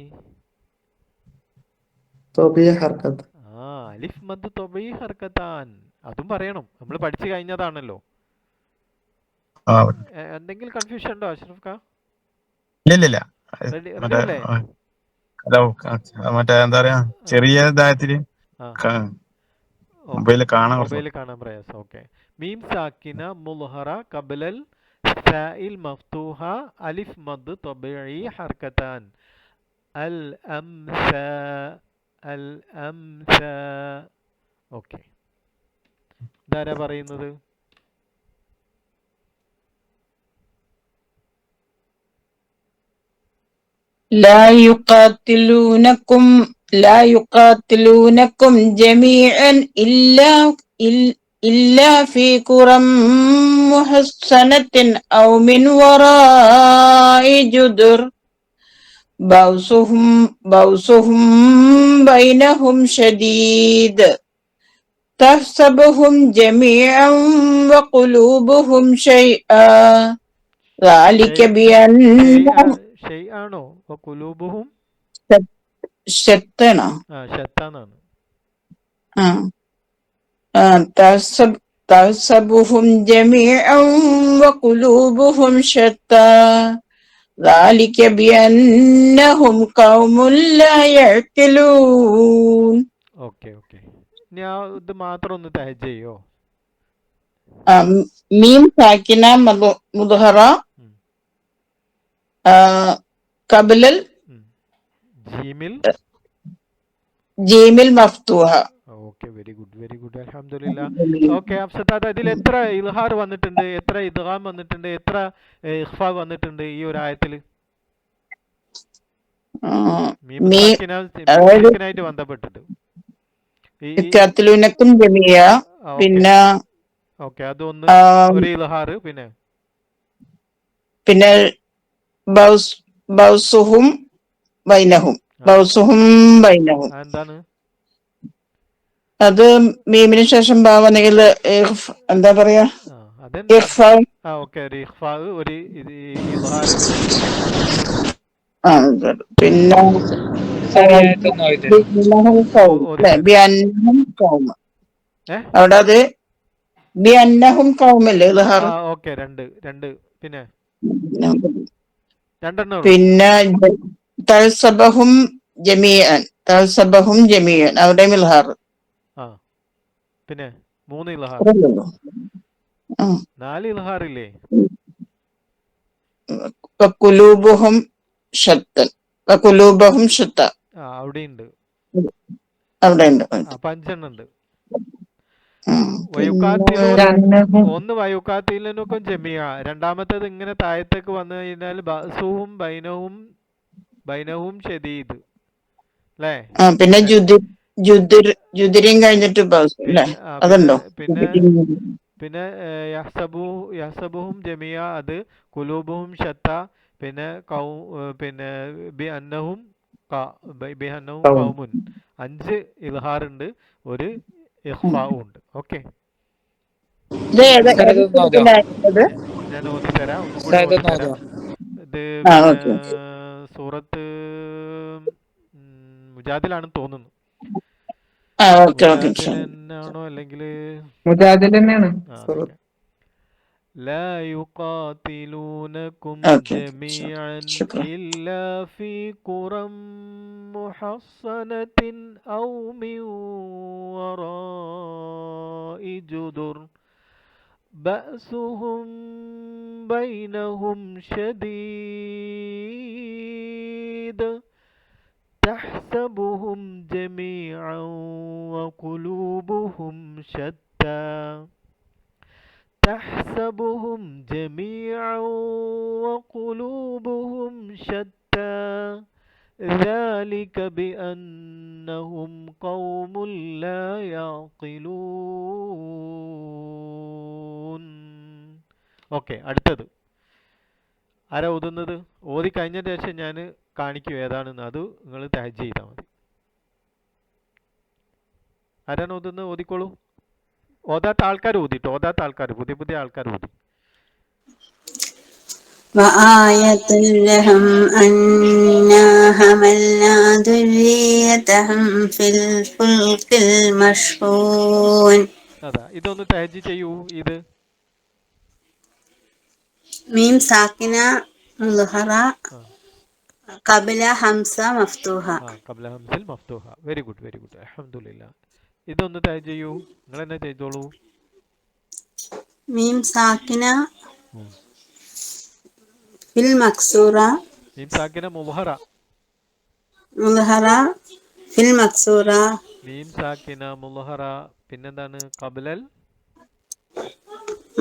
അലിഫ് മദ് തൊബീ ഹർക്കത്താൻ. അതും പറയണം, നമ്മൾ പഠിച്ചു കഴിഞ്ഞതാണല്ലോ. എന്തെങ്കിലും കൺഫ്യൂഷൻ ഉണ്ടോ അഷ്റഫ് ഖാൻ? ഇല്ല. മറ്റേ എന്താ പറയാ, ചെറിയ ഇതായത്തില് മൊബൈലിൽ കാണാൻ പ്രയാസം. ഓക്കെ. മീം സാക്കിന മുൽഹറ ഖബ്ലൽ സാഇൽ മഫ്തൂഹ അലിഫ് മദ് തൊബീ ഹർക്കത്താൻ. അൽ അംസ. ഓക്കെ, ഇതാരാ പറയുന്നത്? لا يقاتلونكم جميعا إلا في قرى محصنة أو من وراء جدر بأسهم بينهم شديد تحسبهم جميعا وقلوبهم شيئا ذلك بأنهم ഷൈആണോ വഖുലൂബുഹും ശത്തനാ? ശത്താനാണ്. تحسبهم جميعا وقلوبهم شتى ذلك بأنهم قوم لا يعقلون. ഓക്കെ. ഞാൻ ഇത് മാത്രം ഒന്ന് തഹജ്ജ് ചെയ്യോ? മീം സാക്കിന മുദ്ഹറ കബലൽ ജീമിൽ മഫ്തൂഹ. ഓക്കെ, വെരി ഗുഡ്, അൽഹംദുലില്ലാഹ്. ഓക്കെ അഫ്സത്താത്ത, ഇതിൽ എത്ര ഇൽഹാർ വന്നിട്ടുണ്ട്, എത്ര ഇദ്ഗാം വന്നിട്ടുണ്ട്, എത്ര ഇഖ്ഫാ വന്നിട്ടുണ്ട് ഈ ഒരു ആയത്തിൽ? മീം സാക്കിനായിട്ട് ബന്ധപ്പെട്ടിട്ട് പിന്നെ ഓക്കെ, അതൊന്ന് ഒരു ഇൽഹാർ. പിന്നെ ബൗസുഹും ബൈനഹും. ബൗസുഹും ബൈനഹും. എന്താണ് അത് മീമിന് ശേഷം ബാ വന്നെങ്കിൽ എന്താ പറയാ, ഇഖ്ഫാ. ഓക്കെ, ഒരു ഇഖ്ഫാ, ഒരു ഇദ്ഹാർ വരും. പിന്നെ അവിടെ അത് ബിഅന്നഹും ഖൗമല്ലേ ഇദ്ഹാർ. ഓക്കെ, രണ്ട് പിന്നെ രണ്ടെണ്ണം. പിന്നെ തൽസബഹും ജമീഅൻ. തൽസബഹും ജമീഅൻ അവിടെ ഇദ്ഹാർ. പിന്നെ 3 ഇൽഹാർ, 4 ഇൽഹാർ ഇല്ലേ? വഖുലൂബുഹും ശത്തൻ. വഖുലൂബുഹും ശത്ത അവിടെയുണ്ട്, അവിടെയുണ്ട്. 5 ഉണ്ട്. ഒന്ന് വയുക്കാത്തിലനുക്കും ജമിയ, രണ്ടാമത്തേത് ഇങ്ങനെ താഴത്തേക്ക് വന്നു കഴിഞ്ഞാൽ ബഅസുഹും ബൈനഹും ഷദീദ് അല്ലേ? പിന്നെ ജുദിരിൻ കഴിഞ്ഞിട്ട് അതുണ്ടോ? പിന്നെ യഹ്സബുഹും ജമിയ, അത് കുലൂബുഹും ഷത്ത, പിന്നെ ബിഅന്നഹും ഖൗമുൻ. 5 ഇൽഹാർ ഉണ്ട്, ഒരു ഇഖ്ഫാഉ ഉണ്ട്. ഓക്കെ, ഞാൻ ഓതി തരാം, ഒന്നും കൂടി ഓതി തരാം. ഇത് സൂറത്ത് മുജാദിലാണെന്ന് തോന്നുന്നു. മുജാദിലാണോ അല്ലെങ്കിൽ മുജാദിൽ തന്നെയാണ്. لا يقاتلونكم جميعا إلا في قرى محصنة أو من وراء جدر بأسهم بينهم شديد تحسبهم جميعا وقلوبهم شتى تحسبهم جميعا وقلوبهم شتى ذلك بأنهم قوم لا يعقلون. ഓക്കെ, അടുത്തത് ആരാ ഓതുന്നത്? ഓതി കഴിഞ്ഞ ശേഷം ഞാൻ കാണിക്കും ഏതാണെന്ന്, അത് നിങ്ങൾ ടാഗ് ചെയ്താൽ മതി. ആരാണ് ഓതുന്നത്? ഓതിക്കോളൂ. ഓതാത്ത ആൾക്കാർ ഓതിട്ടോ, പുതിയ ആൾക്കാർ ഓതി. وآية لهم أنا حملنا ذريتهم في الفلك المشحون. അതാ, ഇതൊന്ന് ടാഗ് ചെയ്യൂ. ഇത് മീം സാക്കിന മുദ്ഹറ ഖബ്ല ഹംസ മഫ്തൂഹ. ഖബ്ല ഹംസിൽ മഫ്തൂഹ. വെരി ഗുഡ്, അൽഹംദുലില്ലാഹ്. ഇതൊന്ന് ടാഗ് ചെയ്യൂ, നിങ്ങൾ തന്നെ ചെയ്തോളൂ. മീം സാക്കിന ഫിൽ മക്സൂറ. മീം സാക്കിന മുദ്ഹറ ഫിൽ മക്സൂറ. മീം സാക്കിന മുദ്ഹറ. പിന്നെന്താണ്? ഖബ്ലൽ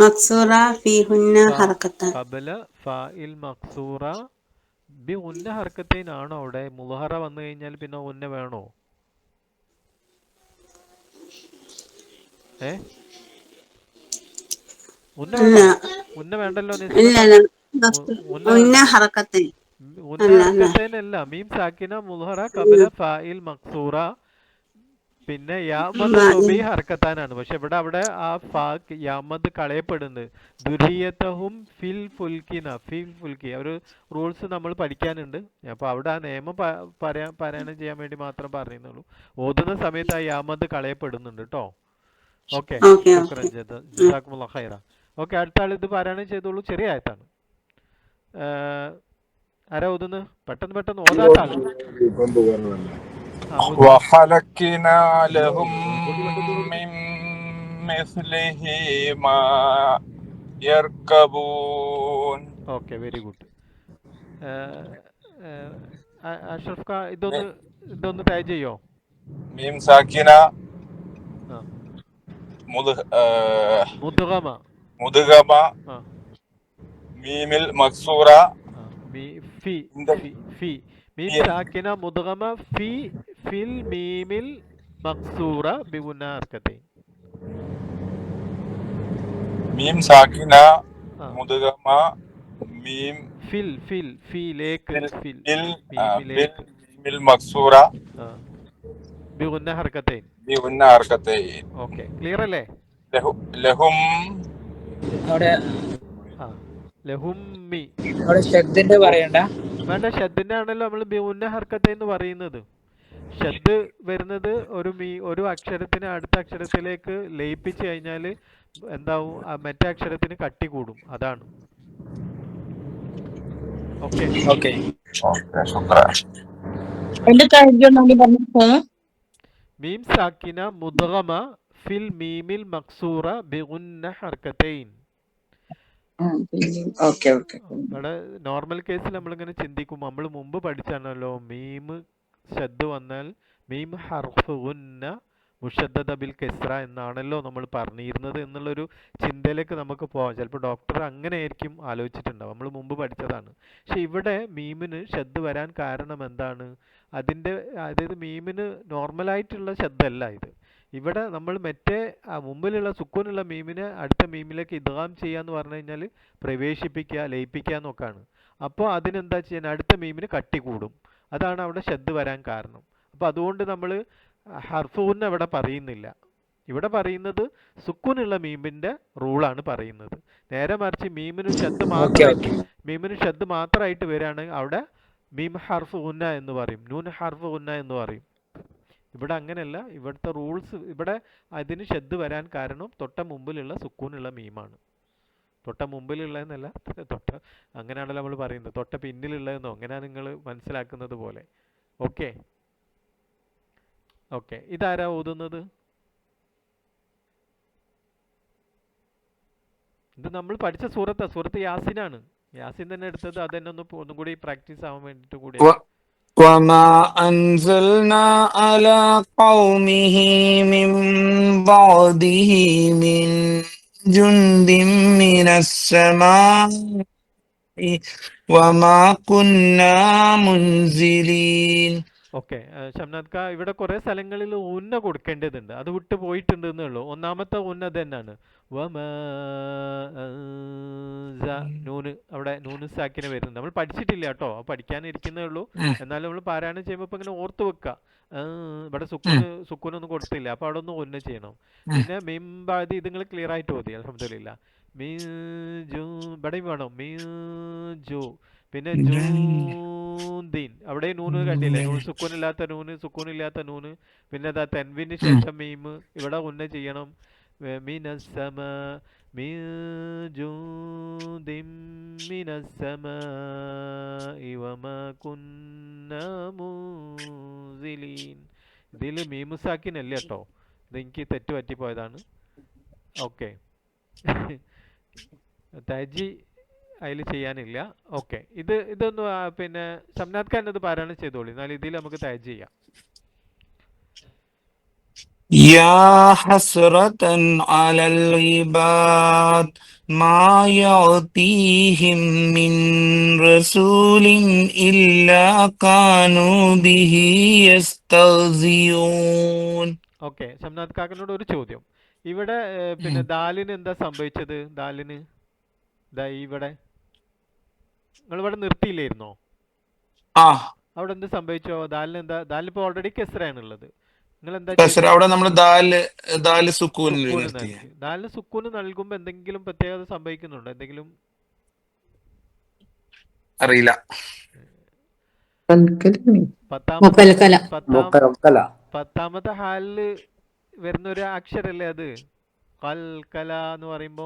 മക്സൂറ ഫീഹുന്ന ഹർകത്തൻ. ഖബ്ല ഫാഇൽ മക്സൂറ ബി ഉന്ന ഹർക്കത്തൈൻ ആണോ? അവിടെ മുദ്ഹറ വന്നു കഴിഞ്ഞാൽ പിന്നെ ഉന്ന വേണോ? ഉന്ന വേണ്ടല്ലോ. ഉന്നഹർക്കത്തൈനല്ല, മീം സാക്കിന മുദ്ഹറ ഖബ്ല ഫാഇൽ മക്സൂറ, പിന്നെ യാമദ് സുബി ഹർക്കത്താനാണ്. പക്ഷെ അവിടെ ആ ഫാ യാമദ് കളയപ്പെടുന്നത്. ദുരിയതഹും ഫിൽ ഫുൽക്കി ഒരു റൂൾസ് നമ്മൾ പഠിക്കാനുണ്ട്. അപ്പോൾ അവിടെ ആ നിയമം പാരായണം ചെയ്യാൻ വേണ്ടി മാത്രം പറയുന്നുള്ളൂ. ഓതുന്ന സമയത്ത് ആ യാമദ് കളയപ്പെടുന്നുണ്ട് കേട്ടോ. ഓക്കെ, ജസാക്കുമുല്ലാഹ് ഖൈറ. ഓക്കെ, അടുത്ത ആൾ ഇത് പാരായണം ചെയ്തോളൂ. ചെറിയ ആയത്താണ്. ആരാ ഓതുന്നത്? പെട്ടെന്ന് ഓതാത്ത ആൾ. وخلقنا لهم من مثله ما يركبون. Okay, very good. Ashraf Khan ഇതൊന്ന് ടാഗ് ചെയ്യോ? മീം സാക്കിന മുദ്ഗമ മീമിൽ മക്സൂറ മീം സാക്കിന മുദ്ഗമ ഫിൽ മീമിൽ മക്സൂറ ബിഗുന്ന ഹർക്കത്തൈൻ. മീം സാക്കിന മുദ്ഗമ മീം ഫിൽ ഫിൽ ഫിലേക്ക് ഫിൽ ഫിൽ മീമിലേക്ക് മീമിൽ മക്സൂറ ബിഗുന്ന ഹർക്കത്തൈൻ ബിഗുന്ന ഹർക്കത്തൈൻ. ഓക്കെ, ക്ലിയർ അല്ലേ? ലഹും അവിടെ ലഹുമ്മി അവിടെ ഷദ്ദിന്റെ പറയണ്ട, വേണ്ട, ഷദ്ദിന്റെ ആണല്ലോ നമ്മൾ ബിഗുന്ന ഹർക്കത്തൈൻ എന്ന് പറയുന്നത്. ഷദ് വരുന്നത് ഒരു അക്ഷരത്തിന് അടുത്ത അക്ഷരത്തിലേക്ക് ലയിപ്പിച്ചു കഴിഞ്ഞാൽ എന്താവും, മറ്റേ അക്ഷരത്തിന് കട്ടി കൂടും, അതാണ്. Okay okay. മീം സാക്കിന മുദ്ഗമ ഫിൽ മീമിൽ മക്സൂറ ബിഗുന്ന ഹർക്കത്തൈൻ. ഇവിടെ നോർമൽ കേസിൽ നമ്മളിങ്ങനെ ചിന്തിക്കും, നമ്മൾ മുമ്പ് പഠിച്ചാണല്ലോ മീം ഷദ് വന്നാൽ മീം ഹർഫ് ഗുന്ന മുഷദ്ദദ ബിൽ കസ്ര എന്നാണല്ലോ നമ്മൾ പറഞ്ഞിരുന്നത് എന്നുള്ളൊരു ചിന്തയിലേക്ക് നമുക്ക് പോകാം. ചിലപ്പോൾ ഡോക്ടർ അങ്ങനെ ആയിരിക്കും ആലോചിച്ചിട്ടുണ്ടാവും, നമ്മൾ മുമ്പ് പഠിച്ചതാണ്. പക്ഷെ ഇവിടെ മീമിന് ഷദ് വരാൻ കാരണം എന്താണ്? അതായത് മീമിന് നോർമലായിട്ടുള്ള ഷദ്ദല്ല ഇത്. ഇവിടെ നമ്മൾ മറ്റേ മുമ്പിലുള്ള സുക്കൂനുള്ള മീമിനെ അടുത്ത മീമിലേക്ക് ഇദ്ഗാം ചെയ്യാന്ന് പറഞ്ഞു കഴിഞ്ഞാൽ പ്രവേശിപ്പിക്കുക, ലയിപ്പിക്കുക എന്നൊക്കെയാണ്. അപ്പോൾ അതിനെന്താ ചെയ്യാൻ, അടുത്ത മീമിന് കട്ടി കൂടും, അതാണ് അവിടെ ഷദ് വരാൻ കാരണം. അപ്പോൾ അതുകൊണ്ട് നമ്മൾ ഹർഫുന്ന ഇവിടെ പറയുന്നില്ല. ഇവിടെ പറയുന്നത് സുക്കൂനുള്ള മീമിൻ്റെ റൂളാണ് പറയുന്നത്. നേരെ മറിച്ച് മീമിന് ഷദ് മാത്രമായിട്ട് വരികയാണെങ്കിൽ അവിടെ മീം ഹർഫ് ഉന്ന എന്ന് പറയും, നൂൻ ഹർഫ് ഉന്ന എന്ന് പറയും. ഇവിടെ അങ്ങനെയല്ല. ഇവിടുത്തെ റൂൾസ്, ഇവിടെ അതിന് ഷദ് വരാൻ കാരണം തൊട്ട മുമ്പിലുള്ള സുക്കൂനുള്ള മീമാണ്. തൊട്ട മുമ്പിലുള്ളതെന്നല്ല, അങ്ങനെയാണല്ലോ നമ്മൾ പറയുന്നത്, തൊട്ട പിന്നിലുള്ളതെന്നോ അങ്ങനെയാണ് നിങ്ങൾ മനസ്സിലാക്കുന്നത് പോലെ. ഓക്കെ ഓക്കെ, ഇതാരാ ഓതുന്നത്? ഇത് നമ്മൾ പഠിച്ച സൂറത്ത് യാസിനാണ്. യാസിൻ തന്നെ എടുത്തത്, അതെന്നെ ഒന്നും കൂടി പ്രാക്ടീസ് ആവാൻ വേണ്ടിയിട്ട് കൂടി. وما أنزلنا على قومه من بعده من جند من السماء وما كنا منزلين. ഓക്കെ, ഷംനാദ് ഖാ, ഇവിടെ കുറേ സ്ഥലങ്ങളിൽ ഉന്ന കൊടുക്കേണ്ടതുണ്ട്, അത് വിട്ടു പോയിട്ടുണ്ട് എന്നേ ഉള്ളൂ. ഒന്നാമത്തെ ഉന്ന തന്നെയാണ് നൂന്, അവിടെ നൂന് സാക്കിന് വരുന്നുണ്ട്. നമ്മൾ പഠിച്ചിട്ടില്ല കേട്ടോ, പഠിക്കാനിരിക്കുന്നേ ഉള്ളൂ. എന്നാലും നമ്മൾ പാരായണം ചെയ്യുമ്പോൾ ഇപ്പം ഇങ്ങനെ ഓർത്ത് വെക്കുക. ഇവിടെ സുക്കൂനൊന്നും കൊടുത്തില്ല, അപ്പോൾ അവിടെ ഒന്ന് ഉന്ന ചെയ്യണം. പിന്നെ മീംബാദി ഇത് നിങ്ങൾ ക്ലിയർ ആയിട്ട് ഓതി, അൽഹംദുലില്ലാ. ഇവിടെയും വേണം മീജു. പിന്നെ ജൂന്ദീൻ, അവിടെ നൂന് കണ്ടില്ലേ, നൂൻ സുക്കൂനില്ലാത്ത നൂന്, സുക്കൂനില്ലാത്ത നൂന്. പിന്നെ അതാ തെൻവിന് ശേഷം മീമ്, ഇവിടെ ഉന്ന ചെയ്യണം. മിനസ്സമ മിജൂദിം മിനസ്സമാഇ വമാ കുന്നാ മുൻസിലീൻ. ഇതിൽ മീമു സാക്കിനല്ല കേട്ടോ, ഇതെനിക്ക് തെറ്റ് പറ്റിപ്പോയതാണ്. ഓക്കെ, തജി അതിൽ ചെയ്യാനില്ല. ഓക്കെ, ഇതൊന്ന് പിന്നെ ഷംനാദ് ഖാൻ ഇത് പാരായണം ചെയ്തോളി, എന്നാൽ ഇതിൽ നമുക്ക് തജ് ചെയ്യാം. يا حسرة على العباد ما يعطيهم من رسول إلا كانوا به يستهزئون. ഓക്കെ, ഷംനാദ് ഖാനോട് ഒരു ചോദ്യം. ഇവിടെ പിന്നെ ദാലിന് എന്താ സംഭവിച്ചത്? ദാലിന് ഇവിടെ നിങ്ങളിവിടെ നിർത്തിയില്ലായിരുന്നോ? അവിടെ എന്ത് സംഭവിച്ചോ? ദാലിന് എന്താ? ദാലിനിപ്പോ ഓൾറെഡി കെസ്റയാണുള്ളത്. നിങ്ങൾ എന്താ അവിടെ നമ്മൾ ദാല് സുക്കൂൻ ദാലിന് സുക്കൂന് നൽകുമ്പോ എന്തെങ്കിലും പ്രത്യേകത സംഭവിക്കുന്നുണ്ടോ? എന്തെങ്കിലും അറിയില്ല. പത്താമത്തെ ഹാലില് വരുന്ന ഒരു അക്ഷരല്ലേ അത്? കൽക്കല എന്ന് പറയുമ്പോ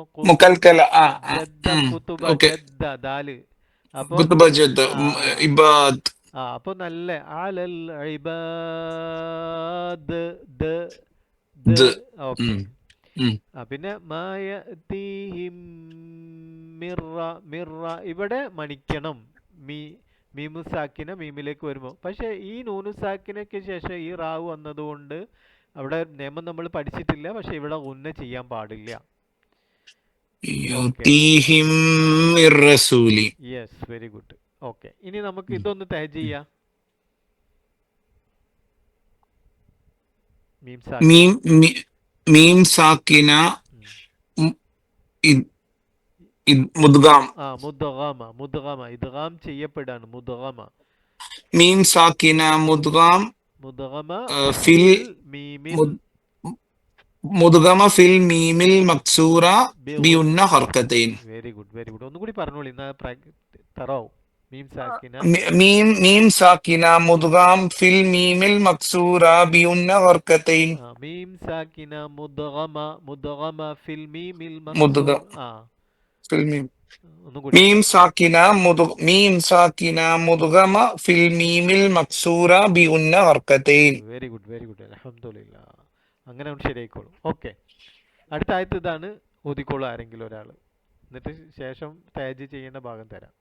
ദാല്. അപ്പൊ നല്ല അലൽ ഇബാദ്. ഓക്കെ, പിന്നെ ഇവിടെ മണിക്കണം മീമുസാക്കിന മീമിലേക്ക് വരുമ്പോ. പക്ഷെ ഈ നൂനുസാക്കിനൊക്കെ ശേഷം ഈ റാവ് വന്നതുകൊണ്ട് അവിടെ നിയമം നമ്മൾ പഠിച്ചിട്ടില്ല. പക്ഷെ ഇവിടെ ഉന്ന ചെയ്യാൻ പാടില്ല. Yes, very good. ഓക്കെ, ഇനി നമുക്ക് ഇതൊന്ന് തഹജ് ചെയ്യാം. മീം സാക്കിന മുദ്ഗാം. മുദ്ഗമ ഇദ്ഗാം ചെയ്യപ്പെടാണ് മുദ്ഗമ. മീം സാക്കിന മുദ്ഗാം മുദ്ഗമ ഫിൽ മീമിൽ മുദ്ഗമ ഫിൽ മീമിൽ മക്സൂറ ബിയുന്ന ഹർക്കത്തൈൻ. Very good. ഒന്നുകൂടി പറഞ്ഞോളി എന്നാ തറാവും. മീം സാക്കിന മീം സാക്കിന മുദ്ഗാം ഫിൽ മീമിൽ മക്സൂറ ബിയുന്ന ഹർക്കത്തൈൻ. മീം സാക്കിന മുദ്ഗമ ഫിൽ മീമിൽ മുദ്ഗമ ഫിൽ മീം. ഒന്നുകൂടി. മീം സാക്കിന മുദ്ഗമ ഫിൽ മീമിൽ മക്സൂറ ബിയുന്ന ഹർക്കത്തൈൻ. Very good. അൽഹംദുലില്ലാ. അങ്ങനെ ശരിയായിക്കോളും. ഓക്കെ, അടുത്ത ആയത്ത് ഇതാണ്. ഓതിക്കോളൂ ആരെങ്കിലും ഒരാൾ. എന്നിട്ട് ശേഷം തേജ് ചെയ്യേണ്ട ഭാഗം തരാം.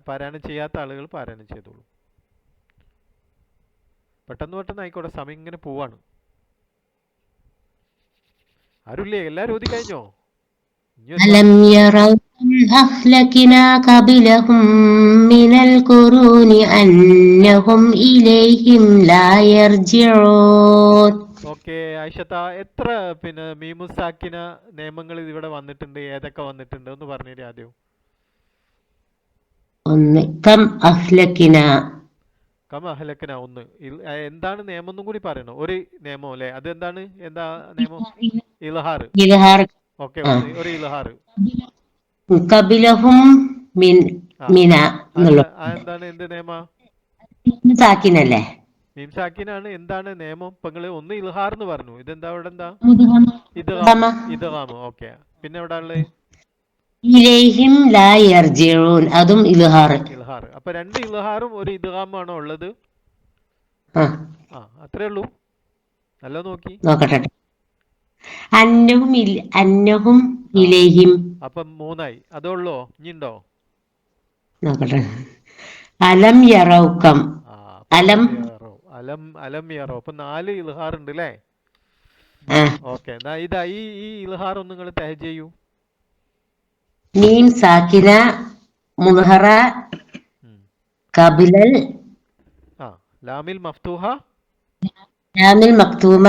പാരായണം ചെയ്യാത്ത ആളുകൾ പാരായണം ചെയ്തോളൂ. പെട്ടെന്ന് ആയിക്കോട്ടെ, സമയം ഇങ്ങനെ പോവാണ്. ആരുല്ലേ? എല്ലാരും ഓതി കഴിഞ്ഞോ? ألم يروا كم أهلكنا قبلهم من القرون أنهم إليهم لا يرجعون. ഓക്കെ ആയിഷത്ത, എത്ര മീമുസാക്കിന നിയമങ്ങൾ ഇവിടെ വന്നിട്ടുണ്ട്? ഏതൊക്കെ വന്നിട്ടുണ്ട് ഒന്ന് പറഞ്ഞേരി ആദ്യം. കം അഹ്ലക്കിന ഒന്ന്. എന്താണ് നിയമം ഒന്നും കൂടി പറയണോ? ഒരു നിയമം അല്ലേ? അതെന്താണ്? എന്താ നിയമം? ഇൽഹാർ. ഓക്കെ, ഒരു ഇൽഹാർ. കബിലഹും മിന എന്താണ്? എന്ത് നിയമ? സാക്കിനല്ലേ? മീം സാക്കിനാണ്. എന്താണ് നിയമം? ഇപ്പൊ നിങ്ങള് ഒന്ന് ഇൽഹാർ എന്ന് പറഞ്ഞു. ഇതെന്താ? ഇവിടെ എന്താ? ഇദ്ഗാം. ഓക്കെ, പിന്നെ എവിടെ ഉള്ളത്? ഇലൈഹിം ലാ യർജിഊൻ, അതും ഇൽഹാർ. അപ്പൊ രണ്ട് ഇൽഹാറും ഒരു ഇദ്ഗാമാണോ ഉള്ളത്? അത്രേ ഉള്ളൂ. നല്ല നോക്കട്ടെ. അന്നഹും ഇലൈഹിം. അപ്പൊ മൂന്നായി. അതേ ഉള്ളോ? ഇനിയുണ്ടോ? നോക്കട്ടെ. അലം യറൗകം. അലം യറോ. അപ്പൊ 4 ഇൽഹാർ ഉണ്ട് അല്ലേ? ഓക്കെ, ഇതാ ഈ ഇൽഹാർ ഒന്ന് നിങ്ങൾ തഹജ് ചെയ്യൂ. മീം സാക്കിന മുദ്ഹറ കബിലൽ ലാമിൽ മഫ്തൂഹ ലാമിൽ മക്തൂമ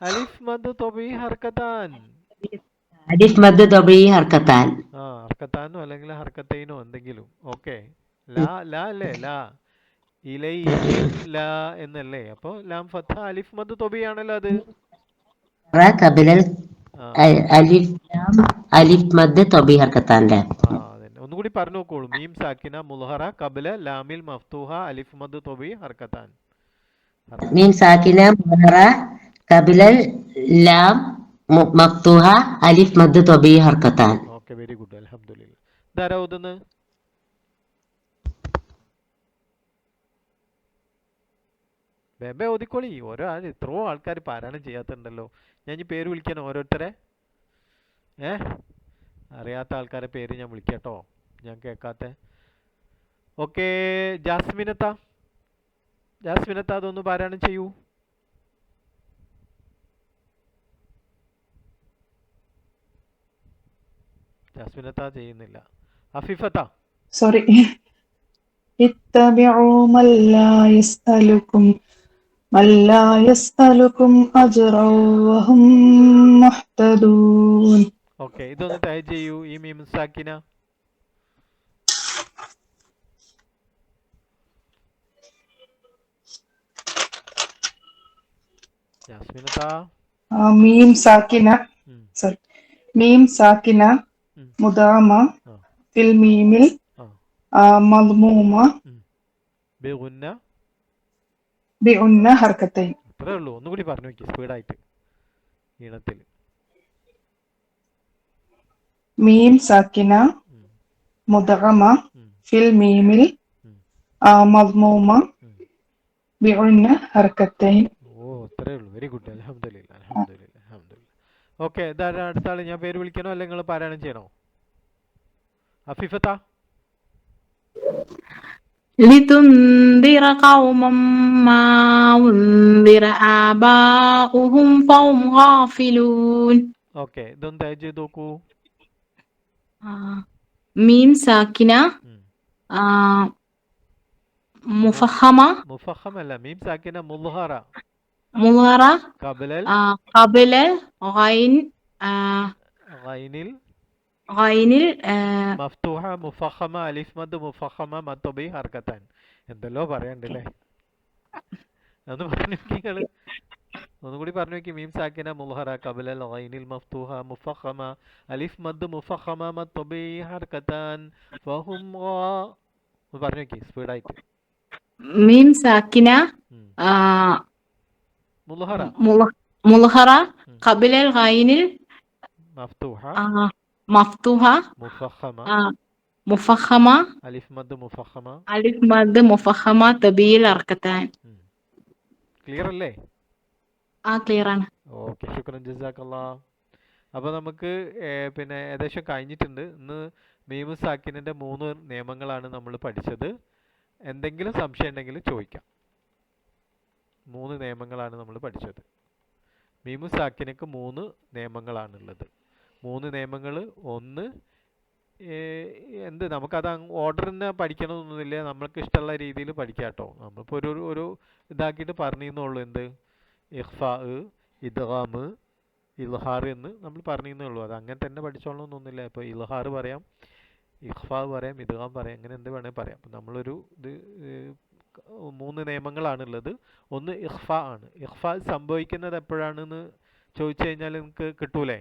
അലിഫ് മദ് തൊബീ ഹർക്കത്താൻ. അലിഫ് മദ് തൊബീ ഹർക്കത്താൻ. ഹർക്കത്താനോ അല്ലെങ്കിൽ ഹർക്കത്തൈനോ എന്തെങ്കിലും. ഓക്കെ, ലാ അല്ലേ? ലാ ഇലൈഹിം ലാ എന്നല്ലേ? അപ്പൊ ലാം ഫത്ഹ അലിഫ് മദ് തൊബീ ആണല്ലോ അത്. കബിലൽ അലിഫ് മദ് തൊബീ ഹർക്കത്താന്റെ. ഒന്നുകൂടി പറഞ്ഞു നോക്കോളൂ. മീം സാക്കിന മുൽഹറ കബല ലാമിൽ മഫ്തൂഹ അലിഫ് മദ് തൊബീ ഹർക്കത്താൻ. മീം സാക്കിന മുൽഹറ കബിലൽ ലാം മഫ്തൂഹ അലിഫ് മദ് തൊബീ ഹർക്കത്താൻ. Okay, very good. അൽഹംദുലില്ലാ. ഇതാരാ ഓതുന്നത്? ബേബെ ഓതിക്കോളി. എത്രയോ ആൾക്കാർ പാരായണം ചെയ്യാത്തുണ്ടല്ലോ. ഞാൻ ഈ പേര് വിളിക്കണം ഓരോരുത്തരെ. അറിയാത്ത ആൾക്കാരെ പേര് ഞാൻ വിളിക്കട്ടോ, ഞാൻ കേൾക്കാത്ത. ഓക്കെ, ജാസ്മിനത്ത അതൊന്ന് പാരായണം ചെയ്യൂ. ജാസ്മിനത്ത ചെയ്യുന്നില്ല. അഫീഫത്ത. സോറി. ഇത്തബിഉ മല്ലാ യസ്അലുക്കും അജ്റൻ വഹും മുഹ്തദൂൻ. ഓക്കെ, ഇതൊന്ന് തഹജ് ചെയ്യൂ. ഈ മീം സാക്കിന. ജാസ്മിനത്ത. മീം സാക്കിന മുദാമ ഫിൽ മീമിൽ മദ്മൂമ ബിഉന്ന ഹർക്കത്തൈൻ. അത്രേ ഉള്ളൂ. ഒന്നുകൂടി പറഞ്ഞു നോക്കി സ്പീഡായിട്ട് ഈണത്തിൽ. മീം സാക്കിന മുദഅമ ഫിൽ മീമിൽ മദ്മൂമ ബിഉന്ന ഹർക്കത്തൈൻ. അത്രേ ഉള്ളൂ. Very good. അൽഹംദുലില്ലാ. ഓക്കെ, ഇതാരാ അടുത്ത ആള്? ഞാൻ പേര് വിളിക്കണോ അല്ലെങ്കിൽ നിങ്ങൾ പാരായണം ചെയ്യണോ? അഫീഫത്ത. لتنذر قوما ما أنذر آباؤهم فهم غافلون. ഓക്കെ, ഇതൊന്ന് തഹജ് ചെയ്ത് നോക്കൂ. മീം സാക്കിന മുഫഹമ. മുഫഹമല്ല, മീം സാക്കിന മുൽഹറ. മുളറ കബലൽ قبل غين ഗൈനിൽ غينിൽ മഫ്തൂഹ മുഫഖമ അലിഫ് മദ് മുഫഖമ മത്തൊബി ഹർക്കത്താൻ. എന്തെല്ലോ പറയണ്ടല്ലേ, ഒന്ന് പറഞ്ഞു നോക്കിങ്ങള്, ഒന്നുകൂടി പറഞ്ഞു നോക്കി. മീം സാക്കിന മുൽഹറ കബലൽ ഗൈനിൽ മഫ്തൂഹ മുഫഖമ അലിഫ് മദ് മുഫഖമ മത്തൊബി ഹർക്കത്താൻ ഫഹും പറഞ്ഞു നോക്കി സ്പീഡായിട്ട്. മീം സാക്കിന മുൽഹറ മുൽഹറ ഖബലൽ ഗൈനിൽ മഫ്തൂഹ മഫ്തൂഹ മുഫഖമ മുഫഖമ അലിഫ് മദ് മുഫഖമ അലിഫ് മദ് മുഫഖമ തബീൽ ഹർക്കത്താൻ. ക്ലിയർ അല്ലേ? ക്ലിയർ ആണ്. ഓക്കെ, ശുക്രൻ ജസാക്കല്ലാഹ്. അപ്പോൾ നമുക്ക് പിന്നെ ഏകദേശം കഴിഞ്ഞിട്ടുണ്ട്. ഇന്ന് മീമു സാക്കിനിൻ്റെ 3 നിയമങ്ങളാണ് നമ്മൾ പഠിച്ചത്. എന്തെങ്കിലും സംശയം ഉണ്ടെങ്കിൽ ചോദിക്കാം. 3 നിയമങ്ങളാണ് നമ്മൾ പഠിച്ചത്. മീമു സാക്കിനക്ക് 3 നിയമങ്ങളാണുള്ളത്. 3 നിയമങ്ങൾ. ഒന്ന് എന്ത് നമുക്കത് ഓർഡർ തന്നെ പഠിക്കണമെന്നൊന്നുമില്ല, നമ്മൾക്ക് ഇഷ്ടമുള്ള രീതിയിൽ പഠിക്കാം കേട്ടോ. നമ്മളിപ്പോൾ ഒരു ഇതാക്കിയിട്ട് പറഞ്ഞിരുന്നുള്ളൂ. എന്ത് ഇഖ്ഫാ, ഇദ്ഗാം, ഇൽഹാർ എന്ന് നമ്മൾ പറഞ്ഞിരുന്നുള്ളൂ. അത് അങ്ങനെ തന്നെ പഠിച്ചോളണമെന്നൊന്നുമില്ല. ഇപ്പോൾ ഇൽഹാർ പറയാം, ഇഖ്ഫാ പറയാം, ഇദ്ഗാം പറയാം, അങ്ങനെ എന്ത് വേണേൽ പറയാം. അപ്പം നമ്മളൊരു 3 നിയമങ്ങളാണുള്ളത്. ഒന്ന് ഇഖ്ഫാ ആണ്. ഇഖ്ഫാ സംഭവിക്കുന്നത് എപ്പോഴാണെന്ന് ചോദിച്ചു കഴിഞ്ഞാൽ നിങ്ങൾക്ക് കിട്ടൂലേ?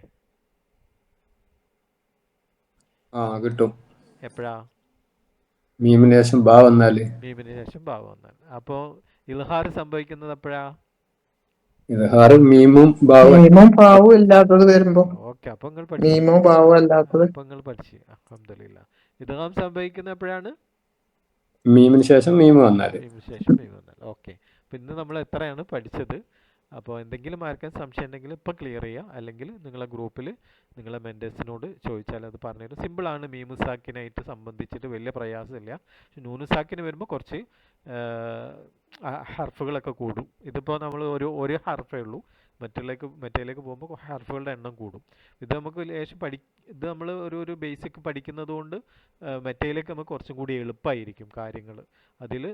കിട്ടും. എപ്പോഴാ? മീമിന് ശേഷം ബാ വന്നാല്. മീമിന് ശേഷം ബാ വന്നാൽ. അപ്പോൾ ഇൽഹാർ സംഭവിക്കുന്നത് എപ്പോഴാ? ഇൽഹാർ മീമും ബാവും ഇല്ലാത്തത് വരുമ്പോ. ഓക്കെ, അപ്പോൾ നിങ്ങൾ മീമോ ബാവോ അല്ലാത്തത്. അപ്പോൾ നിങ്ങൾ പഠിച്ചു. അൽഹംദുലില്ലാ. ഇദ്ഗാം സംഭവിക്കുന്നത് എപ്പോഴാണ്? മീമിന് ശേഷം മീമ് വന്നാല്. മീമിന് ശേഷം മീം വന്നാൽ. ഓക്കെ, അപ്പോൾ ഇന്ന് നമ്മൾ എത്രയാണ് പഠിച്ചത്? അപ്പോൾ എന്തെങ്കിലും ആർക്കും സംശയം ഉണ്ടെങ്കിൽ ഇപ്പോൾ ക്ലിയർ ചെയ്യുക, അല്ലെങ്കിൽ നിങ്ങളെ ഗ്രൂപ്പിൽ നിങ്ങളെ മെൻറ്റേഴ്സിനോട് ചോദിച്ചാൽ അത് പറഞ്ഞുതരും. സിമ്പിളാണ്. മീമു സാക്കിനായിട്ട് സംബന്ധിച്ചിട്ട് വലിയ പ്രയാസമില്ല. പക്ഷെ നൂനു സാക്കിന് വരുമ്പോൾ കുറച്ച് ഹർഫുകളൊക്കെ കൂടും. ഇതിപ്പോൾ നമ്മൾ ഒരു ഹർഫേ ഉള്ളൂ, മറ്റേലേക്ക് പോകുമ്പോൾ ഹർഫുകളുടെ എണ്ണം കൂടും. ഇത് നമുക്ക് ലേശം ഇത് നമ്മൾ ഒരു ബേസിക് പഠിക്കുന്നത് കൊണ്ട് മറ്റേലേക്ക് നമുക്ക് കുറച്ചും കൂടി എളുപ്പമായിരിക്കും കാര്യങ്ങൾ. അതിൽ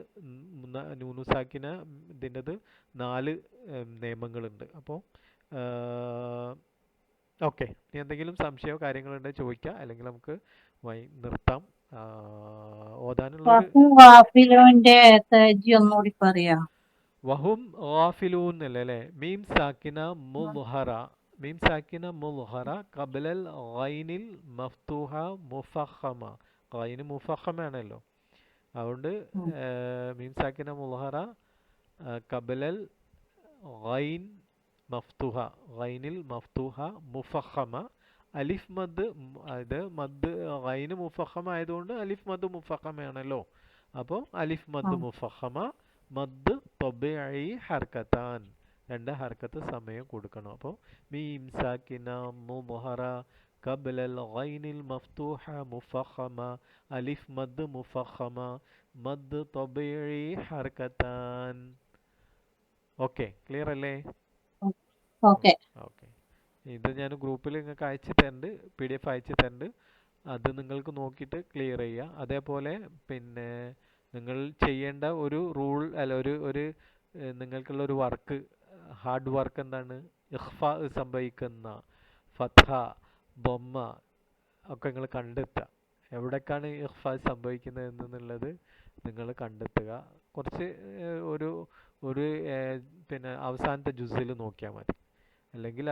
നൂനു സാക്കിന ഇതിൻ്റെത് 4 നിയമങ്ങളുണ്ട്. അപ്പോൾ ഓക്കെ, ഇനി എന്തെങ്കിലും സംശയമോ കാര്യങ്ങളുണ്ടെങ്കിൽ ചോദിക്കുക, അല്ലെങ്കിൽ നമുക്ക് നിർത്താം. ഓതാനുള്ള ഒന്നുകൂടി പറയാ. വഹും ഗാഫിലൂൻ അല്ലേ? മീം സാക്കിന മുൽഹറ, മീം സാക്കിന മുൽഹറ ഖബലൽ ഗൈനിൽ മഫ്തൂഹ മുഫഖമ. ഗൈന് മുഫഖമാണല്ലോ, അതുകൊണ്ട് മീം സാക്കിന മുൽഹറ ഖബലൽ ഗൈൻ മഫ്തൂഹ, ഗൈനിൽ മഫ്തൂഹ മുഫഖമ അലിഫ് മദ്. ഇത് മദ് ഗൈന് മുഫഖമ ആയതുകൊണ്ട് അലിഫ് മദ് മുഫഖമാണല്ലോ. അപ്പോൾ അലിഫ് മദ് മുഫഖമ മദ് ത്വബഈ ഹർക്കത്താൻ, 2 ഹർക്കത്ത് സമയം കൊടുക്കണം. അപ്പോൾ മീം സാക്കിന മുൽഹറ ഖബലൽ ഗൈനിൽ മഫ്തൂഹ മുഫഖമ അലിഫ് മദ് മുഫഖമ മദ് ത്വബഈ ഹർക്കത്താൻ. ഓക്കെ, ക്ലിയർ അല്ലേ? ഓക്കെ. ഇത് ഞാൻ ഗ്രൂപ്പിൽ നിങ്ങൾക്ക് അയച്ചു തരുന്നുണ്ട്, PDF അയച്ചു തരുന്നുണ്ട്. അത് നിങ്ങൾക്ക് നോക്കിയിട്ട് ക്ലിയർ ചെയ്യുക. അതേപോലെ പിന്നെ നിങ്ങൾ ചെയ്യേണ്ട ഒരു റൂൾ അല്ല, ഒരു നിങ്ങൾക്കുള്ള ഒരു വർക്ക്, ഹാർഡ് വർക്ക് എന്താണ്? ഇഖ്ഫാ സംഭവിക്കുന്ന ഫത്ഹ, ദമ്മ ഒക്കെ നിങ്ങൾ കണ്ടെത്തുക. എവിടേക്കാണ് ഇഖ്ഫാ സംഭവിക്കുന്നത് എന്നുള്ളത് നിങ്ങൾ കണ്ടെത്തുക. കുറച്ച് ഒരു പിന്നെ അവസാനത്തെ ജുസിൽ നോക്കിയാൽ മതി. അല്ലെങ്കിൽ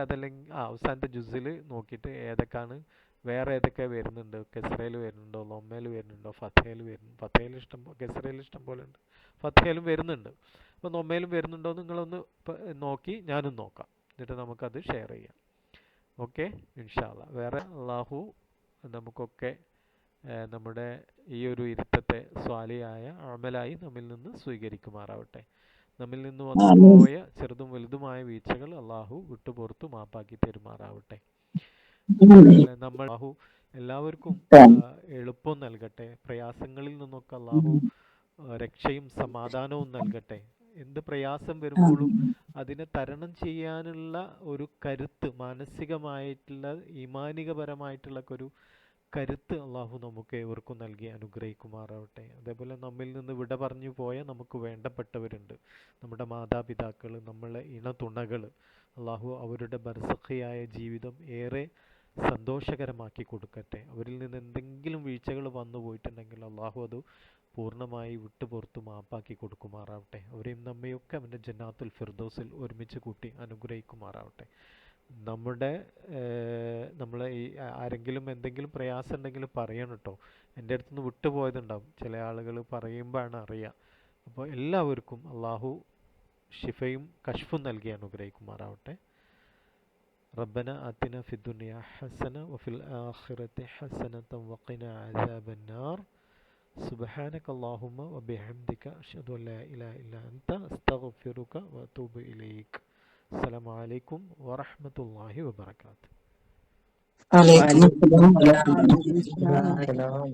അവസാനത്തെ ജുസിൽ നോക്കിയിട്ട് വേറെ ഏതൊക്കെ വരുന്നുണ്ട്, കെസ്റയിൽ വരുന്നുണ്ടോ, ലൊമ്മയിൽ വരുന്നുണ്ടോ, ഫത്തഹയിൽ വരുന്നുണ്ട്. കെസ്റയിൽ ഇഷ്ടം പോലെ ഉണ്ട്, ഫത്തഹയിലും വരുന്നുണ്ട്. അപ്പോൾ ലൊമ്മയിലും വരുന്നുണ്ടോ നിങ്ങളൊന്ന് നോക്കി ഞാനും നോക്കാം, എന്നിട്ട് നമുക്കത് ഷെയർ ചെയ്യാം. ഓക്കെ, ഇൻഷാ അല്ലാ. വേറെ അള്ളാഹു നമുക്കൊക്കെ നമ്മുടെ ഈ ഒരു ഇരുത്തത്തെ സ്വാലിയായ അമലായി നമ്മിൽ നിന്ന് സ്വീകരിക്കുമാറാവട്ടെ. നമ്മിൽ നിന്ന് വന്നുപോയ ചെറുതും വലുതുമായ വീഴ്ചകൾ അള്ളാഹു വിട്ടുപുറത്തു മാപ്പാക്കി തരുമാറാവട്ടെ. നമ്മൾ അള്ളാഹു എല്ലാവർക്കും എളുപ്പം നൽകട്ടെ. പ്രയാസങ്ങളിൽ നിന്നൊക്കെ അള്ളാഹു രക്ഷയും സമാധാനവും നൽകട്ടെ. എന്ത് പ്രയാസം വരുമ്പോഴും അതിനെ തരണം ചെയ്യാനുള്ള ഒരു കരുത്ത്, മാനസികമായിട്ടുള്ള ഈമാനികപരമായിട്ടുള്ള ഒരു കരുത്ത് അള്ളാഹു നമുക്ക് ഏവർക്കും നൽകി അനുഗ്രഹിക്കുമാറാവട്ടെ. അതേപോലെ നമ്മിൽ നിന്ന് വിട പറഞ്ഞു പോയ നമുക്ക് വേണ്ടപ്പെട്ടവരുണ്ട്, നമ്മുടെ മാതാപിതാക്കൾ, നമ്മളെ ഇണതുണകൾ. അള്ളാഹു അവരുടെ ബർസഖിയായ ജീവിതം ഏറെ സന്തോഷകരമാക്കി കൊടുക്കട്ടെ. അവരിൽ നിന്ന് എന്തെങ്കിലും വീഴ്ചകൾ വന്നു പോയിട്ടുണ്ടെങ്കിൽ അള്ളാഹു അത് പൂർണ്ണമായി വിട്ടുപുറത്ത് മാപ്പാക്കി കൊടുക്കുമാറാവട്ടെ. അവരെയും നമ്മയൊക്കെ അവൻ്റെ ജന്നാത്തുൽ ഫിർദൗസിൽ ഒരുമിച്ച് കൂട്ടി അനുഗ്രഹിക്കുമാറാവട്ടെ. നമ്മളെ ഈ ആരെങ്കിലും എന്തെങ്കിലും പ്രയാസം ഉണ്ടെങ്കിൽ പറയണം കേട്ടോ. എൻ്റെ അടുത്തുനിന്ന് വിട്ടുപോയതുണ്ടാവും, ചില ആളുകൾ പറയുമ്പോഴാണ് അറിയുക. അപ്പോൾ എല്ലാവർക്കും അള്ളാഹു ഷിഫയും കഷ്ഫും നൽകി അനുഗ്രഹിക്കുമാറാവട്ടെ. ربنا آتنا في الدنيا حسنة وفي الآخرة حسنة وقنا عذاب النار. سبحانك اللهم وبحمدك أشهد أن لا إله إلا أنت أستغفرك وأتوب إليك. السلام عليكم ورحمة الله وبركاته. عليكم വലൈക്കും السلام. സലാം.